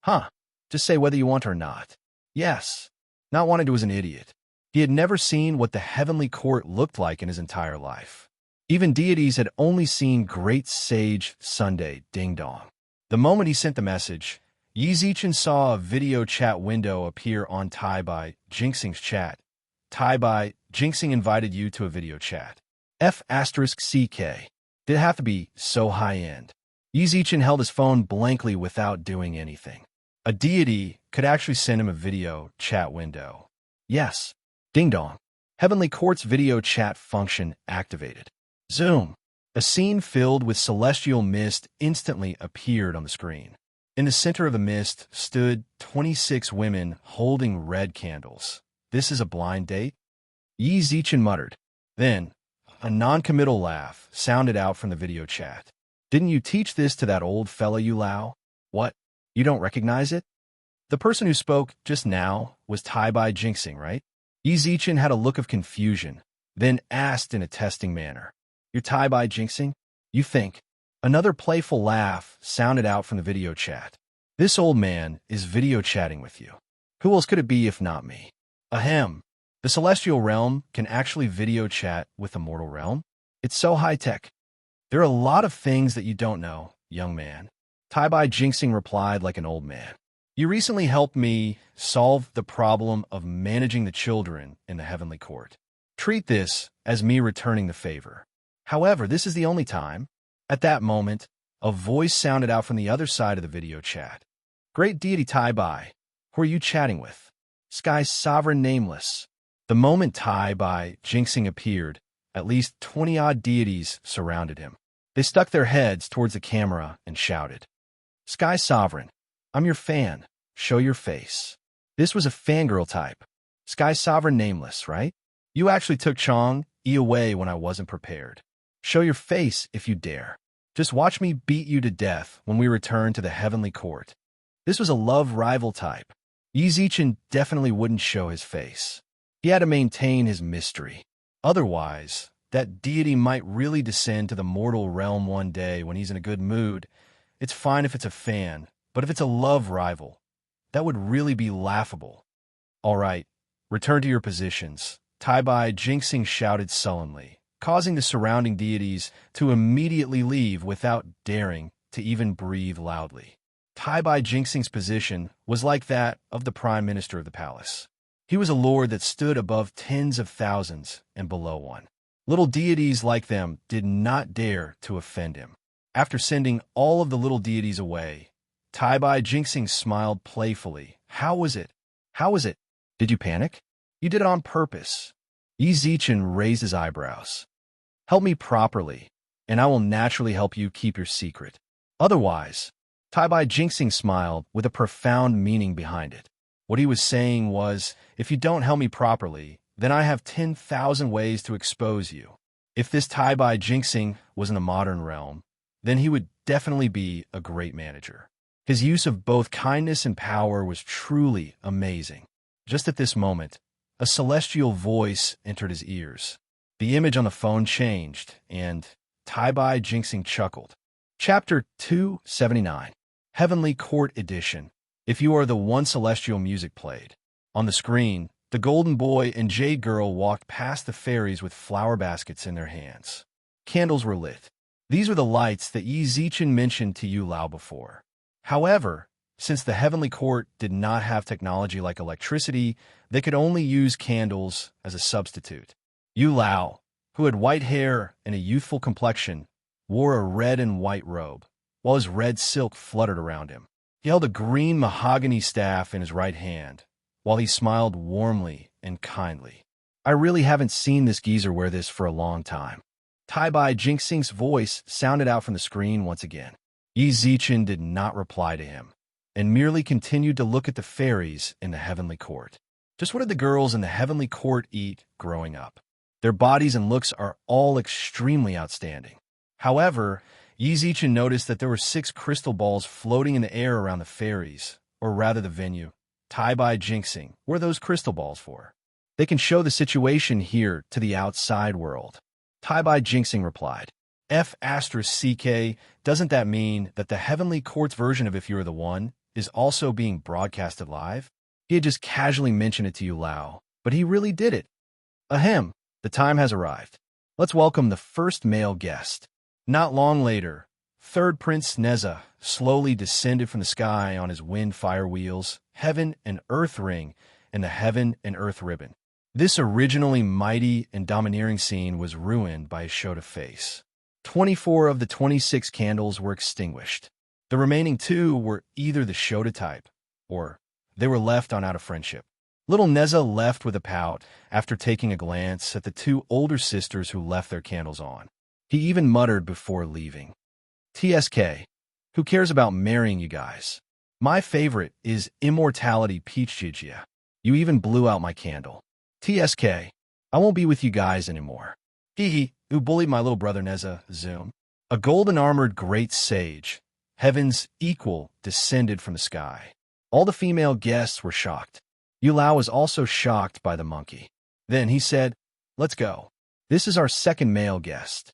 Huh. Just say whether you want or not. Yes. Not wanting to was an idiot. He had never seen what the heavenly court looked like in his entire life. Even deities had only seen Great Sage Sunday Ding Dong. The moment he sent the message, Yizichin saw a video chat window appear on Tai Bai jinxing's chat. Tai Bai jinxing invited you to a video chat. F***CK. Did it have to be so high-end? Yizichin held his phone blankly without doing anything. A deity could actually send him a video chat window. Yes. Ding dong. Heavenly Court's video chat function activated. Zoom. A scene filled with celestial mist instantly appeared on the screen. In the center of the mist stood 26 women holding red candles. This is a blind date? Yi Zichen muttered. Then, a non-committal laugh sounded out from the video chat. Didn't you teach this to that old fella you Lao? What? You don't recognize it? The person who spoke just now was Tai-Bai Jinxing, right? Yi Zichen had a look of confusion, then asked in a testing manner. You're Tai-Bai Jinxing? You think? Another playful laugh sounded out from the video chat. This old man is video chatting with you. Who else could it be if not me? Ahem. The celestial realm can actually video chat with the mortal realm? It's so high-tech. There are a lot of things that you don't know, young man. Tai-Bai Jinxing replied like an old man. You recently helped me solve the problem of managing the children in the heavenly court. Treat this as me returning the favor. However, this is the only time. At that moment, a voice sounded out from the other side of the video chat. Great deity Tai-Bai, who are you chatting with? Sky's sovereign nameless. The moment Tai-Bai Jinxing appeared, at least 20-odd deities surrounded him. They stuck their heads towards the camera and shouted, Sky Sovereign, I'm your fan. Show your face. This was a fangirl type. Sky Sovereign nameless, right? You actually took Chong E away when I wasn't prepared. Show your face if you dare. Just watch me beat you to death when we return to the heavenly court. This was a love rival type. Yi Zichen definitely wouldn't show his face. He had to maintain his mystery. Otherwise, that deity might really descend to the mortal realm one day when he's in a good mood. It's fine if it's a fan, but if it's a love rival, that would really be laughable. All right, return to your positions. Tai-Bai Jinxing shouted sullenly, causing the surrounding deities to immediately leave without daring to even breathe loudly. Tai-Bai Jinxing's position was like that of the Prime Minister of the palace. He was a lord that stood above tens of thousands and below one. Little deities like them did not dare to offend him. After sending all of the little deities away, Tai-Bai Jinxing smiled playfully. How was it? How was it? Did you panic? You did it on purpose. Yi Zichen raised his eyebrows. Help me properly, and I will naturally help you keep your secret. Otherwise, Tai-Bai Jinxing smiled with a profound meaning behind it. What he was saying was, if you don't help me properly, then I have 10,000 ways to expose you. If this Tai-Bai Jinxing was in the modern realm, then he would definitely be a great manager. His use of both kindness and power was truly amazing. Just at this moment, a celestial voice entered his ears. The image on the phone changed, and Tai-Bai Jinxing chuckled. Chapter 279, Heavenly Court Edition. If you are the one celestial music played. On the screen, the golden boy and jade girl walked past the fairies with flower baskets in their hands. Candles were lit. These were the lights that Yi Zichen mentioned to Yu Lao before. However, since the heavenly court did not have technology like electricity, they could only use candles as a substitute. Yu Lao, who had white hair and a youthful complexion, wore a red and white robe, while his red silk fluttered around him. He held a green mahogany staff in his right hand, while he smiled warmly and kindly. I really haven't seen this geezer wear this for a long time. Tai-Bai Jinxing's voice sounded out from the screen once again. Yi Zichen did not reply to him, and merely continued to look at the fairies in the heavenly court. Just what did the girls in the heavenly court eat growing up? Their bodies and looks are all extremely outstanding. However, Yi Zichen noticed that there were 6 crystal balls floating in the air around the fairies, or rather the venue. Tai-Bai Jinxing, what are those crystal balls for? They can show the situation here to the outside world. Tai-Bai Jinxing replied, F***CK, doesn't that mean that the heavenly court's version of If You're the One is also being broadcasted live? He had just casually mentioned it to Yu Lao, but he really did it. Ahem, the time has arrived. Let's welcome the first male guest. Not long later, third Prince Neza slowly descended from the sky on his wind fire wheels, heaven and earth ring, and the heaven and earth ribbon. This originally mighty and domineering scene was ruined by a show to face. 24 of the 26 candles were extinguished. The remaining 2 were either the Shota type, or they were left on out of friendship. Little Neza left with a pout after taking a glance at the two older sisters who left their candles on. He even muttered before leaving, TSK, who cares about marrying you guys? My favorite is Immortality Peach Gigia. You even blew out my candle. TSK, I won't be with you guys anymore. Hee, who bullied my little brother Neza, Zoom. A golden-armored great sage, heaven's equal, descended from the sky. All the female guests were shocked. Yulao was also shocked by the monkey. Then he said, let's go. This is our second male guest.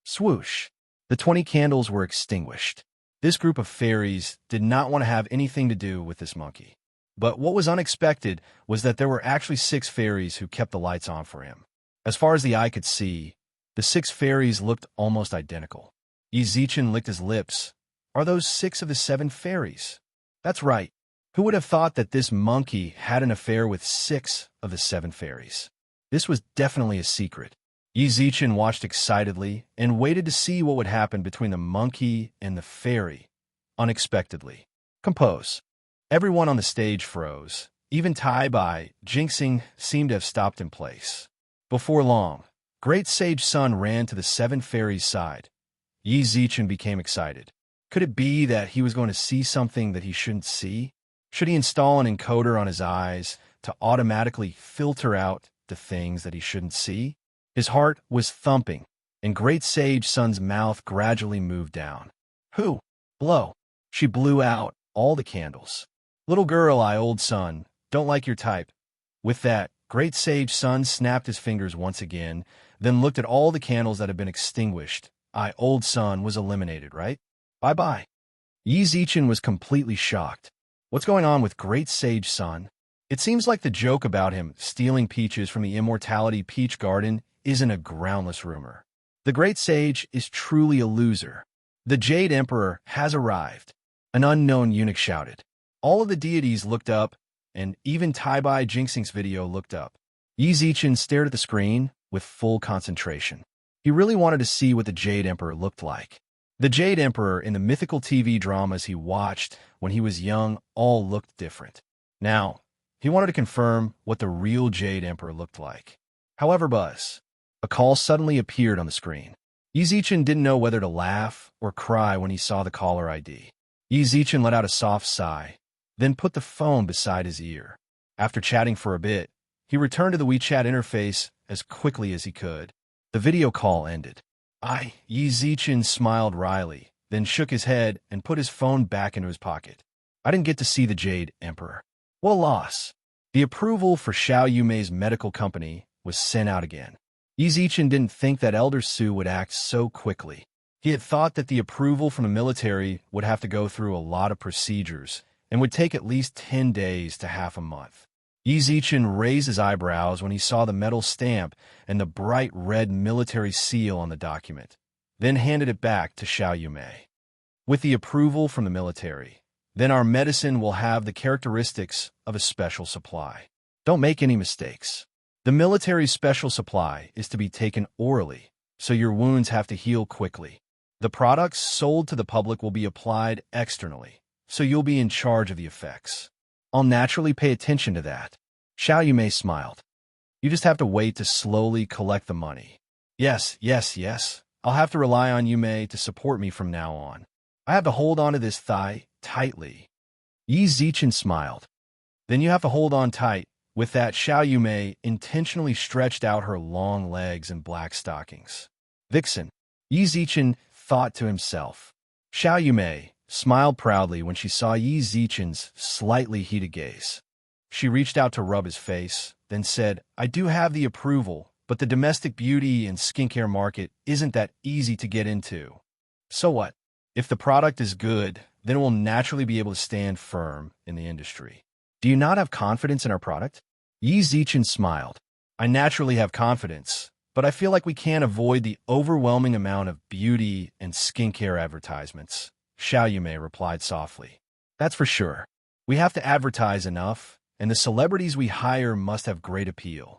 Swoosh. The 20 candles were extinguished. This group of fairies did not want to have anything to do with this monkey. But what was unexpected was that there were actually 6 fairies who kept the lights on for him. As far as the eye could see, the 6 fairies looked almost identical. Yi Zichen licked his lips. Are those 6 of the 7 fairies? That's right. Who would have thought that this monkey had an affair with 6 of the 7 fairies? This was definitely a secret. Yi Zichen watched excitedly and waited to see what would happen between the monkey and the fairy. Unexpectedly. Compose. Everyone on the stage froze. Even Tai Bai, Jinxing, seemed to have stopped in place. Before long, Great Sage Sun ran to the 7 fairies' side. Yi Zichen became excited. Could it be that he was going to see something that he shouldn't see? Should he install an encoder on his eyes to automatically filter out the things that he shouldn't see? His heart was thumping, and Great Sage Sun's mouth gradually moved down. Who? Blow. She blew out all the candles. Little girl, I old son, don't like your type. With that, Great Sage Sun snapped his fingers once again, then looked at all the candles that had been extinguished. I old son was eliminated, right? Bye-bye. Yi Zichen was completely shocked. What's going on with Great Sage Sun? It seems like the joke about him stealing peaches from the Immortality Peach Garden isn't a groundless rumor. The Great Sage is truly a loser. The Jade Emperor has arrived. An unknown eunuch shouted. All of the deities looked up, and even Tai Bai Jinxing's video looked up. Yi Zichen stared at the screen with full concentration. He really wanted to see what the Jade Emperor looked like. The Jade Emperor in the mythical TV dramas he watched when he was young all looked different. Now, he wanted to confirm what the real Jade Emperor looked like. However, a call suddenly appeared on the screen. Yi Zichen didn't know whether to laugh or cry when he saw the caller ID. Yi Zichen let out a soft sigh, then put the phone beside his ear. After chatting for a bit, he returned to the WeChat interface as quickly as he could. The video call ended. Yi Zichen smiled wryly, then shook his head and put his phone back into his pocket. I didn't get to see the Jade Emperor. What a loss. The approval for Xiao Yumei's medical company was sent out again. Yi Zichen didn't think that Elder Su would act so quickly. He had thought that the approval from the military would have to go through a lot of procedures and would take at least 10 days to half a month. Yi Zichen raised his eyebrows when he saw the metal stamp and the bright red military seal on the document, then handed it back to Xiao Yumei. With the approval from the military, then our medicine will have the characteristics of a special supply. Don't make any mistakes. The military's special supply is to be taken orally, so your wounds have to heal quickly. The products sold to the public will be applied externally, so you'll be in charge of the effects. I'll naturally pay attention to that. Xiao Yumei smiled. You just have to wait to slowly collect the money. Yes. I'll have to rely on Yumei to support me from now on. I have to hold on to this thigh tightly. Yi Zichen smiled. Then you have to hold on tight. With that, Xiao Yumei intentionally stretched out her long legs and black stockings. Vixen, Yi Zichen thought to himself. Xiao Yumei smiled proudly when she saw Yi Zichen's slightly heated gaze. She reached out to rub his face, then said, I do have the approval, but the domestic beauty and skincare market isn't that easy to get into. So what? If the product is good, then it will naturally be able to stand firm in the industry. Do you not have confidence in our product? Yi Zichen smiled. I naturally have confidence, but I feel like we can't avoid the overwhelming amount of beauty and skincare advertisements. Xiao Yumei replied softly. That's for sure. We have to advertise enough, and the celebrities we hire must have great appeal.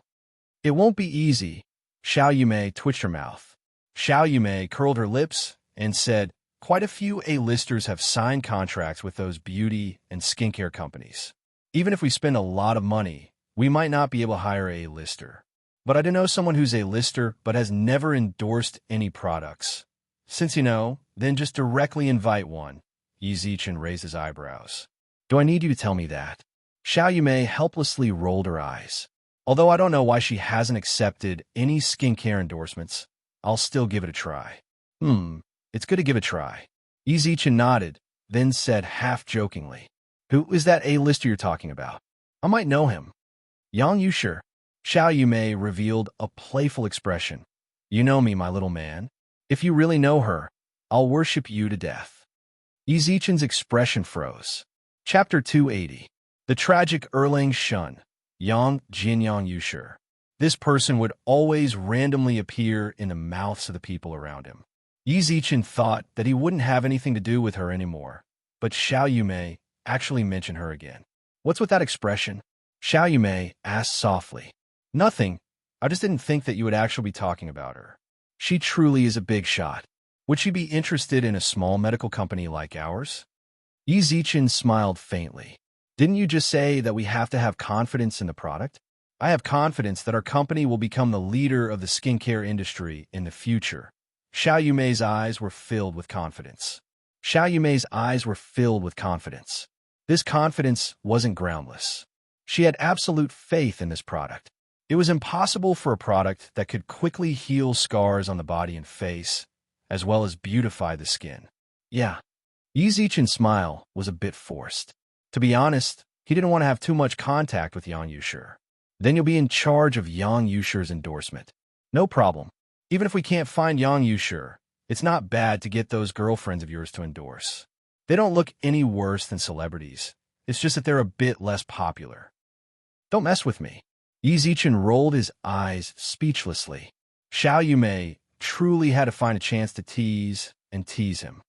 It won't be easy. Xiao Yumei twitched her mouth. Xiao Yumei curled her lips and said, quite a few A-listers have signed contracts with those beauty and skincare companies. Even if we spend a lot of money, We might not be able to hire a lister, but I do know someone who's a lister but has never endorsed any products. Since you know, then just directly invite one. Yi Zichen raised his eyebrows. Do I need you to tell me that? Xiao Yumei helplessly rolled her eyes. Although I don't know why she hasn't accepted any skincare endorsements, I'll still give it a try. It's good to give it a try. Yi Zichen nodded, then said half-jokingly, Who is that A-lister you're talking about? I might know him. Yang Yusher. Xiao Yumei revealed a playful expression. You know me, my little man. If you really know her, I'll worship you to death. Yi Zichen's expression froze. Chapter 280. The tragic Erlang Shun. Yang Jinyang Yusher. This person would always randomly appear in the mouths of the people around him. Yi Zichen thought that he wouldn't have anything to do with her anymore, but Xiao Yumei actually mentioned her again. What's with that expression? Xiao Yumei asked softly. Nothing. I just didn't think that you would actually be talking about her. She truly is a big shot. Would she be interested in a small medical company like ours? Yi Zichen smiled faintly. Didn't you just say that we have to have confidence in the product? I have confidence that our company will become the leader of the skincare industry in the future. Xiao Yumei's eyes were filled with confidence. Xiao Yumei's eyes were filled with confidence. This confidence wasn't groundless. She had absolute faith in this product. It was impossible for a product that could quickly heal scars on the body and face, as well as beautify the skin. Yeah. Yi Zichen's smile was a bit forced. To be honest, he didn't want to have too much contact with Yang Yusher. Then you'll be in charge of Yang Yusher's endorsement. No problem. Even if we can't find Yang Yusher, it's not bad to get those girlfriends of yours to endorse. They don't look any worse than celebrities. It's just that they're a bit less popular. Don't mess with me. Yi Zichen rolled his eyes speechlessly. Xiao Yumei truly had to find a chance to tease him.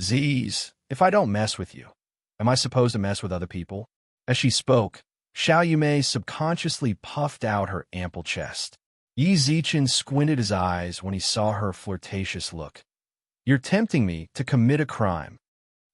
Z's, if I don't mess with you, am I supposed to mess with other people? As she spoke, Xiao Yumei subconsciously puffed out her ample chest. Yi Zichen squinted his eyes when he saw her flirtatious look. You're tempting me to commit a crime.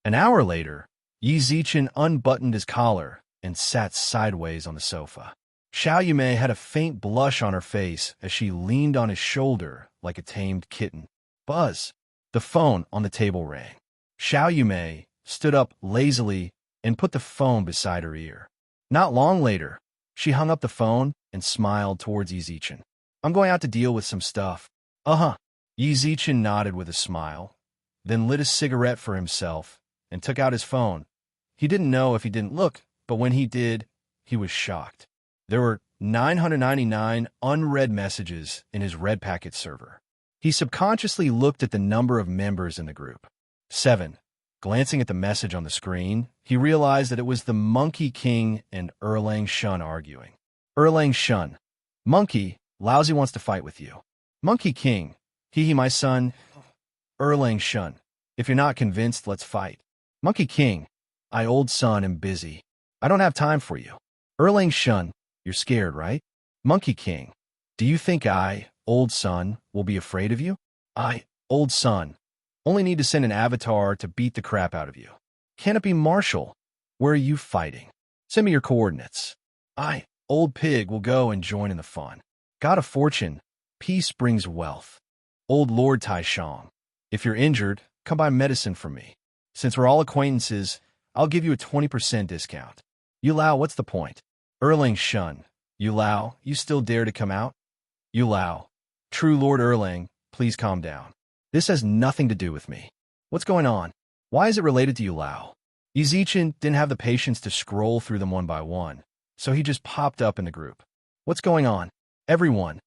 An hour later, Yi Zichen unbuttoned his collar and sat sideways on the sofa. Xiao Yumei had a faint blush on her face as she leaned on his shoulder like a tamed kitten. Buzz. The phone on the table rang. Xiao Yumei stood up lazily and put the phone beside her ear. Not long later, she hung up the phone and smiled towards Yi Zichen. I'm going out to deal with some stuff. Uh-huh. Yi Zichen nodded with a smile, then lit a cigarette for himself and took out his phone. He didn't know if he didn't look, but when he did, he was shocked. There were 999 unread messages in his red packet server. He subconsciously looked at the number of members in the group. 7. Glancing at the message on the screen, he realized that it was the Monkey King and Erlang Shun arguing. Erlang Shun. Monkey, Lousy wants to fight with you. Monkey King. Hee my son. Erlang Shun. If you're not convinced, let's fight. Monkey King. I old son am busy. I don't have time for you. Erlang Shun. You're scared, right? Monkey King. Do you think I, old son, will be afraid of you? I, old son, only need to send an avatar to beat the crap out of you. Can it be Marshall? Where are you fighting? Send me your coordinates. I, old pig, will go and join in the fun. God of fortune, peace brings wealth. Old Lord Tai Shang. If you're injured, come buy medicine from me. Since we're all acquaintances, I'll give you a 20% discount. Yu Lao, what's the point? Erlang Shun. Yu Lao, you still dare to come out? Yu Lao. True Lord Erlang, please calm down. This has nothing to do with me. What's going on? Why is it related to Yu Lao? Yi Zichen didn't have the patience to scroll through them one by one, so he just popped up in the group. What's going on? Everyone.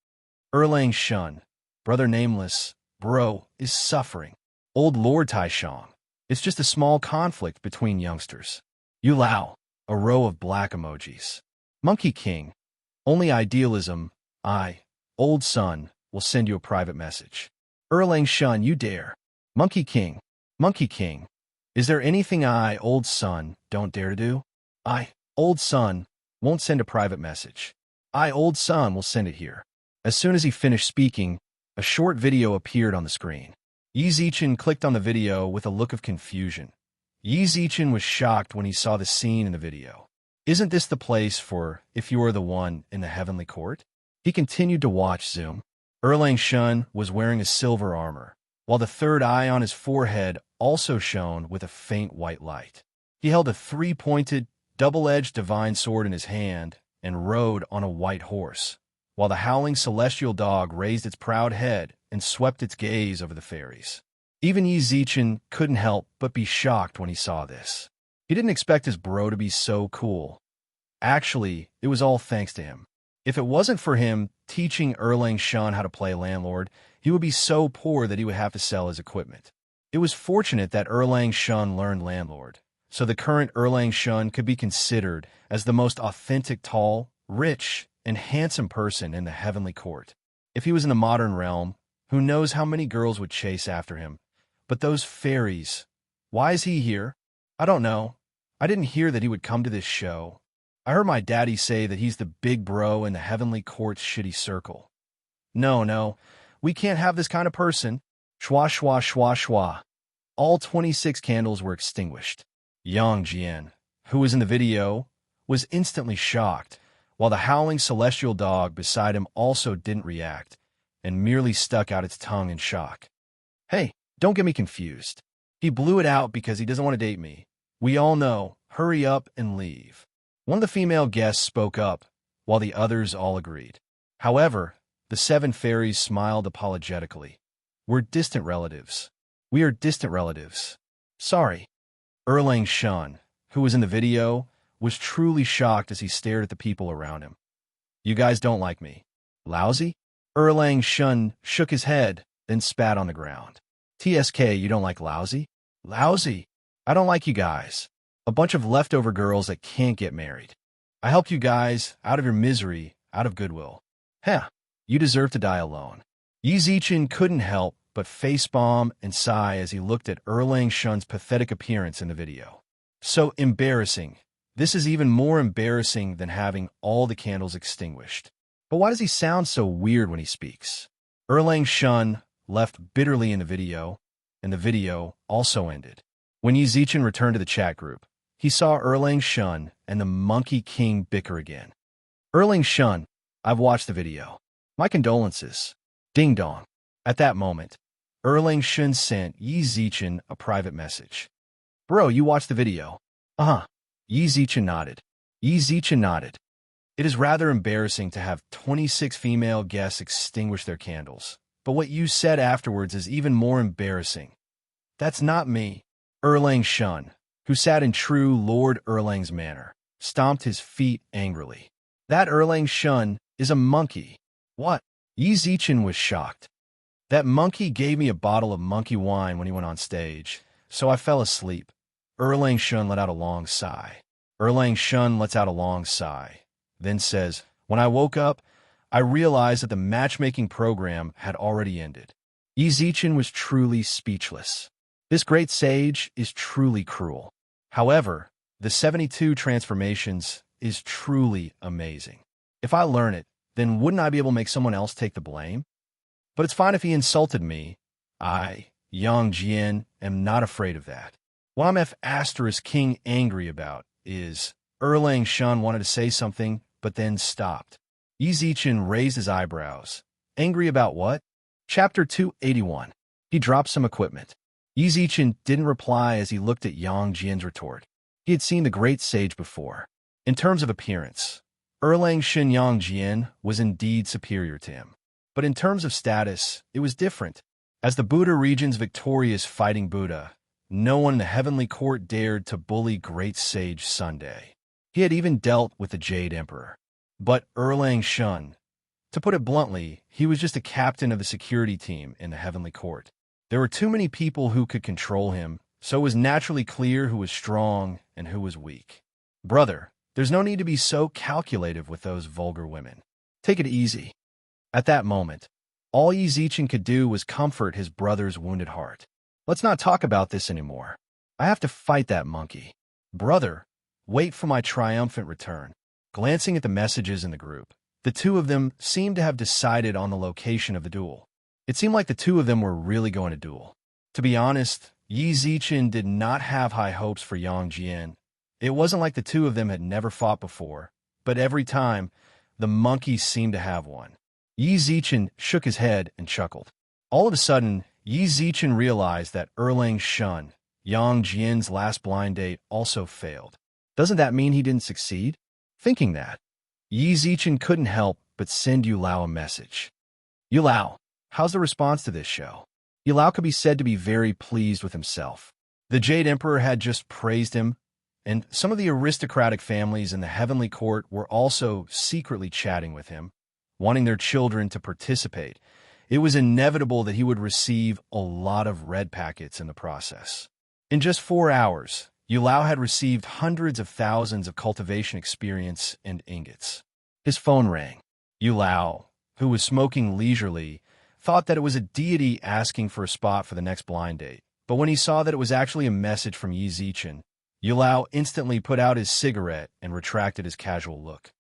Erlang Shun. Brother Nameless. Bro, is suffering. Old Lord Tai Shang. It's just a small conflict between youngsters. Yu Lao. A row of black emojis. Monkey King. Only idealism. I, old son, will send you a private message. Erlang Shun, you dare. Monkey King. Monkey King. Is there anything I, old son, don't dare to do? I, old son, won't send a private message. I, old son, will send it here. As soon as he finished speaking, a short video appeared on the screen. Yi Zichen clicked on the video with a look of confusion. Yi Zichen was shocked when he saw the scene in the video. Isn't this the place for if you are the one in the heavenly court? He continued to watch Zoom. Erlang Shun was wearing a silver armor, while the third eye on his forehead also shone with a faint white light. He held a three-pointed, double-edged divine sword in his hand and rode on a white horse, while the howling celestial dog raised its proud head and swept its gaze over the fairies. Even Yi Zichen couldn't help but be shocked when he saw this. He didn't expect his bro to be so cool. Actually, it was all thanks to him. If it wasn't for him teaching Erlang Shun how to play landlord, he would be so poor that he would have to sell his equipment. It was fortunate that Erlang Shun learned landlord, so the current Erlang Shun could be considered as the most authentic, tall, rich, and handsome person in the heavenly court. If he was in the modern realm, who knows how many girls would chase after him. But those fairies, why is he here? I don't know. I didn't hear that he would come to this show. I heard my daddy say that he's the big bro in the heavenly court's shitty circle. No, we can't have this kind of person. Shwa, shwa, shwa, shwa. All 26 candles were extinguished. Yang Jian, who was in the video, was instantly shocked, while the howling celestial dog beside him also didn't react and merely stuck out its tongue in shock. Hey, don't get me confused. He blew it out because he doesn't want to date me. We all know. Hurry up and leave. One of the female guests spoke up, while the others all agreed. However, the 7 fairies smiled apologetically. We're distant relatives. We are distant relatives. Sorry. Erlang Shun, who was in the video, was truly shocked as he stared at the people around him. You guys don't like me. Lousy? Erlang Shun shook his head, then spat on the ground. TSK, you don't like lousy? Lousy? I don't like you guys. A bunch of leftover girls that can't get married. I helped you guys out of your misery, out of goodwill. Heh, you deserve to die alone. Yi Zichen couldn't help but facepalm and sigh as he looked at Erlang Shun's pathetic appearance in the video. So embarrassing. This is even more embarrassing than having all the candles extinguished. But why does he sound so weird when he speaks? Erlang Shun left bitterly in the video, and the video also ended. When Yi Zichen returned to the chat group, he saw Erlang Shun and the Monkey King bicker again. Erlang Shun, I've watched the video. My condolences. Ding dong. At that moment, Erlang Shun sent Yi Zichen a private message. Bro, you watched the video? Uh-huh. Yi Zichen nodded. Yi Zichen nodded. It is rather embarrassing to have 26 female guests extinguish their candles. But what you said afterwards is even more embarrassing. That's not me. Erlang Shun, who sat in true Lord Erlang's manner, stomped his feet angrily. That Erlang Shun is a monkey. What? Yi Zichen was shocked. That monkey gave me a bottle of monkey wine when he went on stage, so I fell asleep. Erlang Shun let out a long sigh. Erlang Shun lets out a long sigh, then says, when I woke up, I realized that the matchmaking program had already ended. Yi Zichen was truly speechless. This great sage is truly cruel. However, the 72 transformations is truly amazing. If I learn it, then wouldn't I be able to make someone else take the blame? But it's fine if he insulted me. I, Yang Jian, am not afraid of that. What I'm F***ing angry about is Erlang Shun wanted to say something, but then stopped. Yi Zichen raised his eyebrows. Angry about what? Chapter 281. He dropped some equipment. Yi Zichen didn't reply as he looked at Yang Jian's retort. He had seen the great sage before. In terms of appearance, Erlang Shun Yang Jian was indeed superior to him. But in terms of status, it was different. As the Buddha region's victorious fighting Buddha, no one in the heavenly court dared to bully great sage Sunday. He had even dealt with the Jade Emperor. But Erlang Shun, to put it bluntly, he was just a captain of the security team in the heavenly court. There were too many people who could control him, so it was naturally clear who was strong and who was weak. Brother, there's no need to be so calculative with those vulgar women. Take it easy. At that moment, all Yi Zichen could do was comfort his brother's wounded heart. Let's not talk about this anymore. I have to fight that monkey. Brother, wait for my triumphant return. Glancing at the messages in the group, the two of them seemed to have decided on the location of the duel. It seemed like the two of them were really going to duel. To be honest, Yi Zichen did not have high hopes for Yang Jian, It wasn't like the two of them had never fought before, but every time, the monkey seemed to have one. Yi Zichen shook his head and chuckled. All of a sudden, Yi Zichen realized that Erlang Shun, Yang Jian's last blind date, also failed. Doesn't that mean he didn't succeed? Thinking that, Yi Zichen couldn't help but send Yu Lao a message. Yu Lao, how's the response to this show? Yu Lao could be said to be very pleased with himself. The Jade Emperor had just praised him, and some of the aristocratic families in the heavenly court were also secretly chatting with him, wanting their children to participate. It was inevitable that he would receive a lot of red packets in the process. In just 4 hours, Yu Lao had received hundreds of thousands of cultivation experience and ingots. His phone rang. Yu Lao, who was smoking leisurely, thought that it was a deity asking for a spot for the next blind date. But when he saw that it was actually a message from Yi Zichen, Yu Lao instantly put out his cigarette and retracted his casual look.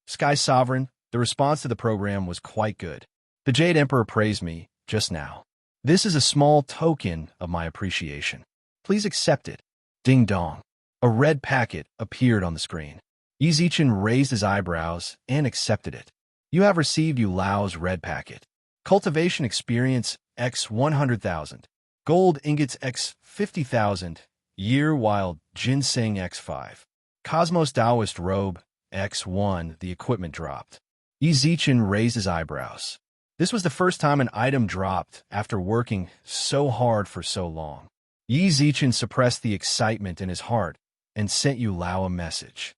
Sky Sovereign, the response to the program was quite good. The Jade Emperor praised me just now. This is a small token of my appreciation. Please accept it. Ding dong. A red packet appeared on the screen. Yi Zichen raised his eyebrows and accepted it. You have received Yu Lao's red packet. Cultivation experience X 100,000. Gold ingots X 50,000. Year Wild Ginseng X 5. Cosmos Taoist Robe X 1. The equipment dropped. Yi Zichen raised his eyebrows. This was the first time an item dropped after working so hard for so long. Yi Zichen suppressed the excitement in his heart and sent Yu Lao a message.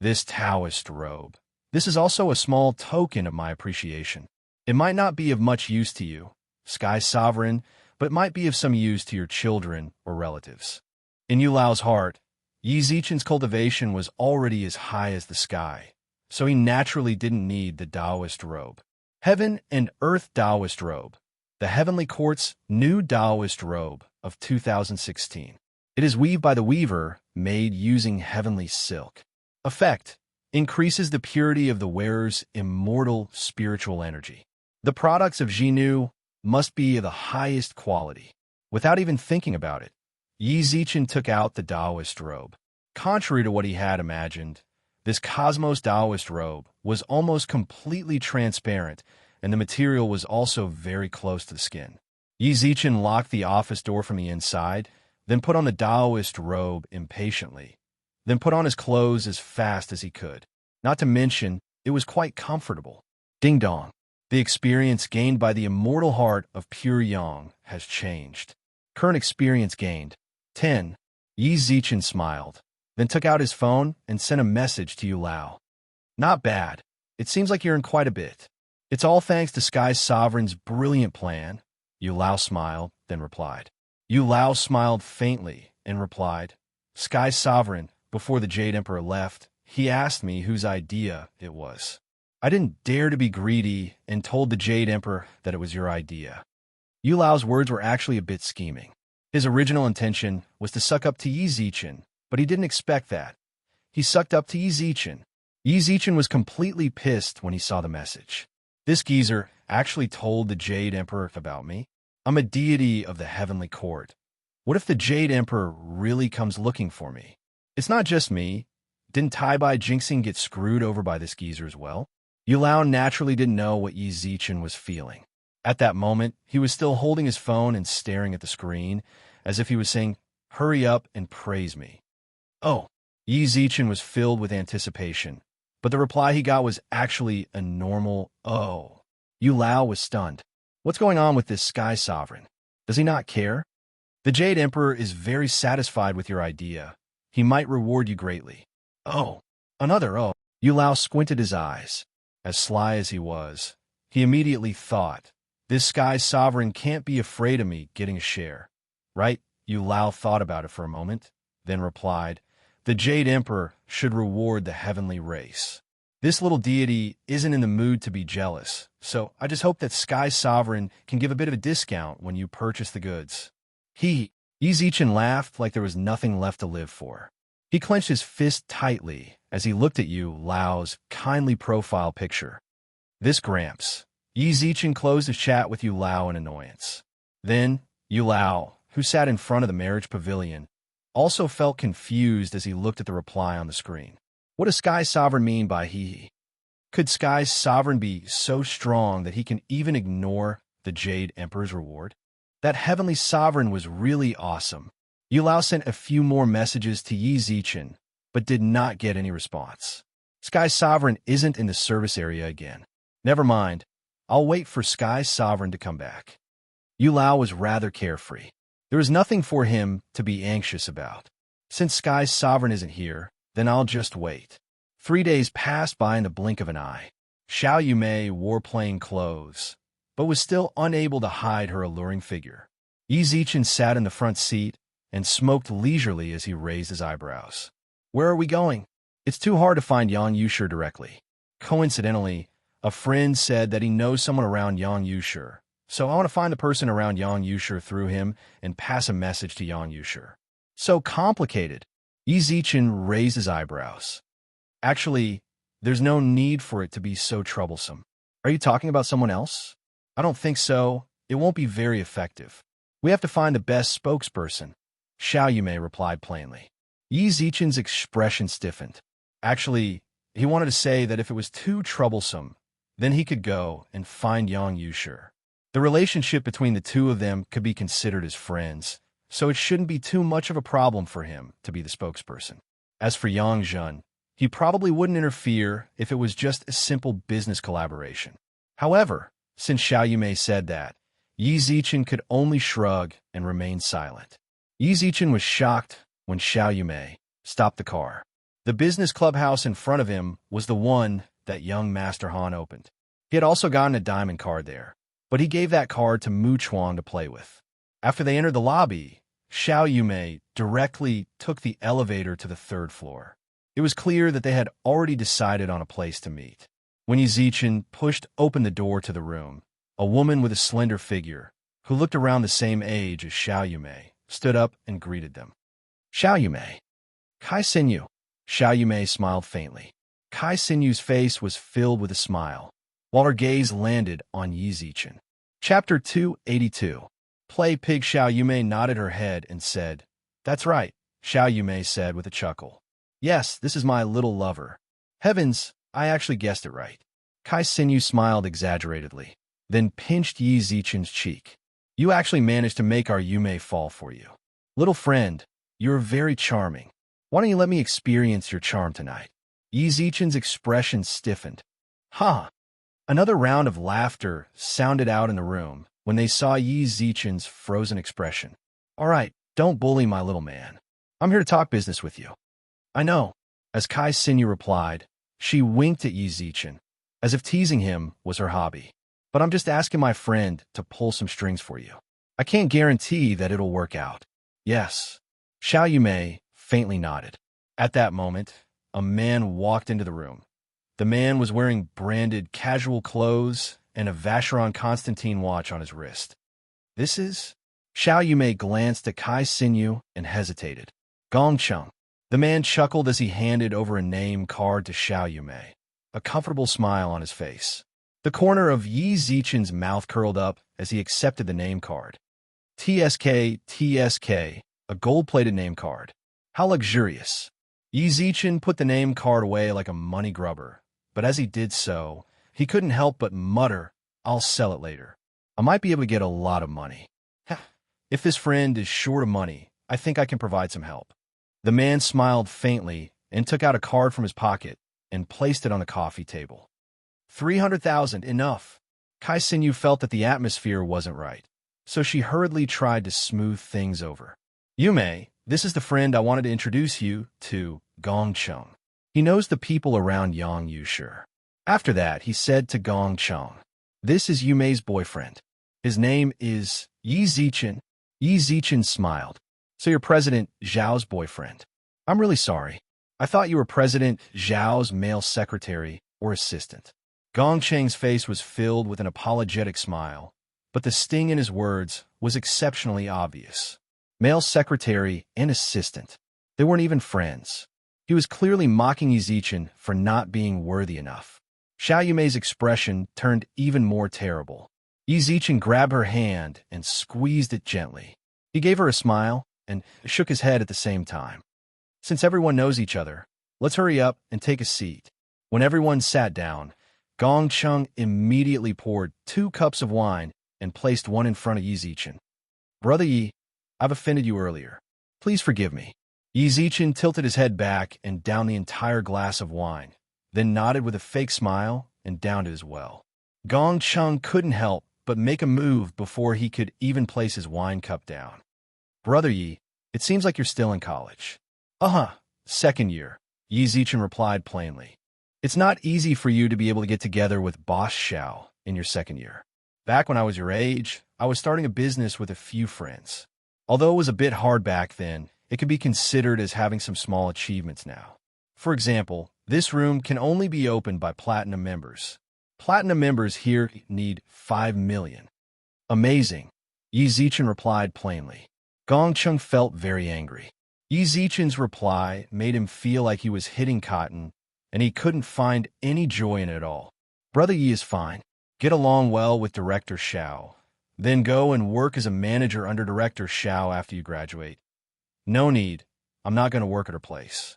This Taoist robe. This is also a small token of my appreciation. It might not be of much use to you, Sky Sovereign, but it might be of some use to your children or relatives. In Yu Lao's heart, Yi Zichen's cultivation was already as high as the sky, so he naturally didn't need the Taoist robe. Heaven and Earth Taoist robe. The Heavenly Court's new Taoist robe of 2016. It is weaved by the weaver, made using heavenly silk. Effect: increases the purity of the wearer's immortal spiritual energy. The products of Xinu must be of the highest quality. Without even thinking about it, Yi Zichen took out the Taoist robe. Contrary to what he had imagined, this Cosmos Taoist robe was almost completely transparent, and the material was also very close to the skin. Yi Zichen locked the office door from the inside, then put on the Taoist robe impatiently, then put on his clothes as fast as he could. Not to mention, it was quite comfortable. Ding dong. The experience gained by the immortal heart of pure Yang has changed. Current experience gained. 10. Yi Zichen smiled, then took out his phone and sent a message to Yu Lao. Not bad. It seems like you're in quite a bit. It's all thanks to Sky Sovereign's brilliant plan. Yu Lao smiled, then replied. Yu Lao smiled faintly and replied, Sky Sovereign, before the Jade Emperor left, he asked me whose idea it was. I didn't dare to be greedy and told the Jade Emperor that it was your idea. Yu Lao's words were actually a bit scheming. His original intention was to suck up to Yi Zichen, but he didn't expect that. He sucked up to Yi Zichen. Yi Zichen was completely pissed when he saw the message. This geezer actually told the Jade Emperor about me. I'm a deity of the heavenly court. What if the Jade Emperor really comes looking for me? It's not just me. Didn't Tai Bai Jinxing get screwed over by this geezer as well? Yu Lao naturally didn't know what Yi Zichen was feeling. At that moment, he was still holding his phone and staring at the screen, as if he was saying, hurry up and praise me. Oh, Yi Zichen was filled with anticipation, but the reply he got was actually a normal oh. Yu Lao was stunned. What's going on with this Sky Sovereign? Does he not care? The Jade Emperor is very satisfied with your idea. He might reward you greatly. Oh, another oh. Yu Lao squinted his eyes. As sly as he was, he immediately thought, this Sky Sovereign can't be afraid of me getting a share. Right? Yu Lao thought about it for a moment, then replied, the Jade Emperor should reward the heavenly race. This little deity isn't in the mood to be jealous, so I just hope that Sky Sovereign can give a bit of a discount when you purchase the goods. Yi Zichen laughed like there was nothing left to live for. He clenched his fist tightly as he looked at Yu Lao's kindly profile picture. This Gramps. Yi Zichen closed his chat with Yu Lao in annoyance. Then, Yu Lao, who sat in front of the marriage pavilion, also felt confused as he looked at the reply on the screen. What does Sky Sovereign mean by he? Could Sky Sovereign be so strong that he can even ignore the Jade Emperor's reward? That Heavenly Sovereign was really awesome. Yu Lao sent a few more messages to Yi Zichen, but did not get any response. Sky Sovereign isn't in the service area again. Never mind. I'll wait for Sky Sovereign to come back. Yu Lao was rather carefree. There was nothing for him to be anxious about. Since Sky Sovereign isn't here, then I'll just wait. 3 days passed by in the blink of an eye. Xiao Yumei wore plain clothes, but was still unable to hide her alluring figure. Yi Zichen sat in the front seat and smoked leisurely as he raised his eyebrows. Where are we going? It's too hard to find Yang Yushi directly. Coincidentally, a friend said that he knows someone around Yang Yushi, so I want to find the person around Yang Yushi through him and pass a message to Yang Yushi. So complicated. Yi Zichen raised his eyebrows. Actually, there's no need for it to be so troublesome. Are you talking about someone else? I don't think so. It won't be very effective. We have to find the best spokesperson. Xiao Yumei replied plainly. Yi Zichen's expression stiffened. Actually, he wanted to say that if it was too troublesome, then he could go and find Yang Yushi. The relationship between the two of them could be considered as friends, so it shouldn't be too much of a problem for him to be the spokesperson. As for Yang Zhen, he probably wouldn't interfere if it was just a simple business collaboration. However, since Xiao Yumei said that, Yi Zichen could only shrug and remain silent. Yi Zichen was shocked when Xiao Yumei stopped the car. The business clubhouse in front of him was the one that young Master Han opened. He had also gotten a diamond card there, but he gave that card to Mu Chuang to play with. After they entered the lobby, Xiao Yumei directly took the elevator to the 3rd floor. It was clear that they had already decided on a place to meet. When Yi Zichen pushed open the door to the room, a woman with a slender figure, who looked around the same age as Xiao Yumei, stood up and greeted them. Xiao Yumei. Kai Xinyu. Xiao Yumei smiled faintly. Kai Xinyu's face was filled with a smile, while her gaze landed on Yi Zichen. Chapter 282. Play Pig. Xiao Yumei nodded her head and said, That's right, Xiao Yumei said with a chuckle. Yes, this is my little lover. Heavens, I actually guessed it right. Kai Xinyu smiled exaggeratedly, then pinched Yi Zichen's cheek. You actually managed to make our Yumei fall for you. Little friend, you're very charming. Why don't you let me experience your charm tonight? Yi Zichen's expression stiffened. Ha! Another round of laughter sounded out in the room when they saw Yi Zichen's frozen expression. All right, don't bully my little man. I'm here to talk business with you. I know. As Kai Xinyu replied, she winked at Yi Zichen, as if teasing him was her hobby. But I'm just asking my friend to pull some strings for you. I can't guarantee that it'll work out. Yes. Xiao Yumei faintly nodded. At that moment, a man walked into the room. The man was wearing branded casual clothes and a Vacheron Constantine watch on his wrist. This is? Xiao Yumei glanced at Kai Xinyu and hesitated. Gongcheng. The man chuckled as he handed over a name card to Xiao Yumei, a comfortable smile on his face. The corner of Yi Zichen's mouth curled up as he accepted the name card. TSK, a gold-plated name card. How luxurious. Yi Zichen put the name card away like a money grubber, but as he did so, he couldn't help but mutter, I'll sell it later. I might be able to get a lot of money. If this friend is short of money, I think I can provide some help. The man smiled faintly and took out a card from his pocket and placed it on the coffee table. 300,000, enough. Kai Xinyu felt that the atmosphere wasn't right, so she hurriedly tried to smooth things over. Yumei, this is the friend I wanted to introduce you to, Gongcheng. He knows the people around Yang Yushi. After that, he said to Gongcheng, This is Yumei's boyfriend. His name is Yi Zichen. Yi Zichen smiled. So you're President Zhao's boyfriend. I'm really sorry. I thought you were President Zhao's male secretary or assistant. Gongcheng's face was filled with an apologetic smile, but the sting in his words was exceptionally obvious. Male secretary and assistant. They weren't even friends. He was clearly mocking Yi Zichen for not being worthy enough. Xiao Yumei's expression turned even more terrible. Yi Zichen grabbed her hand and squeezed it gently. He gave her a smile and shook his head at the same time. Since everyone knows each other, let's hurry up and take a seat. When everyone sat down, Gong Chung immediately poured 2 cups of wine and placed one in front of Yi Zichen. Brother Yi, I've offended you earlier. Please forgive me. Yi Zichen tilted his head back and downed the entire glass of wine, then nodded with a fake smile and downed it as well. Gong Chung couldn't help but make a move before he could even place his wine cup down. Brother Yi, it seems like you're still in college. Uh-huh, second year, Yi Zichen replied plainly. It's not easy for you to be able to get together with Boss Xiao in your second year. Back when I was your age, I was starting a business with a few friends. Although it was a bit hard back then, it could be considered as having some small achievements now. For example, this room can only be opened by Platinum members. Platinum members here need 5 million. Amazing, Yi Zichen replied plainly. Gong Chung felt very angry. Yi Zichen's reply made him feel like he was hitting cotton, and he couldn't find any joy in it at all. Brother Yi is fine. Get along well with Director Xiao. Then go and work as a manager under Director Xiao after you graduate. No need. I'm not going to work at her place.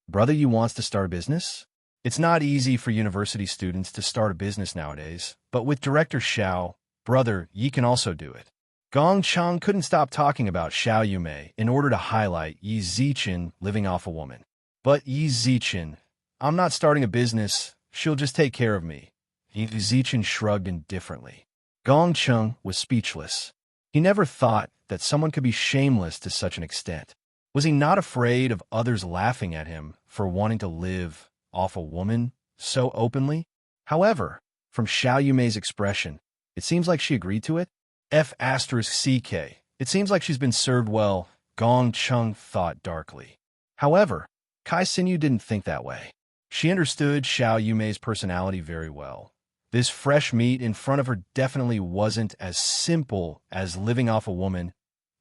Brother Yi wants to start a business? It's not easy for university students to start a business nowadays, but with Director Xiao, Brother Yi can also do it. Gong Chung couldn't stop talking about Xiao Yumei in order to highlight Yi Zichen living off a woman. But Yi Zichen, I'm not starting a business. She'll just take care of me. Yi Zichen shrugged indifferently. Gong Chung was speechless. He never thought that someone could be shameless to such an extent. Was he not afraid of others laughing at him for wanting to live off a woman so openly? However, from Xiao Yumei's expression, it seems like she agreed to it. F***CK. It seems like she's been served well, Gong Chung thought darkly. However, Kai Xinyu didn't think that way. She understood Xiao Yumei's personality very well. This fresh meat in front of her definitely wasn't as simple as living off a woman.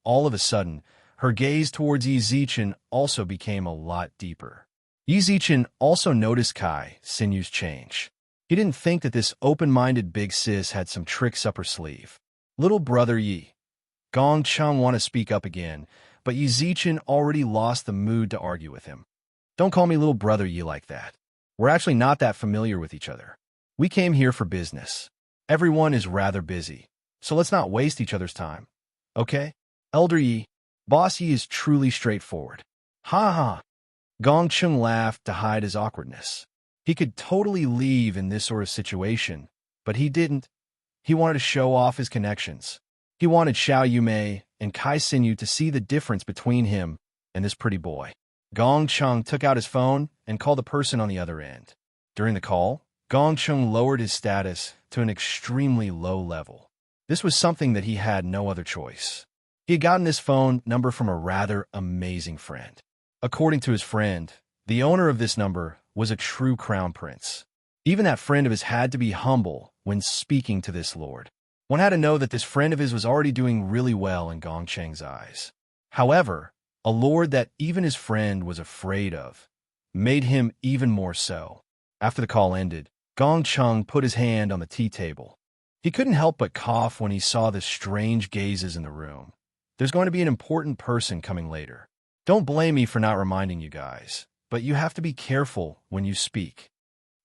All of a sudden, her gaze towards Yi Zichen also became a lot deeper. Yi Zichen also noticed Kai Xinyu's change. He didn't think that this open-minded big sis had some tricks up her sleeve. Little brother Yi. Gong Chung wanted to speak up again, but Yi Zichen already lost the mood to argue with him. Don't call me little brother Yi like that. We're actually not that familiar with each other. We came here for business. Everyone is rather busy, so let's not waste each other's time. Okay? Elder Yi, Boss Yi is truly straightforward. Ha ha. Gong Chung laughed to hide his awkwardness. He could totally leave in this sort of situation, but he didn't. He wanted to show off his connections. He wanted Xiao Yumei and Kai Xinyu to see the difference between him and this pretty boy. Gong Chung took out his phone and called the person on the other end. During the call, Gong Chung lowered his status to an extremely low level. This was something that he had no other choice. He had gotten this phone number from a rather amazing friend. According to his friend, the owner of this number was a true crown prince. Even that friend of his had to be humble when speaking to this lord. One had to know that this friend of his was already doing really well in Gong Cheng's eyes. However, a lord that even his friend was afraid of made him even more so. After the call ended, Gong Chung put his hand on the tea table. He couldn't help but cough when he saw the strange gazes in the room. There's going to be an important person coming later. Don't blame me for not reminding you guys, but you have to be careful when you speak.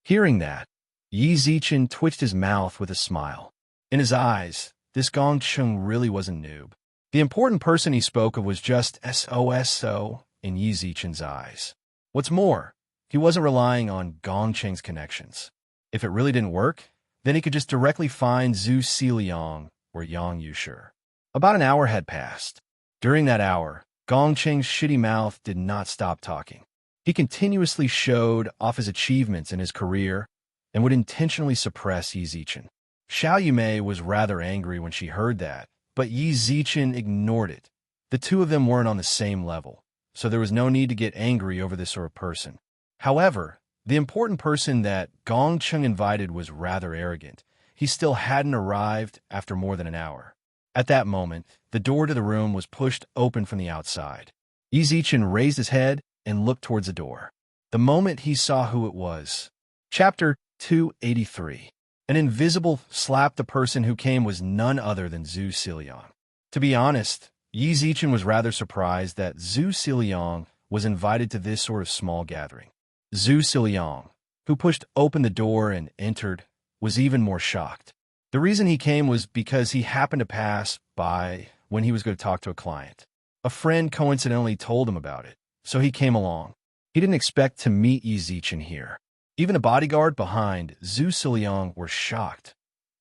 Hearing that, Yi Zichen twitched his mouth with a smile. In his eyes, this Gong Chung really wasn't noob. The important person he spoke of was just SOSO in Yi Zichen's eyes. What's more, he wasn't relying on Gong Cheng's connections. If it really didn't work, then he could just directly find Zhu Xiliang or Yang Yushi. About an hour had passed. During that hour, Gong Cheng's shitty mouth did not stop talking. He continuously showed off his achievements in his career and would intentionally suppress Yi Zichen. Xiao Yumei was rather angry when she heard that, but Yi Zichen ignored it. The two of them weren't on the same level, so there was no need to get angry over this sort of person. However, the important person that Gong Chung invited was rather arrogant. He still hadn't arrived after more than an hour. At that moment, the door to the room was pushed open from the outside. Yi Zichen raised his head and looked towards the door. The moment he saw who it was. Chapter 283. An invisible slap the person who came was none other than Zhu Xiliang. To be honest, Yi Zichen was rather surprised that Zhu Siliang was invited to this sort of small gathering. Zhu Siliang, who pushed open the door and entered, was even more shocked. The reason he came was because he happened to pass by when he was going to talk to a client. A friend coincidentally told him about it, so he came along. He didn't expect to meet Yi Zichen here. Even the bodyguard behind Zhu Siliang were shocked.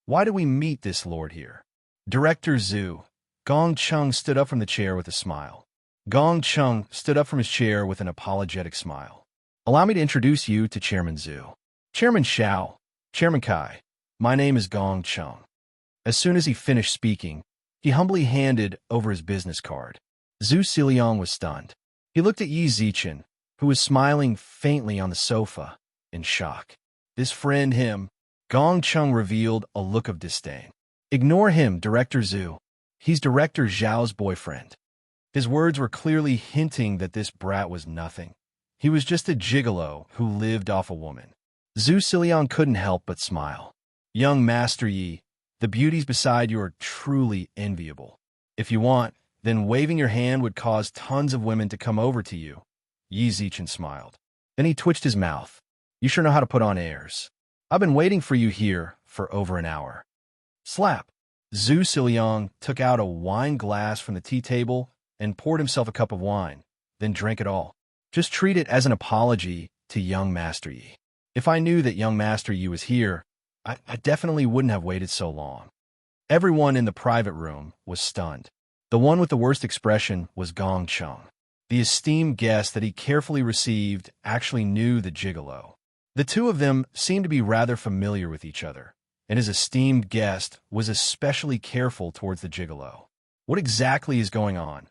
Why do we meet this lord here? Director Zhu. Gong Chung stood up from the chair with a smile. Gong Chung stood up from his chair with an apologetic smile. Allow me to introduce you to Chairman Zhu. Chairman Xiao. Chairman Kai. My name is Gong Chung. As soon as he finished speaking, he humbly handed over his business card. Zhu Siliang was stunned. He looked at Yi Zichen, who was smiling faintly on the sofa, in shock. This friend him, Gong Chung revealed a look of disdain. Ignore him, Director Zhu. He's Director Zhao's boyfriend. His words were clearly hinting that this brat was nothing. He was just a gigolo who lived off a woman. Zhu Siliang couldn't help but smile. Young Master Yi, the beauties beside you are truly enviable. If you want, then waving your hand would cause tons of women to come over to you. Yi Zichen smiled. Then he twitched his mouth. You sure know how to put on airs. I've been waiting for you here for over an hour. Slap. Zhu Siliang took out a wine glass from the tea table and poured himself a cup of wine, then drank it all. Just treat it as an apology to young Master Yi. If I knew that young Master Yi was here, I definitely wouldn't have waited so long. Everyone in the private room was stunned. The one with the worst expression was Gong Chung. The esteemed guest that he carefully received actually knew the gigolo. The two of them seemed to be rather familiar with each other, and his esteemed guest was especially careful towards the gigolo. What exactly is going on?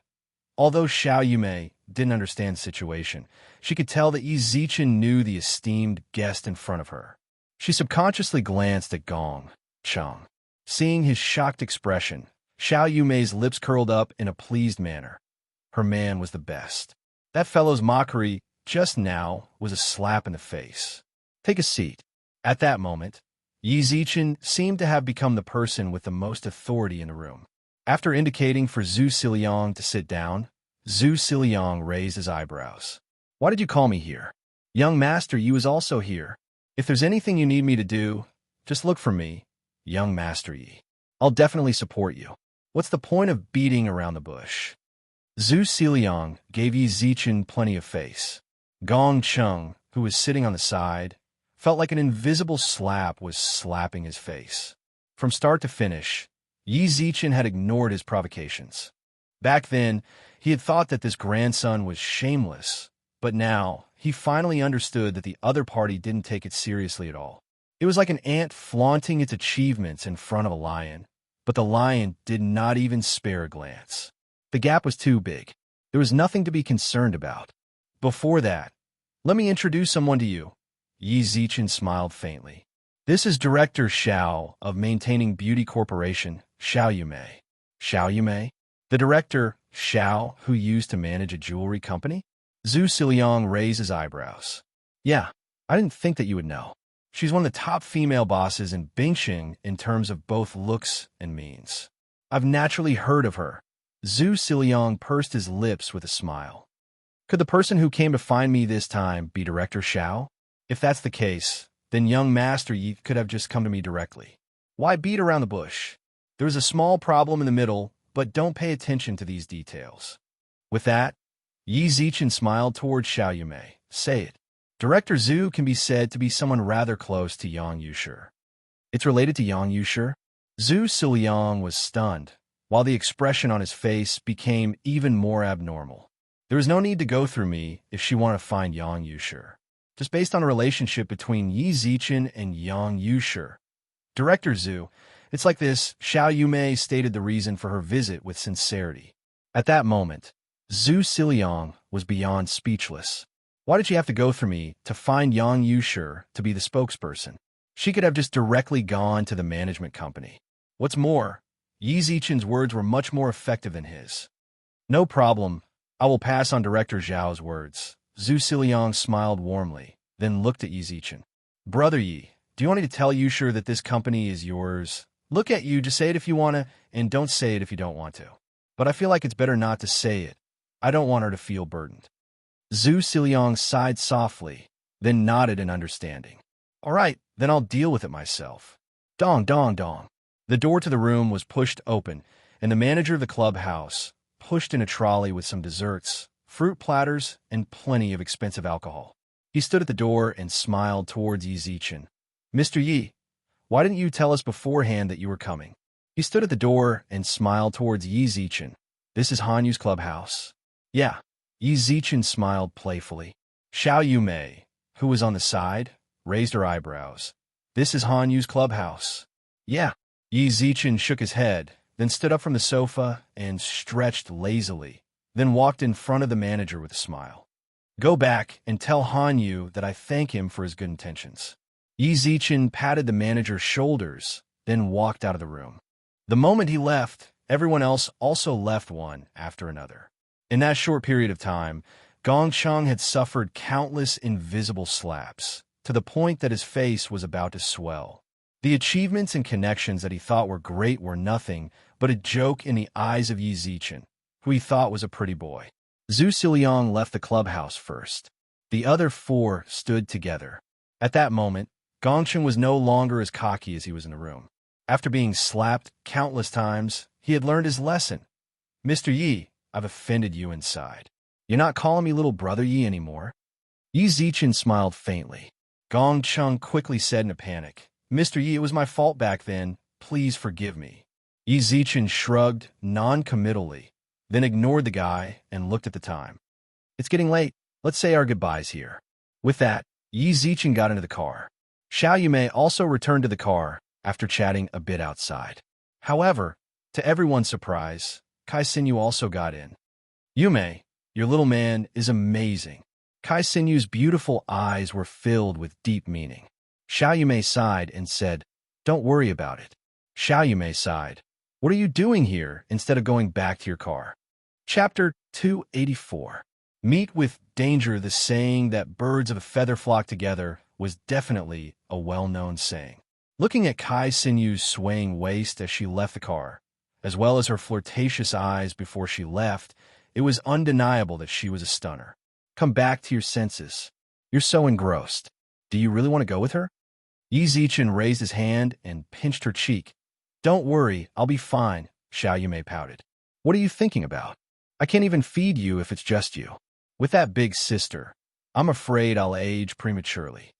Although Xiao Yumei didn't understand the situation, she could tell that Yi Zichen knew the esteemed guest in front of her. She subconsciously glanced at Gong Chung. Seeing his shocked expression, Xiao Yumei's lips curled up in a pleased manner. Her man was the best. That fellow's mockery just now was a slap in the face. Take a seat. At that moment, Yi Zichen seemed to have become the person with the most authority in the room. After indicating for Zhu Siliang to sit down, Zhu Siliang raised his eyebrows. Why did you call me here? Young Master Yi was also here. If there's anything you need me to do, just look for me, young Master Yi. I'll definitely support you. What's the point of beating around the bush? Zhu Siliang gave Yi Zichen plenty of face. Gong Chung, who was sitting on the side, felt like an invisible slap was slapping his face. From start to finish, Yi Zichen had ignored his provocations. Back then, he had thought that this grandson was shameless, but now he finally understood that the other party didn't take it seriously at all. It was like an ant flaunting its achievements in front of a lion, but the lion did not even spare a glance. The gap was too big. There was nothing to be concerned about. Before that, let me introduce someone to you. Yi Zichen smiled faintly. This is Director Xiao of Maintaining Beauty Corporation, Xiao Yumei. Xiao Yumei? The director, Xiao, who used to manage a jewelry company? Zhu Siliang raised his eyebrows. Yeah, I didn't think that you would know. She's one of the top female bosses in Bingxing in terms of both looks and means. I've naturally heard of her. Zhu Siliang pursed his lips with a smile. Could the person who came to find me this time be Director Xiao? If that's the case, then young Master Yi could have just come to me directly. Why beat around the bush? There is a small problem in the middle, but don't pay attention to these details. With that, Yi Zichen smiled toward Xiao Yumei. Say it. Director Zhu can be said to be someone rather close to Yang Yushi. It's related to Yang Yushi? Zhu Siliang was stunned, while the expression on his face became even more abnormal. There was no need to go through me if she wanted to find Yang Yushi. Just based on a relationship between Yi Zichen and Yang Yushi. Director Zhu, it's like this. Xiao Yumei stated the reason for her visit with sincerity. At that moment, Zhu Siliang was beyond speechless. Why did she have to go through me to find Yang Yushi to be the spokesperson? She could have just directly gone to the management company. What's more, Yi Zichen's words were much more effective than his. No problem. I will pass on Director Zhao's words. Zhu Siliang smiled warmly, then looked at Yi Zichen. Brother Yi, do you want me to tell Yushi that this company is yours? Look at you, just say it if you want to, and don't say it if you don't want to. but I feel like it's better not to say it. I don't want her to feel burdened. Zhu Siliang sighed softly, then nodded in understanding. All right, then I'll deal with it myself. Dong, dong, dong. The door to the room was pushed open, and the manager of the clubhouse pushed in a trolley with some desserts, fruit platters, and plenty of expensive alcohol. He stood at the door and smiled towards Yi Zichen. Mr. Yi, why didn't you tell us beforehand that you were coming? He stood at the door and smiled towards Yi Zichen. This is Han Yu's clubhouse. Yeah. Yi Zichen smiled playfully. Xiao Yumei, who was on the side, raised her eyebrows. This is Han Yu's clubhouse. Yeah. Yi Zichen shook his head, then stood up from the sofa and stretched lazily, then walked in front of the manager with a smile. Go back and tell Han Yu that I thank him for his good intentions. Yi Zichen patted the manager's shoulders, then walked out of the room. The moment he left, everyone else also left one after another. In that short period of time, Gongcheng had suffered countless invisible slaps, to the point that his face was about to swell. The achievements and connections that he thought were great were nothing but a joke in the eyes of Yi Zichen, who he thought was a pretty boy. Zhu Siliang left the clubhouse first. The other four stood together. At that moment, Gongcheng was no longer as cocky as he was in the room. After being slapped countless times, he had learned his lesson. Mr. Yi, I've offended you inside. You're not calling me little brother Yi anymore. Yi Zichen smiled faintly. Gongcheng quickly said in a panic, Mr. Yi, it was my fault back then. Please forgive me. Yi Zichen shrugged non-committally, then ignored the guy and looked at the time. It's getting late. Let's say our goodbyes here. With that, Yi Zichen got into the car. Xiao Yumei also returned to the car after chatting a bit outside. However, to everyone's surprise, Kai Xinyu also got in. Yumei, your little man is amazing. Kai Xinyu's beautiful eyes were filled with deep meaning. Xiao Yumei sighed and said, Don't worry about it. Xiao Yumei sighed. What are you doing here instead of going back to your car? Chapter 284. Meet with danger. The saying that birds of a feather flock together was definitely a well-known saying. Looking at Kai Xinyu's swaying waist as she left the car, as well as her flirtatious eyes before she left, it was undeniable that she was a stunner. Come back to your senses. You're so engrossed. Do you really want to go with her? Yi Zichen raised his hand and pinched her cheek. Don't worry, I'll be fine, Xiao Yumei pouted. What are you thinking about? I can't even feed you if it's just you. With that big sister, I'm afraid I'll age prematurely.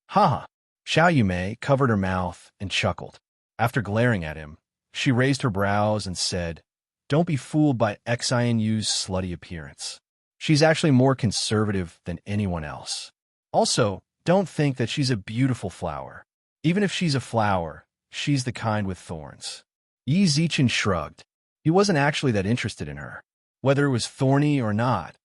Haha. Xiao Yumei covered her mouth and chuckled. After glaring at him, she raised her brows and said, Don't be fooled by Xinyu's slutty appearance. She's actually more conservative than anyone else. Also, don't think that she's a beautiful flower. Even if she's a flower, she's the kind with thorns. Yi Zichen shrugged. He wasn't actually that interested in her. Whether it was thorny or not,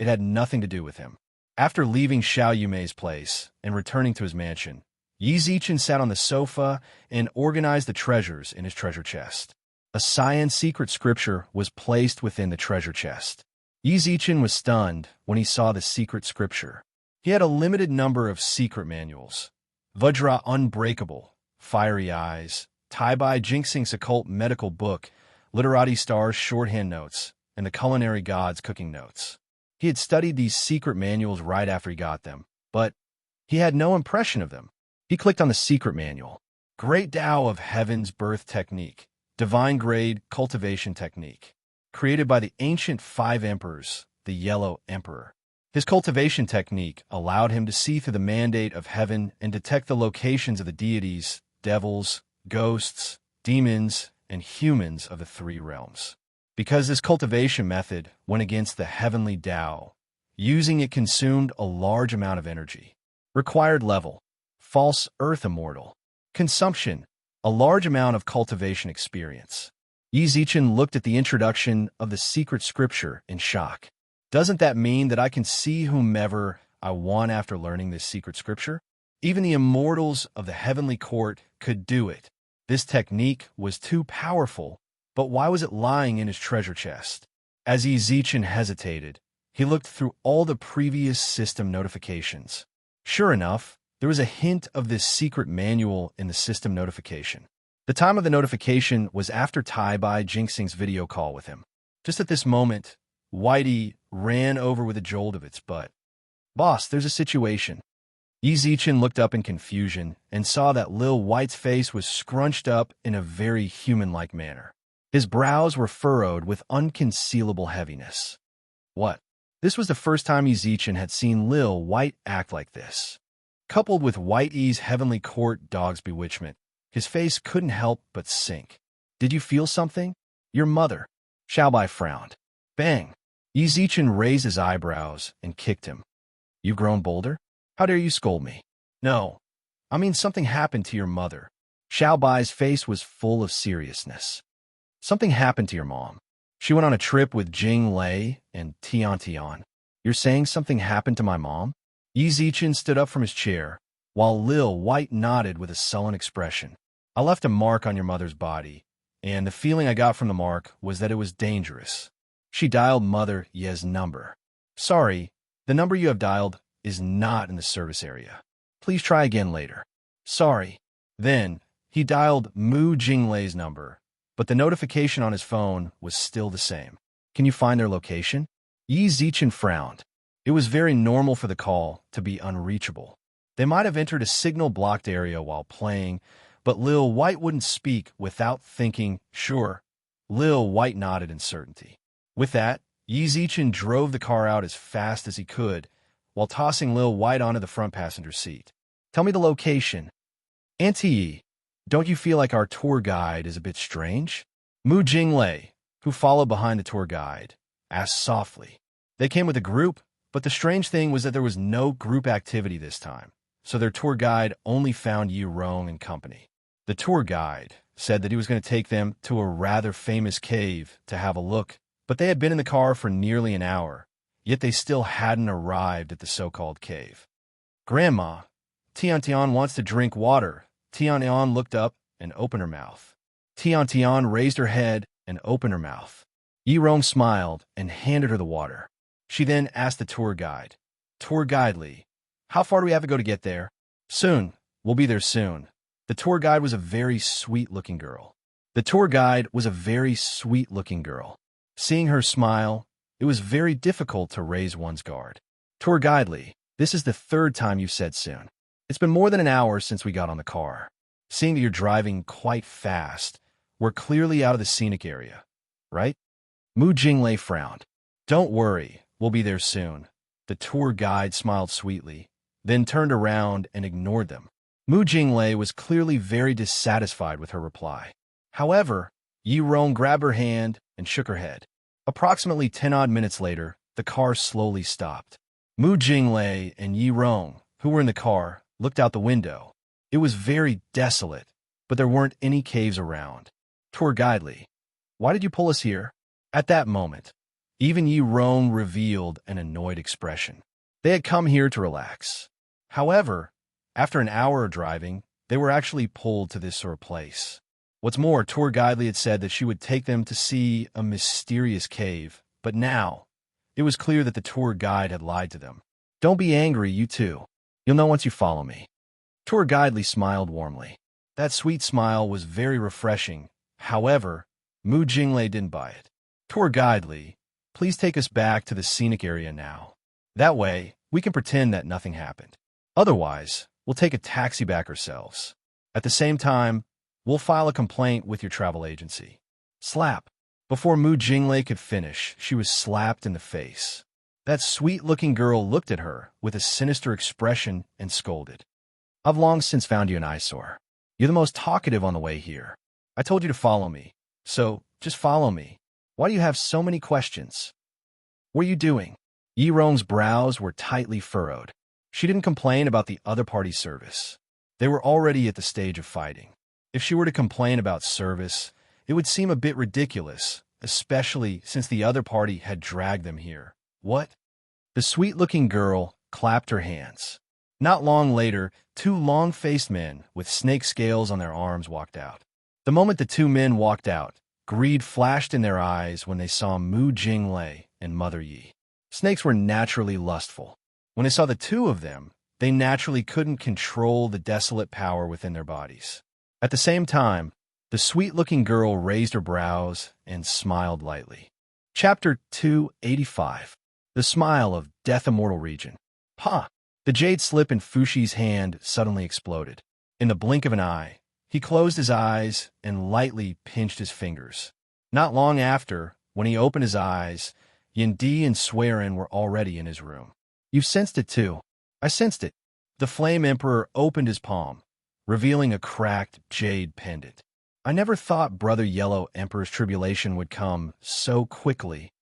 it had nothing to do with him. After leaving Xiao Yumei's place and returning to his mansion, Yi Zichen sat on the sofa and organized the treasures in his treasure chest. A science secret scripture was placed within the treasure chest. Yi Zichen was stunned when he saw the secret scripture. He had a limited number of secret manuals. Vajra Unbreakable, Fiery Eyes, Tai-Bai Jinxing's Occult Medical Book, Literati Star's Shorthand Notes, and the Culinary Gods Cooking Notes. He had studied these secret manuals right after he got them, but he had no impression of them. He clicked on the secret manual. Great Tao of Heaven's Birth Technique, Divine Grade Cultivation Technique. Created by the ancient 5 emperors, the Yellow Emperor. His cultivation technique allowed him to see through the mandate of heaven and detect the locations of the deities, devils, ghosts, demons, and humans of the 3 realms. Because this cultivation method went against the heavenly Tao, using it consumed a large amount of energy. Required level: False Earth Immortal. Consumption: a large amount of cultivation experience. Yi Zichen looked at the introduction of the secret scripture in shock. Doesn't that mean that I can see whomever I want after learning this secret scripture? Even the immortals of the heavenly court could do it. This technique was too powerful, but why was it lying in his treasure chest? As Yi Zichen hesitated, he looked through all the previous system notifications. Sure enough, there was a hint of this secret manual in the system notification. The time of the notification was after Tai-Bai Jinxing's video call with him. Just at this moment, Whitey ran over with a jolt of its butt. "Boss, there's a situation." Yi Zichen looked up in confusion and saw that Lil White's face was scrunched up in a very human-like manner. His brows were furrowed with unconcealable heaviness. What? This was the first time Yi Zichen had seen Lil White act like this. Coupled with Whitey's heavenly court dog's bewitchment, his face couldn't help but sink. "Did you feel something?" "Your mother." Xiaobai frowned. Bang! Yi Zichen raised his eyebrows and kicked him. "You've grown bolder? How dare you scold me?" "No. I mean something happened to your mother." Xiaobai's face was full of seriousness. "Something happened to your mom. She went on a trip with Jing Lei and Tian Tian." "You're saying something happened to my mom?" Yi Zichen stood up from his chair, while Lil White nodded with a sullen expression. "I left a mark on your mother's body, and the feeling I got from the mark was that it was dangerous." She dialed Mother Ye's number. "Sorry, the number you have dialed is not in the service area. Please try again later." "Sorry." Then, he dialed Mu Jinglei's number, but the notification on his phone was still the same. "Can you find their location?" Yi Zichen frowned. It was very normal for the call to be unreachable. They might have entered a signal-blocked area while playing, but Lil White wouldn't speak without thinking. "Sure." Lil White nodded in certainty. With that, Yi Zichen drove the car out as fast as he could, while tossing Lil White onto the front passenger seat. "Tell me the location." "Auntie Yi, don't you feel like our tour guide is a bit strange?" Mu Jinglei, who followed behind the tour guide, asked softly. They came with a group, but the strange thing was that there was no group activity this time, so their tour guide only found Yi Rong and company. The tour guide said that he was going to take them to a rather famous cave to have a look, but they had been in the car for nearly an hour, yet they still hadn't arrived at the so-called cave. "Grandma, Tian Tian wants to drink water." Tian Tian looked up and opened her mouth. Tian Tian raised her head and opened her mouth. Yi Rong smiled and handed her the water. She then asked the tour guide, "Tour guide Li, how far do we have to go to get there?" "Soon. We'll be there soon." The tour guide was a very sweet-looking girl. Seeing her smile, it was very difficult to raise one's guard. "Tour guide Li, this is the third time you've said soon. It's been more than an hour since we got on the car. Seeing that you're driving quite fast, we're clearly out of the scenic area, right?" Mu Jinglei frowned. "Don't worry. We'll be there soon." The tour guide smiled sweetly, then turned around and ignored them. Mu Jinglei was clearly very dissatisfied with her reply. However, Yi Rong grabbed her hand and shook her head. Approximately 10-odd minutes later, the car slowly stopped. Mu Jinglei and Yi Rong, who were in the car, looked out the window. It was very desolate, but there weren't any caves around. "Tour guide Li, why did you pull us here?" At that moment, even Yi Rong revealed an annoyed expression. They had come here to relax. However, after an hour of driving, they were actually pulled to this sort of place. What's more, tour guide Li had said that she would take them to see a mysterious cave, but now, it was clear that the tour guide had lied to them. "Don't be angry, you two. You'll know once you follow me." Tour guide Li smiled warmly. That sweet smile was very refreshing. However, Mu Jinglei didn't buy it. "Tour guide Li, please take us back to the scenic area now. That way, we can pretend that nothing happened. Otherwise, we'll take a taxi back ourselves. At the same time, we'll file a complaint with your travel agency." Slap. Before Mu Jinglei could finish, she was slapped in the face. That sweet-looking girl looked at her with a sinister expression and scolded. "I've long since found you an eyesore. You're the most talkative on the way here. I told you to follow me, so just follow me. Why do you have so many questions?" "What are you doing?" Yi Rong's brows were tightly furrowed. She didn't complain about the other party's service. They were already at the stage of fighting. If she were to complain about service, it would seem a bit ridiculous, especially since the other party had dragged them here. "What?" The sweet-looking girl clapped her hands. Not long later, two long-faced men with snake scales on their arms walked out. The moment the two men walked out, greed flashed in their eyes when they saw Mu Jinglei and Mother Yi. Snakes were naturally lustful. When they saw the two of them, they naturally couldn't control the desolate power within their bodies. At the same time, the sweet-looking girl raised her brows and smiled lightly. Chapter 285. The Smile of Death Immortal Region. Ha! The jade slip in Fushi's hand suddenly exploded. In the blink of an eye, he closed his eyes and lightly pinched his fingers. Not long after, when he opened his eyes, Yindi and Swearin were already in his room. "You've sensed it too." "I sensed it." The Flame Emperor opened his palm, revealing a cracked jade pendant. "I never thought Brother Yellow Emperor's tribulation would come so quickly.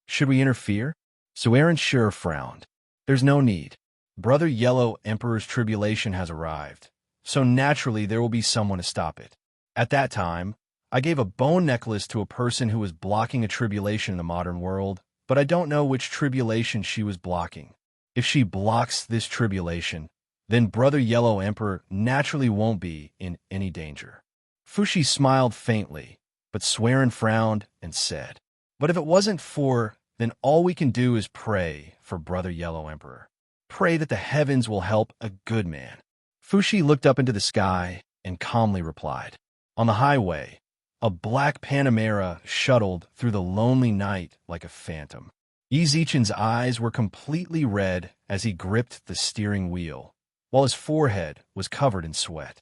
Should we interfere?" Swearin sure frowned. "There's no need. Brother Yellow Emperor's tribulation has arrived, so naturally there will be someone to stop it. At that time, I gave a bone necklace to a person who was blocking a tribulation in the modern world, but I don't know which tribulation she was blocking. If she blocks this tribulation, then Brother Yellow Emperor naturally won't be in any danger." Fushi smiled faintly, but Swearin frowned and said, "But if it wasn't for, then all we can do is pray for Brother Yellow Emperor. Pray that the heavens will help a good man." Fushi looked up into the sky and calmly replied. On the highway, a black Panamera shuttled through the lonely night like a phantom. Yizichin's eyes were completely red as he gripped the steering wheel, while his forehead was covered in sweat.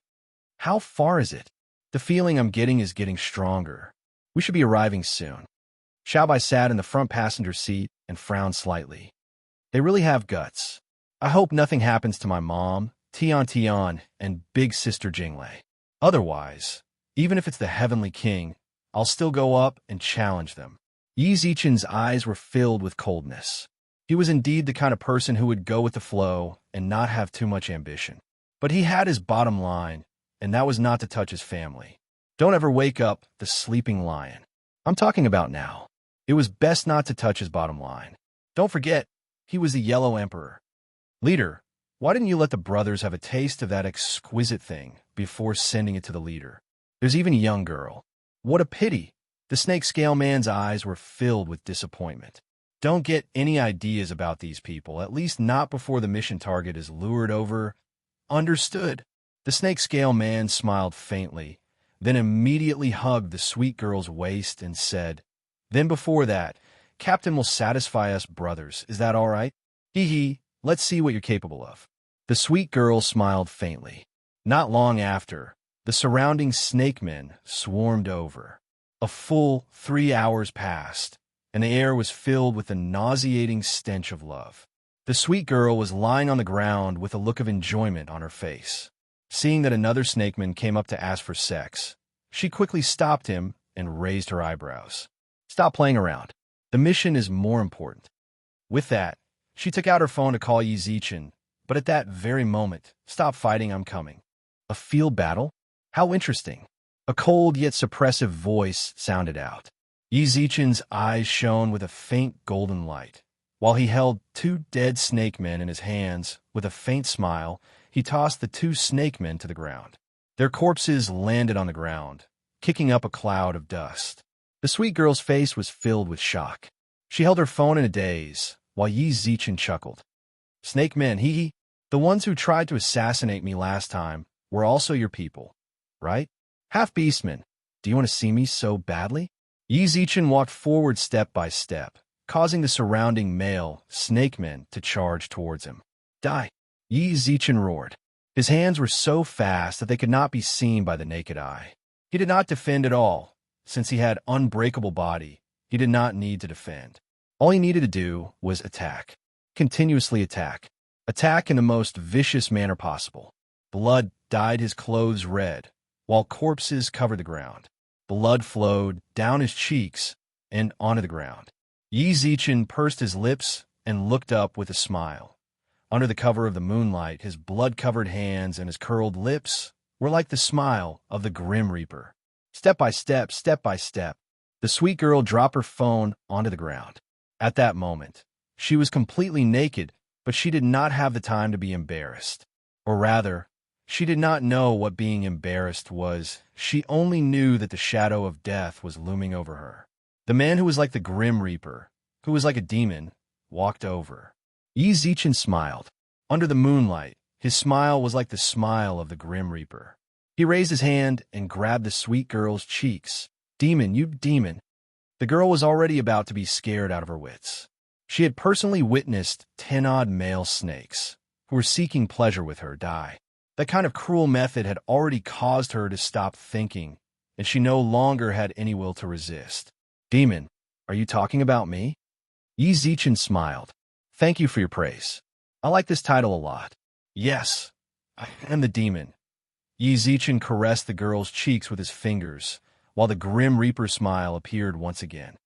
"How far is it? The feeling I'm getting is getting stronger. We should be arriving soon." Xiaobai sat in the front passenger seat and frowned slightly. "They really have guts. I hope nothing happens to my mom, Tian Tian, and big sister Jinglei. Otherwise, even if it's the Heavenly King, I'll still go up and challenge them." Yizichin's eyes were filled with coldness. He was indeed the kind of person who would go with the flow and not have too much ambition. But he had his bottom line, and that was not to touch his family. Don't ever wake up the sleeping lion. I'm talking about now. It was best not to touch his bottom line. Don't forget, he was the Yellow Emperor. "Leader, why didn't you let the brothers have a taste of that exquisite thing before sending it to the leader? There's even a young girl." "What a pity." The snake scale man's eyes were filled with disappointment. "Don't get any ideas about these people, at least not before the mission target is lured over." "Understood." The snake scale man smiled faintly, then immediately hugged the sweet girl's waist and said, "Then before that, Captain will satisfy us brothers. Is that all right?" "Hee hee, let's see what you're capable of." The sweet girl smiled faintly. Not long after, the surrounding snake men swarmed over. A full 3 hours passed, and the air was filled with the nauseating stench of love. The sweet girl was lying on the ground with a look of enjoyment on her face. Seeing that another snakeman came up to ask for sex, she quickly stopped him and raised her eyebrows. "Stop playing around. The mission is more important." With that, she took out her phone to call Yizichin, but at that very moment, "Stop fighting, I'm coming." "A field battle? How interesting." A cold yet suppressive voice sounded out. Yizichin's eyes shone with a faint golden light. While he held 2 dead snake men in his hands, with a faint smile, he tossed the 2 snake men to the ground. Their corpses landed on the ground, kicking up a cloud of dust. The sweet girl's face was filled with shock. She held her phone in a daze, while Yizichin chuckled. "Snake men, hee hee. The ones who tried to assassinate me last time were also your people, right? Half-beastman, do you want to see me so badly?" Yizichin walked forward step by step, causing the surrounding male snake men to charge towards him. "Die!" Yizichin roared. His hands were so fast that they could not be seen by the naked eye. He did not defend at all. Since he had unbreakable body, he did not need to defend. All he needed to do was attack. Continuously attack. Attack in the most vicious manner possible. Blood dyed his clothes red, while corpses covered the ground. Blood flowed down his cheeks and onto the ground. Yizichin pursed his lips and looked up with a smile. Under the cover of the moonlight, his blood-covered hands and his curled lips were like the smile of the Grim Reaper. Step by step, the sweet girl dropped her phone onto the ground. At that moment, she was completely naked, but she did not have the time to be embarrassed. Or rather, she did not know what being embarrassed was. She only knew that the shadow of death was looming over her. The man who was like the Grim Reaper, who was like a demon, walked over. Yizichin smiled. Under the moonlight, his smile was like the smile of the Grim Reaper. He raised his hand and grabbed the sweet girl's cheeks. "Demon, you demon." The girl was already about to be scared out of her wits. She had personally witnessed 10-odd male snakes, who were seeking pleasure with her, die. That kind of cruel method had already caused her to stop thinking, and she no longer had any will to resist. Demon, are you talking about me? Yi Zichen smiled. Thank you for your praise. I like this title a lot. Yes, I am the demon. Yi Zichen caressed the girl's cheeks with his fingers, while the Grim Reaper smile appeared once again.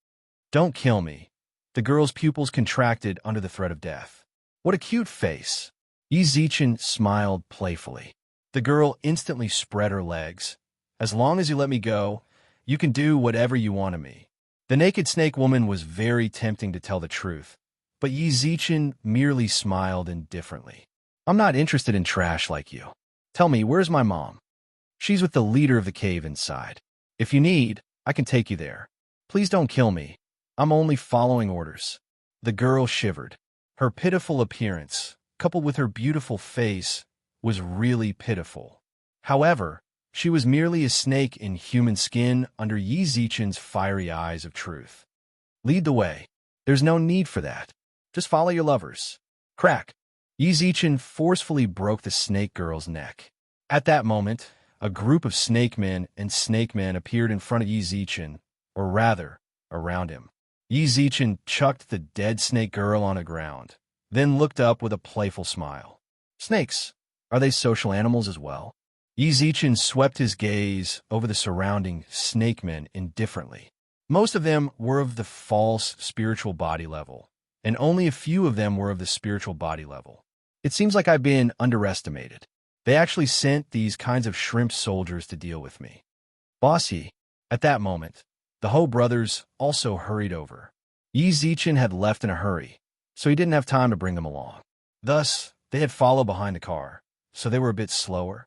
Don't kill me. The girl's pupils contracted under the threat of death. What a cute face. Yi Zichen smiled playfully. The girl instantly spread her legs. As long as you let me go, you can do whatever you want of me. The naked snake woman was very tempting to tell the truth, but Yi Zichen merely smiled indifferently. I'm not interested in trash like you. Tell me, where's my mom? She's with the leader of the cave inside. If you need, I can take you there. Please don't kill me. I'm only following orders. The girl shivered. Her pitiful appearance, coupled with her beautiful face, was really pitiful. However, she was merely a snake in human skin under Yi Zichen's fiery eyes of truth. Lead the way. There's no need for that. Just follow your lovers. Crack. Yi Zichen forcefully broke the snake girl's neck. At that moment, a group of snake men and snake men appeared in front of Yi Zichen, or rather, around him. Yi Zichen chucked the dead snake girl on the ground, then looked up with a playful smile. Snakes, are they social animals as well? Yi Zichen swept his gaze over the surrounding snake men indifferently. Most of them were of the false spiritual body level, and only a few of them were of the spiritual body level. It seems like I've been underestimated. They actually sent these kinds of shrimp soldiers to deal with me. Bossy, at that moment, the Ho brothers also hurried over. Yi Zichen had left in a hurry, so he didn't have time to bring them along. Thus, they had followed behind the car, so they were a bit slower.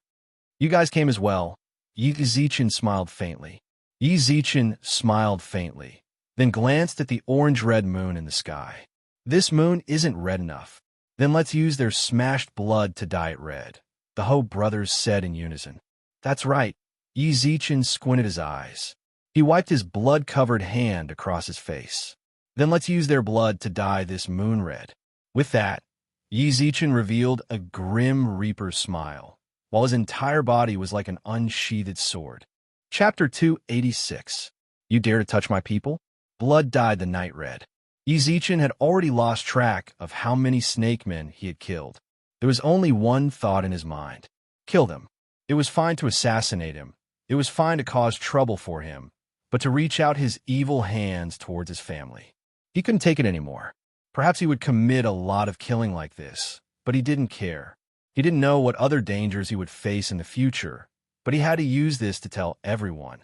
You guys came as well. Yi Zichen smiled faintly. Yi Zichen smiled faintly, then glanced at the orange-red moon in the sky. This moon isn't red enough. Then let's use their smashed blood to dye it red, the Ho brothers said in unison. That's right. Yi Zichen squinted his eyes. He wiped his blood-covered hand across his face. Then let's use their blood to dye this moon red. With that, Yi Zichen revealed a Grim Reaper smile, while his entire body was like an unsheathed sword. Chapter 286. You dare to touch my people? Blood dyed the night red. Yi Zichen had already lost track of how many snake men he had killed. There was only one thought in his mind. Kill them. It was fine to assassinate him. It was fine to cause trouble for him, but to reach out his evil hands towards his family. He couldn't take it anymore. Perhaps he would commit a lot of killing like this, but he didn't care. He didn't know what other dangers he would face in the future, but he had to use this to tell everyone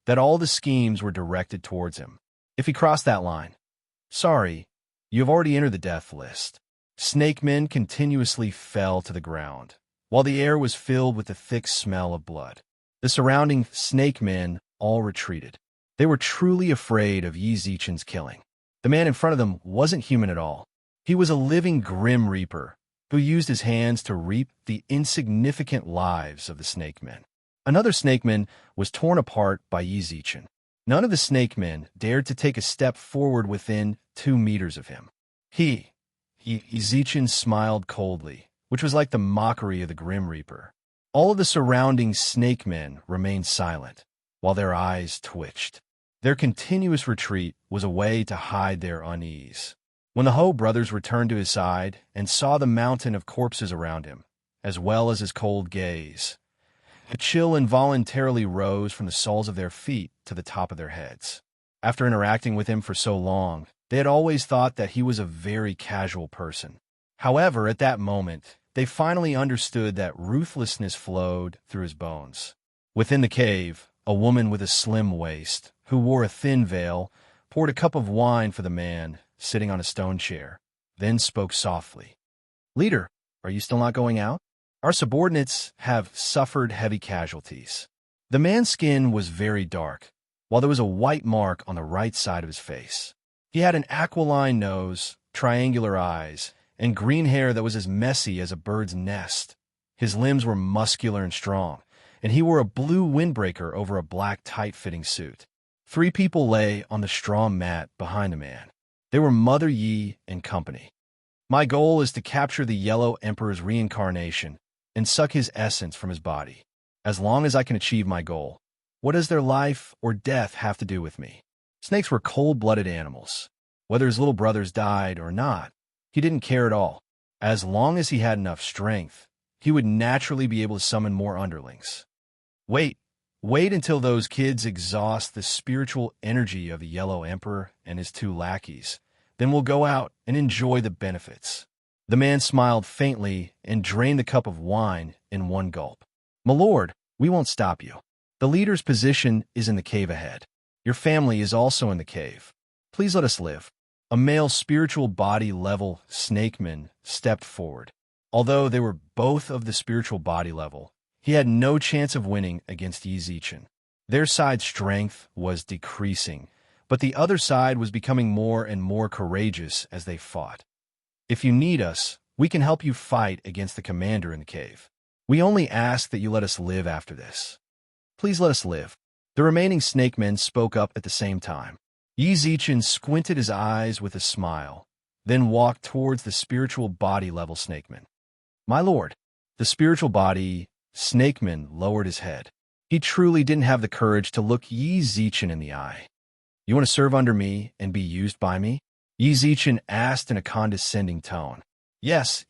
that all the schemes were directed towards him. If he crossed that line, sorry, you have already entered the death list. Snake men continuously fell to the ground, while the air was filled with the thick smell of blood. The surrounding snake men all retreated. They were truly afraid of Yi Zichen's killing. The man in front of them wasn't human at all. He was a living Grim Reaper who used his hands to reap the insignificant lives of the snake men. Another snake man was torn apart by Yi Zichen. None of the snake men dared to take a step forward within 2 meters of him. Yi Zichen smiled coldly, which was like the mockery of the Grim Reaper. All of the surrounding snake men remained silent, while their eyes twitched. Their continuous retreat was a way to hide their unease. When the Ho brothers returned to his side and saw the mountain of corpses around him, as well as his cold gaze, a chill involuntarily rose from the soles of their feet to the top of their heads. After interacting with him for so long, they had always thought that he was a very casual person. However, at that moment, they finally understood that ruthlessness flowed through his bones. Within the cave, a woman with a slim waist, who wore a thin veil, poured a cup of wine for the man sitting on a stone chair, then spoke softly. Leader, are you still not going out? Our subordinates have suffered heavy casualties. The man's skin was very dark, while there was a white mark on the right side of his face. He had an aquiline nose, triangular eyes, and green hair that was as messy as a bird's nest. His limbs were muscular and strong, and he wore a blue windbreaker over a black tight-fitting suit. 3 people lay on the straw mat behind the man. They were Mother Yi and company. My goal is to capture the Yellow Emperor's reincarnation and suck his essence from his body. As long as I can achieve my goal, what does their life or death have to do with me? Snakes were cold-blooded animals. Whether his little brothers died or not, he didn't care at all. As long as he had enough strength, he would naturally be able to summon more underlings. Wait until those kids exhaust the spiritual energy of the Yellow Emperor and his 2 lackeys. Then we'll go out and enjoy the benefits. The man smiled faintly and drained the cup of wine in one gulp. My lord, we won't stop you. The leader's position is in the cave ahead. Your family is also in the cave. Please let us live. A male spiritual body level snakeman stepped forward. Although they were both of the spiritual body level, he had no chance of winning against Yi Zichen. Their side's strength was decreasing, but the other side was becoming more and more courageous as they fought. If you need us, we can help you fight against the commander in the cave. We only ask that you let us live after this. Please let us live. The remaining snakemen spoke up at the same time. Yi Zichen squinted his eyes with a smile, then walked towards the spiritual body level snakeman. My lord, the spiritual body snakeman lowered his head. He truly didn't have the courage to look Yi Zichen in the eye. You want to serve under me and be used by me? Yi Zichen asked in a condescending tone. Yes,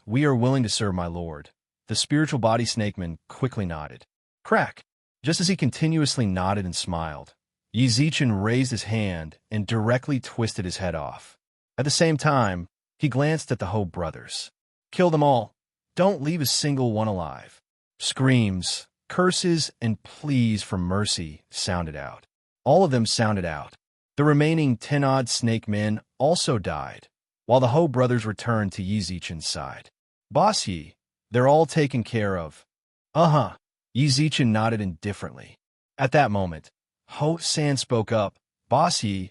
we are willing to serve my lord. The spiritual body snakeman quickly nodded. Crack! Just as he continuously nodded and smiled, Yi Zichen raised his hand and directly twisted his head off. At the same time, he glanced at the Ho brothers. Kill them all. Don't leave a single one alive. Screams, curses, and pleas for mercy sounded out. All of them sounded out. The remaining 10-odd snake men also died, while the Ho brothers returned to Yi Zichen's side. Boss Yi, they're all taken care of. Yi Zichen nodded indifferently. At that moment, Ho San spoke up. Boss Yi,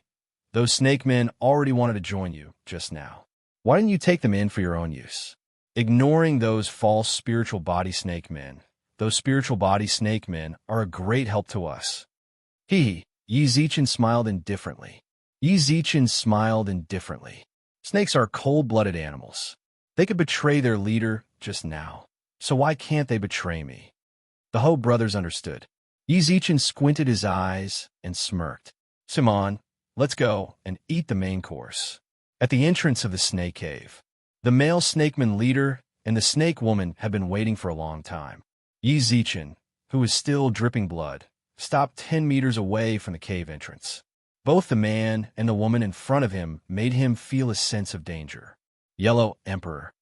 those snake men already wanted to join you just now. Why didn't you take them in for your own use? Ignoring those false spiritual body snake men, those spiritual body snake men are a great help to us. Yi Zichen smiled indifferently. Snakes are cold-blooded animals. They could betray their leader just now, so why can't they betray me? The Ho brothers understood. Yi Zichen squinted his eyes and smirked. Simon, let's go and eat the main course. At the entrance of the snake cave, the male snakeman leader and the snake woman had been waiting for a long time. Yi Zichen, who was still dripping blood, stopped 10 meters away from the cave entrance. Both the man and the woman in front of him made him feel a sense of danger. Yellow Emperor.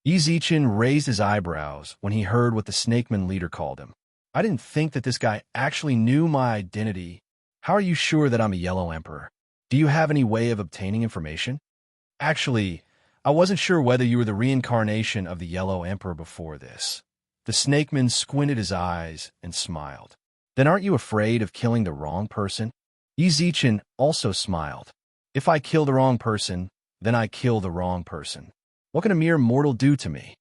Yi Zichen raised his eyebrows when he heard what the snakeman leader called him. I didn't think that this guy actually knew my identity. How are you sure that I'm a Yellow Emperor? Do you have any way of obtaining information? Actually, I wasn't sure whether you were the reincarnation of the Yellow Emperor before this. The snakeman squinted his eyes and smiled. Then aren't you afraid of killing the wrong person? Yi Zichen also smiled. If I kill the wrong person, then I kill the wrong person. What can a mere mortal do to me?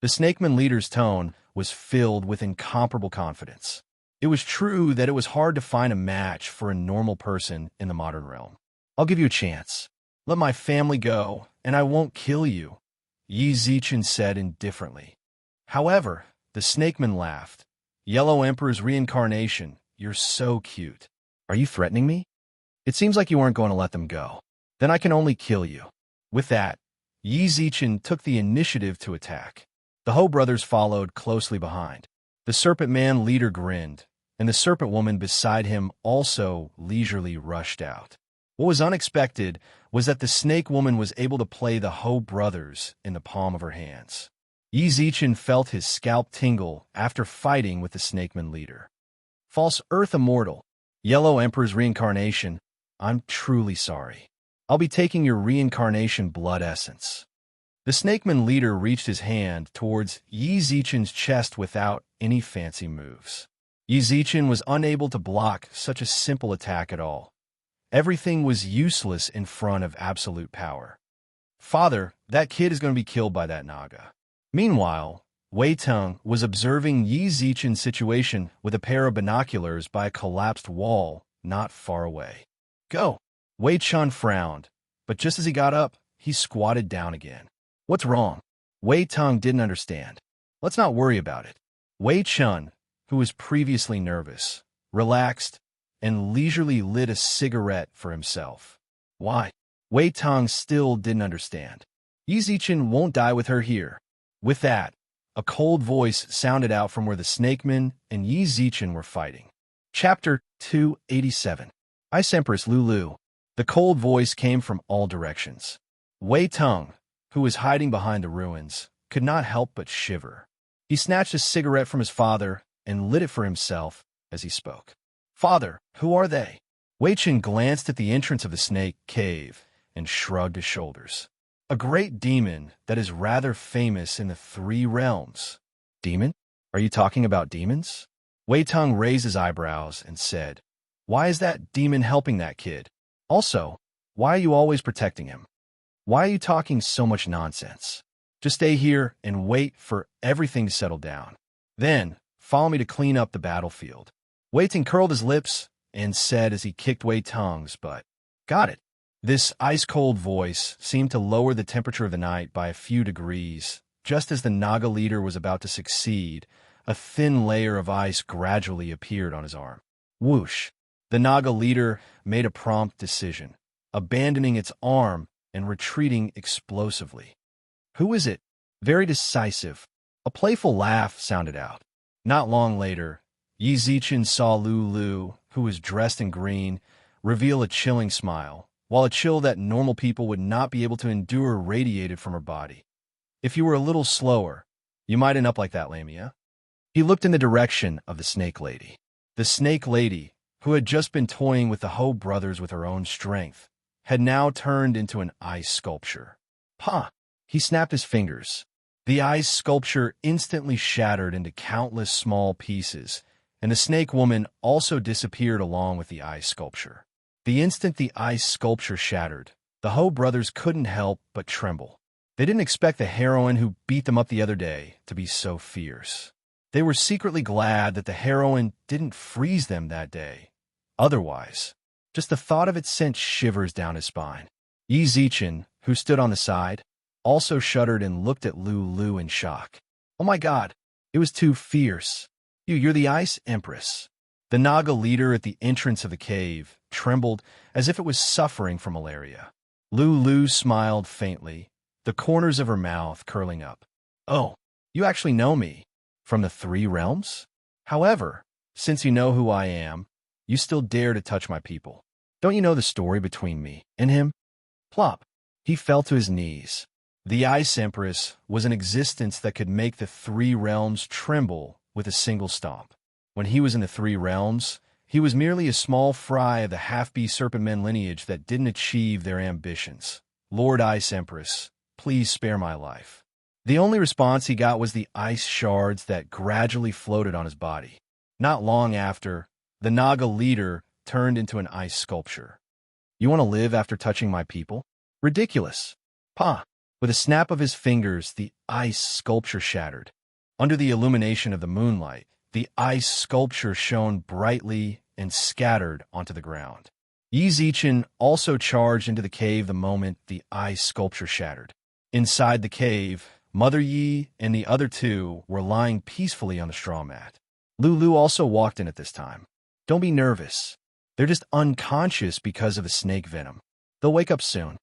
The snakeman leader's tone was filled with incomparable confidence. It was true that it was hard to find a match for a normal person in the modern realm. I'll give you a chance. Let my family go, and I won't kill you, Yi Zichen said indifferently. However, the snakeman laughed. Yellow Emperor's reincarnation, you're so cute. Are you threatening me? It seems like you aren't going to let them go. Then I can only kill you. With that, Yi Zichen took the initiative to attack. The Ho brothers followed closely behind. The serpent man leader grinned, and the serpent woman beside him also leisurely rushed out. What was unexpected was that the snake woman was able to play the Ho brothers in the palm of her hands. Yi Zichen felt his scalp tingle after fighting with the snakeman leader. False Earth Immortal, Yellow Emperor's reincarnation, I'm truly sorry. I'll be taking your reincarnation blood essence. The snakeman leader reached his hand towards Yi Zichen's chest without any fancy moves. Yi Zichen was unable to block such a simple attack at all. Everything was useless in front of absolute power. Father, that kid is going to be killed by that Naga. Meanwhile, Wei Teng was observing Yi Zichen's situation with a pair of binoculars by a collapsed wall not far away. Go. Wei Chun frowned, but just as he got up, he squatted down again. What's wrong? Wei Tung didn't understand. Let's not worry about it. Wei Chun, who was previously nervous, relaxed, and leisurely lit a cigarette for himself. Why? Wei Tung still didn't understand. Yi Zichen won't die with her here. With that, a cold voice sounded out from where the snakeman and Yi Zichen were fighting. Chapter 287. Ice Empress Lulu. The cold voice came from all directions. Wei Tung, who was hiding behind the ruins, could not help but shiver. He snatched a cigarette from his father and lit it for himself as he spoke. Father, who are they? Wei Chen glanced at the entrance of the snake cave and shrugged his shoulders. A great demon that is rather famous in the three realms. Demon? Are you talking about demons? Wei Tung raised his eyebrows and said, Why is that demon helping that kid? Also, why are you always protecting him? Why are you talking so much nonsense? Just stay here and wait for everything to settle down. Then, follow me to clean up the battlefield. Wei Tung curled his lips and said as he kicked Wei Tung's butt. Got it. This ice-cold voice seemed to lower the temperature of the night by a few degrees. Just as the Naga leader was about to succeed, a thin layer of ice gradually appeared on his arm. Whoosh! The Naga leader made a prompt decision, abandoning its arm and retreating explosively. Who is it? Very decisive. A playful laugh sounded out. Not long later, Yi Zichen saw Lulu, who was dressed in green, reveal a chilling smile, while a chill that normal people would not be able to endure radiated from her body. If you were a little slower, you might end up like that, Lamia. He looked in the direction of the snake lady. The snake lady, who had just been toying with the Ho brothers with her own strength, had now turned into an ice sculpture. Pah! He snapped his fingers. The ice sculpture instantly shattered into countless small pieces, and the snake woman also disappeared along with the ice sculpture. The instant the ice sculpture shattered, the Ho brothers couldn't help but tremble. They didn't expect the heroine who beat them up the other day to be so fierce. They were secretly glad that the heroine didn't freeze them that day. Otherwise, just the thought of it sent shivers down his spine. Yi Zichen, who stood on the side, also shuddered and looked at Lulu in shock. Oh my god, it was too fierce. You're the Ice Empress. The Naga leader at the entrance of the cave trembled as if it was suffering from malaria. Lulu smiled faintly, the corners of her mouth curling up. Oh, you actually know me. From the three realms? However, since you know who I am, you still dare to touch my people. Don't you know the story between me and him? Plop. He fell to his knees. The Ice Empress was an existence that could make the three realms tremble with a single stomp. When he was in the three realms, he was merely a small fry of the half-beast serpent men lineage that didn't achieve their ambitions. Lord Ice Empress, please spare my life. The only response he got was the ice shards that gradually floated on his body. Not long after, the Naga leader turned into an ice sculpture. You want to live after touching my people? Ridiculous. Pah! With a snap of his fingers, the ice sculpture shattered. Under the illumination of the moonlight, the ice sculpture shone brightly and scattered onto the ground. Yi Zichen also charged into the cave the moment the ice sculpture shattered. Inside the cave, Mother Yi and the other two were lying peacefully on the straw mat. Lulu also walked in at this time. Don't be nervous. They're just unconscious because of the snake venom. They'll wake up soon.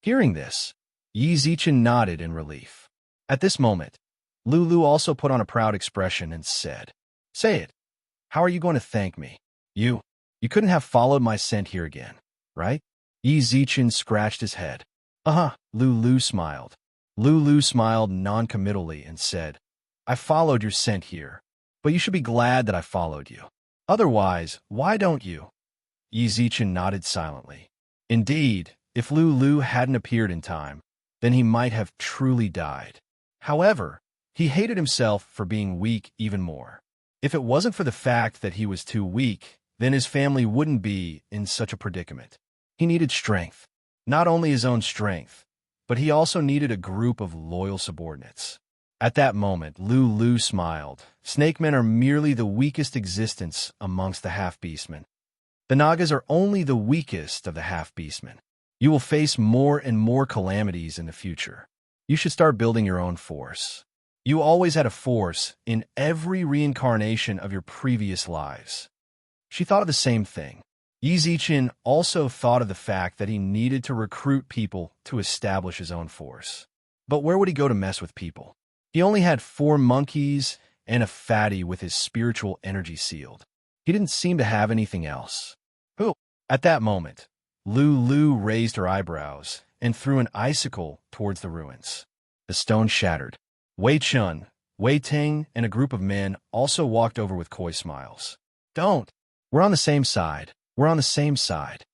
Hearing this, Yi Zichen nodded in relief. At this moment, Lulu also put on a proud expression and said, Say it. How are you going to thank me? You couldn't have followed my scent here again, right? Yi Zichen scratched his head. Lulu smiled. Lulu smiled non-committally and said, I followed your scent here, but you should be glad that I followed you. Otherwise, why don't you? Yi Zichen nodded silently. Indeed, if Lulu hadn't appeared in time, then he might have truly died. However, he hated himself for being weak even more. If it wasn't for the fact that he was too weak, then his family wouldn't be in such a predicament. He needed strength. Not only his own strength, but he also needed a group of loyal subordinates. At that moment, Lulu smiled. Snake men are merely the weakest existence amongst the half-beastmen. The Nagas are only the weakest of the half-beastmen. You will face more and more calamities in the future. You should start building your own force. You always had a force in every reincarnation of your previous lives. She thought of the same thing. Yi Zichen also thought of the fact that he needed to recruit people to establish his own force. But where would he go to mess with people? He only had 4 monkeys and a fatty with his spiritual energy sealed. He didn't seem to have anything else. Who? At that moment, Lu raised her eyebrows and threw an icicle towards the ruins. The stone shattered. Wei Chun, Wei Ting, and a group of men also walked over with coy smiles. Don't. We're on the same side. We're on the same side.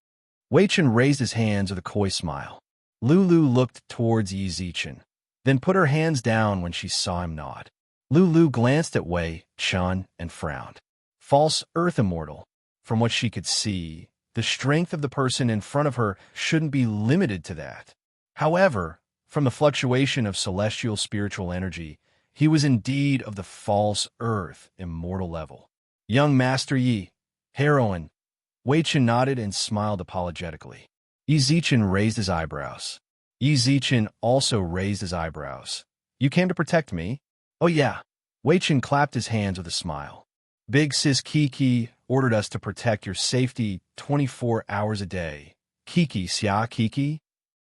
Wei Chun raised his hands with a coy smile. Lulu looked towards Yi Zichen, then put her hands down when she saw him nod. Lulu glanced at Wei Chun and frowned. False earth immortal. From what she could see, the strength of the person in front of her shouldn't be limited to that. However, from the fluctuation of celestial spiritual energy, he was indeed of the false earth immortal level. Young Master Yi, heroine. Wei Chun nodded and smiled apologetically. Yi Zichen raised his eyebrows. Yi Zichen also raised his eyebrows. You came to protect me? Oh yeah. Wei Chun clapped his hands with a smile. Big Sis Kiki ordered us to protect your safety 24 hours a day. Kiki, xia Kiki?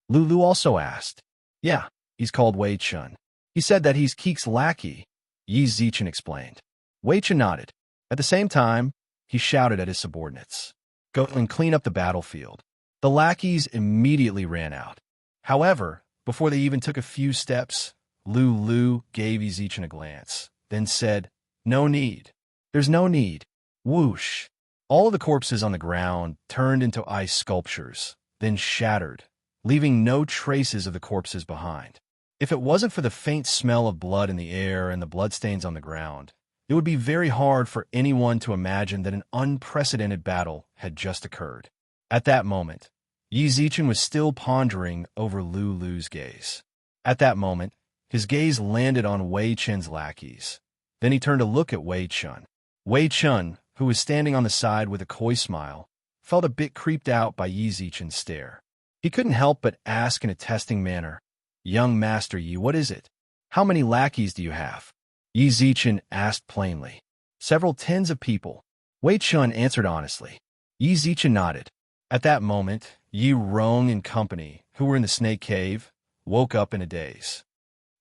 Lulu also asked. Yeah, he's called Wei Chun. He said that he's Keek's lackey, Yi Zichen explained. Wei Chun nodded. At the same time, he shouted at his subordinates. Go and clean up the battlefield. The lackeys immediately ran out. However, before they even took a few steps, Lulu gave Yi Zichen a glance, then said, No need. There's no need. Whoosh. All of the corpses on the ground turned into ice sculptures, then shattered, leaving no traces of the corpses behind. If it wasn't for the faint smell of blood in the air and the bloodstains on the ground, it would be very hard for anyone to imagine that an unprecedented battle had just occurred. At that moment, Yi Zichen was still pondering over Lulu's gaze. At that moment, his gaze landed on Wei Chun's lackeys. Then he turned to look at Wei Chun. Wei Chun, who was standing on the side with a coy smile, felt a bit creeped out by Yi Zichen's stare. He couldn't help but ask in a testing manner, Young Master Yi, what is it? How many lackeys do you have? Yi Zichen asked plainly. Several tens of people. Wei Chun answered honestly. Yi Zichen nodded. At that moment, Yi Rong and company, who were in the snake cave, woke up in a daze.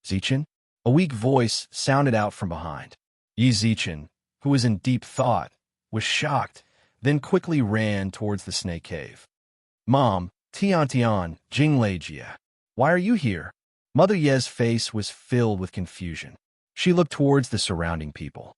Zichen? A weak voice sounded out from behind. Yi Zichen, who was in deep thought, was shocked, then quickly ran towards the snake cave. Mom, Tian, Jinglei Jia. Why are you here? Mother Ye's face was filled with confusion. She looked towards the surrounding people.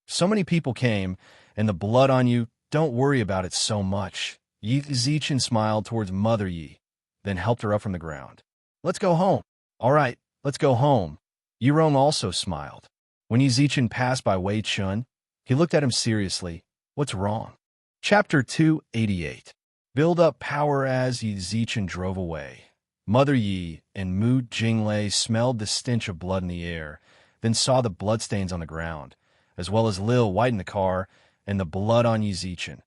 So many people came, and the blood on you, don't worry about it so much. Yi Zichen smiled towards Mother Yi, then helped her up from the ground. Let's go home. All right, let's go home. Yi Rong also smiled. When Yi Zichen passed by Wei Chun, he looked at him seriously. What's wrong? Chapter 288. Build up power. As Yi Zichen drove away, Mother Yi and Mu Jinglei smelled the stench of blood in the air, then saw the bloodstains on the ground, as well as Lil White in the car and the blood on Yi Zichen.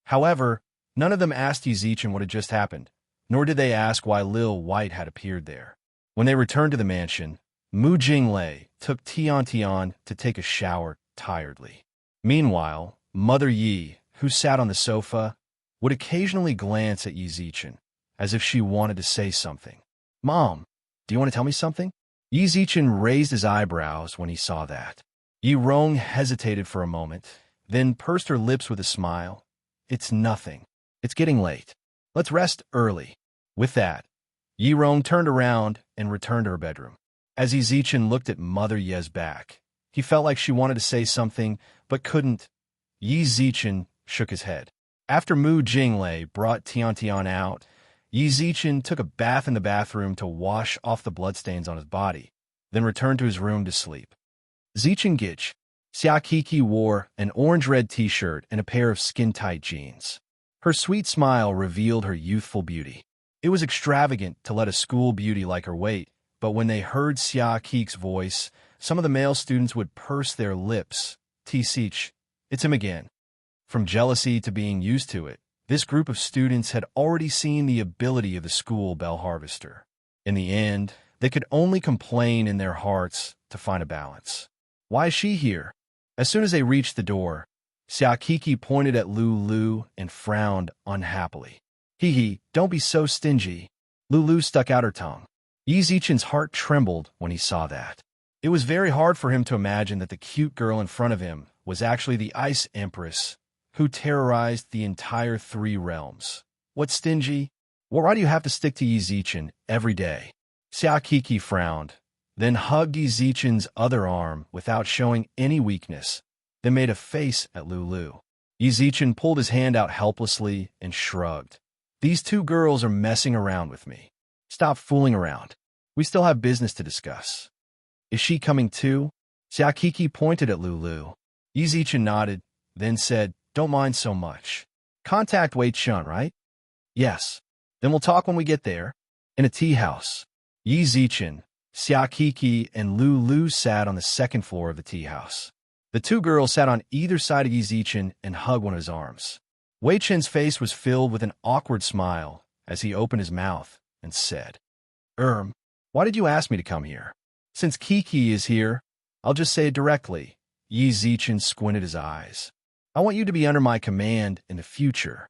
However, none of them asked Yi Zichen what had just happened, nor did they ask why Lil White had appeared there. When they returned to the mansion, Mu Jinglei took Tian to take a shower tiredly. Meanwhile, Mother Yi, who sat on the sofa, would occasionally glance at Yi Zichen, as if she wanted to say something. Mom, do you want to tell me something? Yi Zichen raised his eyebrows when he saw that. Yi Rong hesitated for a moment, then pursed her lips with a smile. It's nothing. It's getting late. Let's rest early. With that, Yi Rong turned around and returned to her bedroom. As Yi Zichen looked at Mother Ye's back, he felt like she wanted to say something, but couldn't. Yi Zichen shook his head. After Mu Jinglei brought Tian out, Yi Zichen took a bath in the bathroom to wash off the bloodstains on his body, then returned to his room to sleep. Zichen Gich, Xia Kiki wore an orange-red t-shirt and a pair of skin-tight jeans. Her sweet smile revealed her youthful beauty. It was extravagant to let a school beauty like her wait, but when they heard Xia Kiki's voice, some of the male students would purse their lips. T-Sich, it's him again. From jealousy to being used to it, This group of students had already seen the ability of the school bell harvester. In the end, they could only complain in their hearts to find a balance. Why is she here? As soon as they reached the door, Xiaokiki pointed at Lulu and frowned unhappily. Hee, don't be so stingy. Lulu stuck out her tongue. Yi Zichen's heart trembled when he saw that. It was very hard for him to imagine that the cute girl in front of him was actually the Ice Empress, who terrorized the entire 3 realms. What, stingy? Well, why do you have to stick to Yi Zichen every day? Xiaokiki frowned, then hugged Yi Zichen's other arm without showing any weakness, then made a face at Lulu. Yi Zichen pulled his hand out helplessly and shrugged. These 2 girls are messing around with me. Stop fooling around. We still have business to discuss. Is she coming too? Xiaokiki pointed at Lulu. Yi Zichen nodded, then said, don't mind so much. Contact Wei Chun, right? Yes. Then we'll talk when we get there. In a tea house. Yi Zichen, Xiaokiki, and Lulu sat on the 2nd floor of the tea house. The 2 girls sat on either side of Yi Zichen and hugged one of his arms. Wei Chen's face was filled with an awkward smile as he opened his mouth and said, why did you ask me to come here? Since Kiki is here, I'll just say it directly. Yi Zichen squinted his eyes. I want you to be under my command in the future.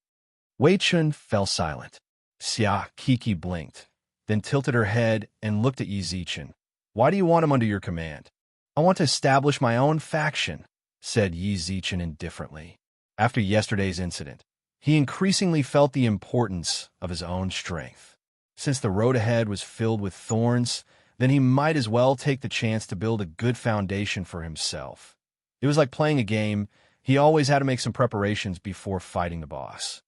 Wei Chun fell silent. Xiaokiki blinked, then tilted her head and looked at Yi Zichen. Why do you want him under your command? I want to establish my own faction, said Yi Zichen indifferently. After yesterday's incident, he increasingly felt the importance of his own strength. Since the road ahead was filled with thorns, then he might as well take the chance to build a good foundation for himself. It was like playing a game. He always had to make some preparations before fighting the boss.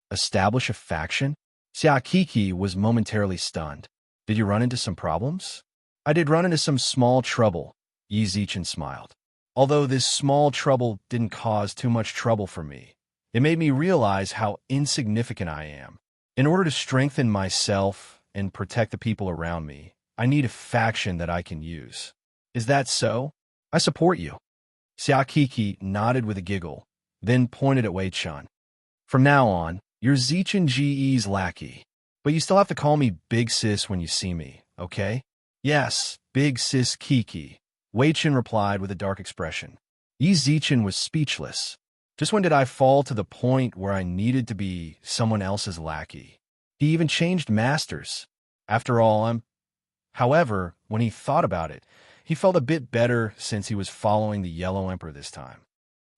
Establish a faction? Xiaokiki was momentarily stunned. Did you run into some problems? I did run into some small trouble, Yi Zichen smiled. Although this small trouble didn't cause too much trouble for me, it made me realize how insignificant I am. In order to strengthen myself and protect the people around me, I need a faction that I can use. Is that so? I support you. Xiaokiki nodded with a giggle, then pointed at Wei Chun. From now on, you're Zichen GE's lackey, but you still have to call me Big Sis when you see me, okay? Yes, Big Sis Kiki, Wei Chun replied with a dark expression. Yi Zichen was speechless. Just when did I fall to the point where I needed to be someone else's lackey? He even changed masters. After all, However, when he thought about it, he felt a bit better since he was following the Yellow Emperor this time.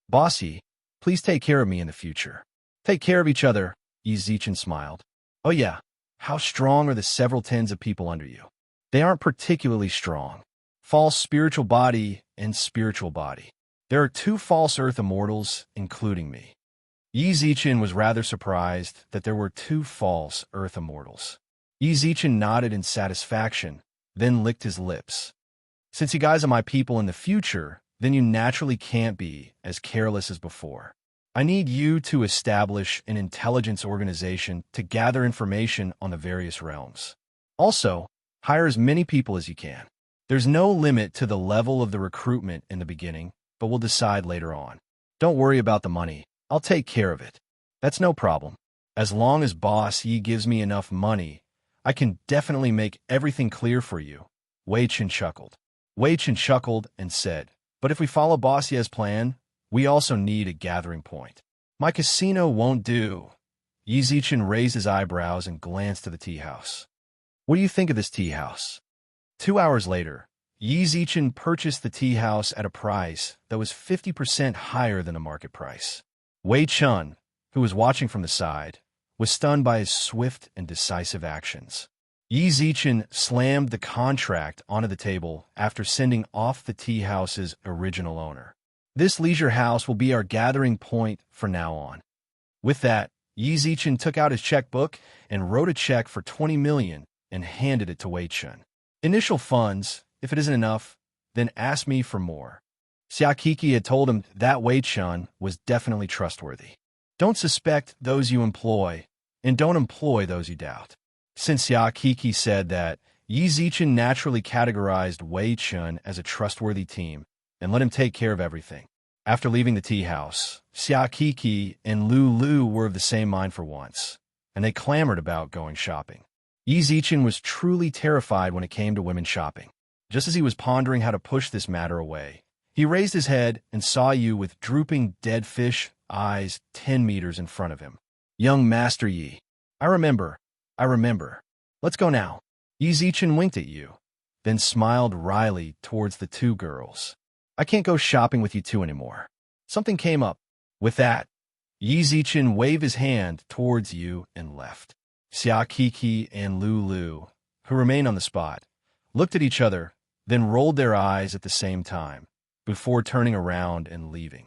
Bossy, please take care of me in the future. Take care of each other, Yi Zichen smiled. Oh yeah, how strong are the several tens of people under you? They aren't particularly strong. False spiritual body and spiritual body. There are 2 false earth immortals, including me. Yi Zichen was rather surprised that there were 2 false earth immortals. Yi Zichen nodded in satisfaction, then licked his lips. Since you guys are my people in the future, then you naturally can't be as careless as before. I need you to establish an intelligence organization to gather information on the various realms. Also, hire as many people as you can. There's no limit to the level of the recruitment in the beginning, but we'll decide later on. Don't worry about the money. I'll take care of it. That's no problem. As long as Boss Yi gives me enough money, I can definitely make everything clear for you. Wei Chun chuckled. Wei Chun chuckled and said, but if we follow Boss Ye's plan, we also need a gathering point. My casino won't do. Yi Zichen raised his eyebrows and glanced to the tea house. What do you think of this tea house? 2 hours later, Yi Zichen purchased the tea house at a price that was 50% higher than the market price. Wei Chun, who was watching from the side, was stunned by his swift and decisive actions. Yi Zichen slammed the contract onto the table after sending off the tea house's original owner. This leisure house will be our gathering point from now on. With that, Yi Zichen took out his checkbook and wrote a check for 20 million and handed it to Wei Chun. Initial funds, if it isn't enough, then ask me for more. Xiaokiki had told him that Wei Chun was definitely trustworthy. Don't suspect those you employ, and don't employ those you doubt. Since Xiaokiki said that, Yi Zichen naturally categorized Wei Chun as a trustworthy team and let him take care of everything. After leaving the tea house, Xia Kiki and Lu Lu were of the same mind for once, and they clamored about going shopping. Yi Zichen was truly terrified when it came to women shopping. Just as he was pondering how to push this matter away, he raised his head and saw Yu with drooping dead fish eyes 10 meters in front of him. Young Master Yi. I remember. Let's go now. Yi Zichen winked at Yu, then smiled wryly towards the two girls. I can't go shopping with you two anymore. Something came up. With that, Yi Zichen waved his hand towards Yu and left. Xia Kiki and Lu Lu, who remained on the spot, looked at each other, then rolled their eyes at the same time, before turning around and leaving.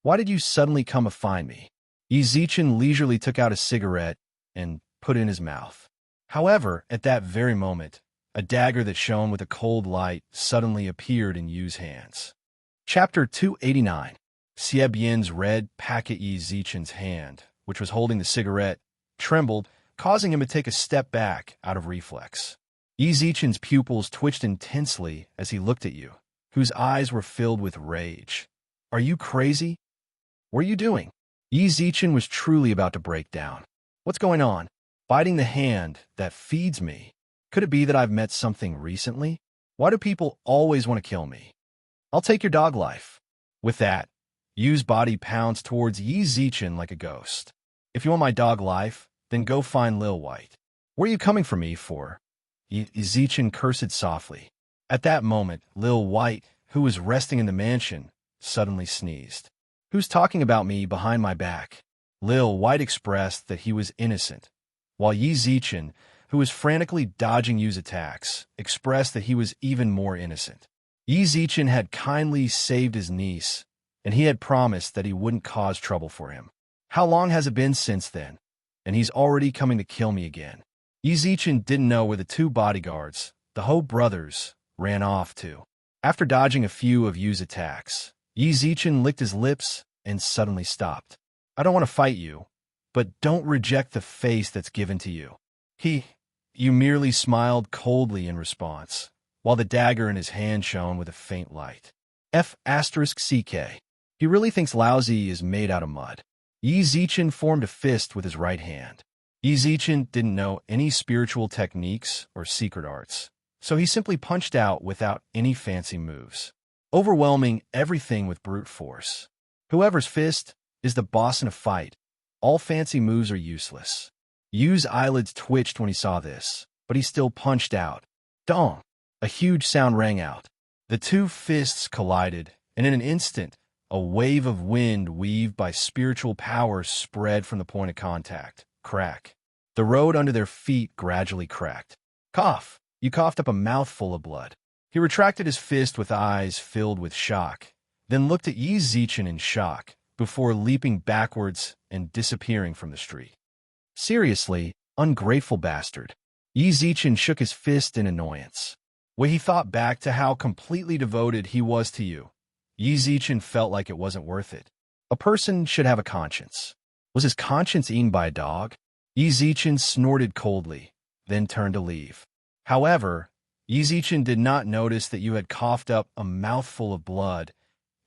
Why did you suddenly come to find me? Yi Zichen leisurely took out a cigarette and put it in his mouth. However, at that very moment, a dagger that shone with a cold light suddenly appeared in Yu's hands. Chapter 289. Xie Bian's red packet Yi Zichen's hand, which was holding the cigarette, trembled, causing him to take a step back out of reflex. Yi Zichen's pupils twitched intensely as he looked at Yu, whose eyes were filled with rage. Are you crazy? What are you doing? Yi Zichen was truly about to break down. What's going on? Biting the hand that feeds me. Could it be that I've met something recently? Why do people always want to kill me? I'll take your dog life. With that, Yu's body pounced towards Yi Zichen like a ghost. If you want my dog life, then go find Lil White. Where are you coming for me for? Yi Zichen cursed softly. At that moment, Lil White, who was resting in the mansion, suddenly sneezed. Who's talking about me behind my back? Lil White expressed that he was innocent, while Yi Zichen, who was frantically dodging Yu's attacks, expressed that he was even more innocent. Yi Zichen had kindly saved his niece, and he had promised that he wouldn't cause trouble for him. How long has it been since then? And he's already coming to kill me again. Yi Zichen didn't know where the two bodyguards, the Ho brothers, ran off to. After dodging a few of Yu's attacks, Yi Zichen licked his lips and suddenly stopped. I don't want to fight you, but don't reject the face that's given to you. You merely smiled coldly in response, while the dagger in his hand shone with a faint light. F***CK. He really thinks Laozi is made out of mud. Yi Zichen formed a fist with his right hand. Yi Zichen didn't know any spiritual techniques or secret arts, so he simply punched out without any fancy moves, overwhelming everything with brute force. Whoever's fist is the boss in a fight. All fancy moves are useless. Yu's eyelids twitched when he saw this, but he still punched out. Dong! A huge sound rang out. The two fists collided, and in an instant, a wave of wind weaved by spiritual power spread from the point of contact. Crack. The road under their feet gradually cracked. Cough! You coughed up a mouthful of blood. He retracted his fist with eyes filled with shock, then looked at Yi Zichen in shock, before leaping backwards and disappearing from the street. Seriously, ungrateful bastard. Yi Zichen shook his fist in annoyance. When he thought back to how completely devoted he was to you, Yi Zichen felt like it wasn't worth it. A person should have a conscience. Was his conscience eaten by a dog? Yi Zichen snorted coldly, then turned to leave. However, Yi Zichen did not notice that you had coughed up a mouthful of blood.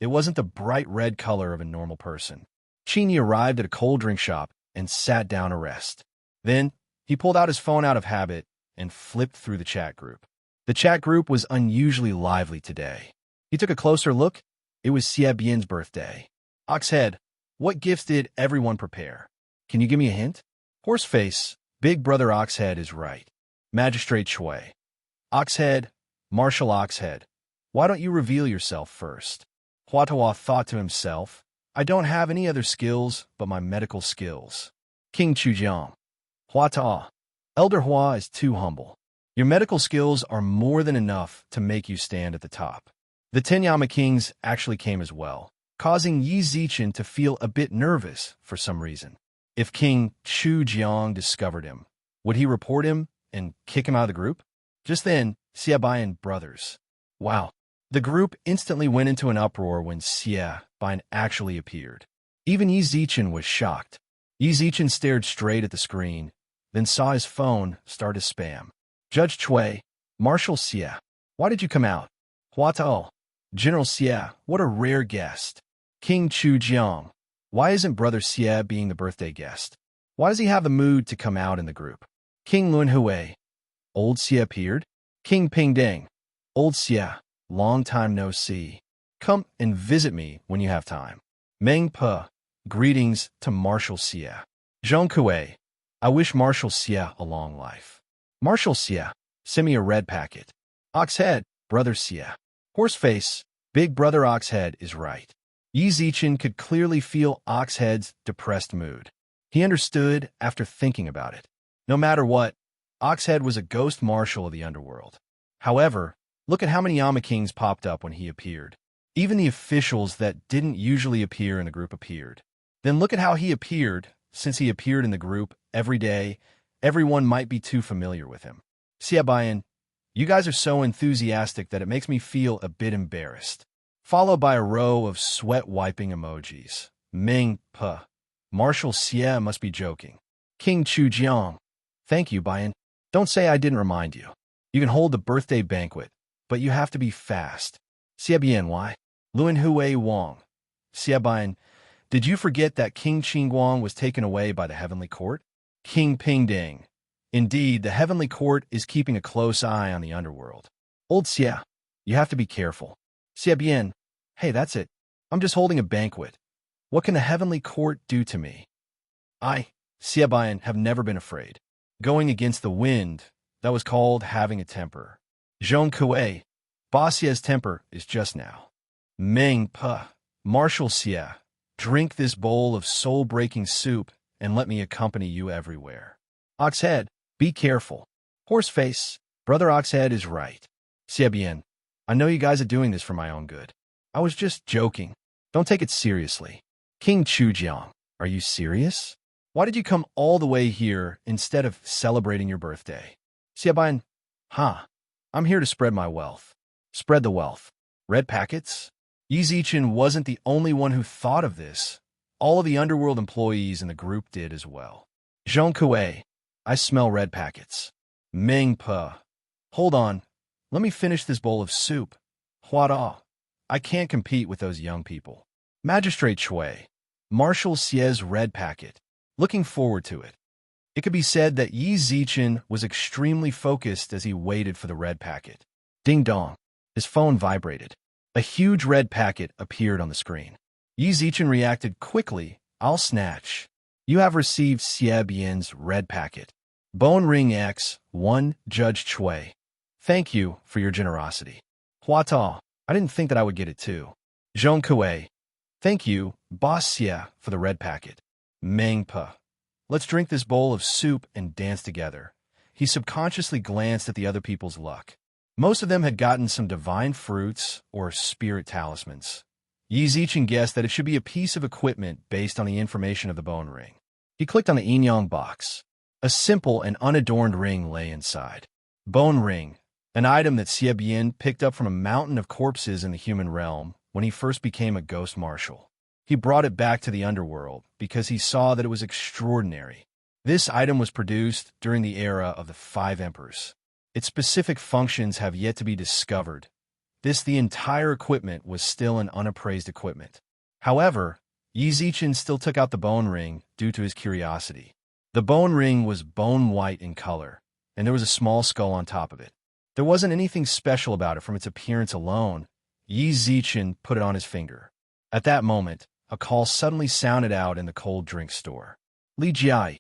It wasn't the bright red color of a normal person. Cheney arrived at a cold drink shop and sat down to rest. Then, he pulled out his phone out of habit and flipped through the chat group. The chat group was unusually lively today. He took a closer look. It was Xie Bian's birthday. Oxhead, what gifts did everyone prepare? Can you give me a hint? Horseface, Big Brother Oxhead is right. Magistrate Shui. Oxhead, Marshal Oxhead, why don't you reveal yourself first? Huatawa thought to himself, I don't have any other skills but my medical skills. King Chujiang. Huatawa, Elder Hua is too humble. Your medical skills are more than enough to make you stand at the top. The Tenyama Kings actually came as well, causing Yi Zichen to feel a bit nervous for some reason. If King Chu Jiang discovered him, would he report him and kick him out of the group? Just then, Xie Bian brothers. Wow. The group instantly went into an uproar when Xie Bian actually appeared. Even Yi Zichen was shocked. Yi Zichen stared straight at the screen, then saw his phone start to spam. Judge Chui, Marshal Xie, why did you come out? Huatao, General Xie, what a rare guest. King Chu Jiang. Why isn't Brother Xie being the birthday guest? Why does he have the mood to come out in the group? King Lun Hui. Old Xie appeared? King Ping Ding. Old Xie, long time no see. Come and visit me when you have time. Meng Pe. Greetings to Marshal Xie. Zhong Kui. I wish Marshal Xie a long life. Marshal Xie, send me a red packet. Oxhead, Brother Xie. Horseface, Big Brother Oxhead is right. Yi Zichen could clearly feel Oxhead's depressed mood. He understood after thinking about it. No matter what, Oxhead was a ghost marshal of the underworld. However, look at how many Yama Kings popped up when he appeared. Even the officials that didn't usually appear in the group appeared. Then look at how he appeared. Since he appeared in the group every day, everyone might be too familiar with him. Xie Bian, you guys are so enthusiastic that it makes me feel a bit embarrassed. Followed by a row of sweat-wiping emojis. Ming Pe. Marshal Xie must be joking. King Chu Jiang. Thank you, Bian. Don't say I didn't remind you. You can hold the birthday banquet, but you have to be fast. Xie Bian, why? Luan Hui Wang. Xie Bian, did you forget that King Qingguang was taken away by the Heavenly Court? King Ping Ding. Indeed, the Heavenly Court is keeping a close eye on the underworld. Old Xie, you have to be careful. Xie Bian, hey, that's it. I'm just holding a banquet. What can the Heavenly Court do to me? I, Xie Bian, have never been afraid. Going against the wind, that was called having a temper. Zhong Kui, Boss Xie's temper is just now. Meng Pe, Marshal Xie, drink this bowl of soul-breaking soup and let me accompany you everywhere. Oxhead, be careful. Horseface, Brother Oxhead is right. Xie Bian, I know you guys are doing this for my own good. I was just joking. Don't take it seriously. King Chu Jiang, are you serious? Why did you come all the way here instead of celebrating your birthday? Xie Bian, I'm here to spread my wealth. Spread the wealth. Red packets? Yi Zichen wasn't the only one who thought of this. All of the underworld employees in the group did as well. Zhong Kui, I smell red packets. Meng Pe, hold on. Let me finish this bowl of soup. Hua Da, I can't compete with those young people. Magistrate Shui, Marshal Xie's red packet. Looking forward to it. It could be said that Yi Zichen was extremely focused as he waited for the red packet. Ding dong. His phone vibrated. A huge red packet appeared on the screen. Yi Zichen reacted quickly. I'll snatch. You have received Xie Bian's red packet. Bone Ring X, 1, Judge Chui. Thank you for your generosity. Hua Ta, I didn't think that I would get it too. Zhong Kui, thank you, Boss Xie, for the red packet. Meng Pe, let's drink this bowl of soup and dance together. He subconsciously glanced at the other people's luck. Most of them had gotten some divine fruits or spirit talismans. Yi Zichen guessed that it should be a piece of equipment based on the information of the bone ring. He clicked on the Yin-Yang box. A simple and unadorned ring lay inside. Bone ring, an item that Xie Bian picked up from a mountain of corpses in the human realm when he first became a ghost marshal. He brought it back to the underworld because he saw that it was extraordinary. This item was produced during the era of the 5 emperors. Its specific functions have yet to be discovered. The entire equipment was still an unappraised equipment. However, Yi Zichen still took out the bone ring due to his curiosity. The bone ring was bone white in color, and there was a small skull on top of it. There wasn't anything special about it from its appearance alone. Yi Zichen put it on his finger. At that moment, a call suddenly sounded out in the cold drink store. Li Jiai,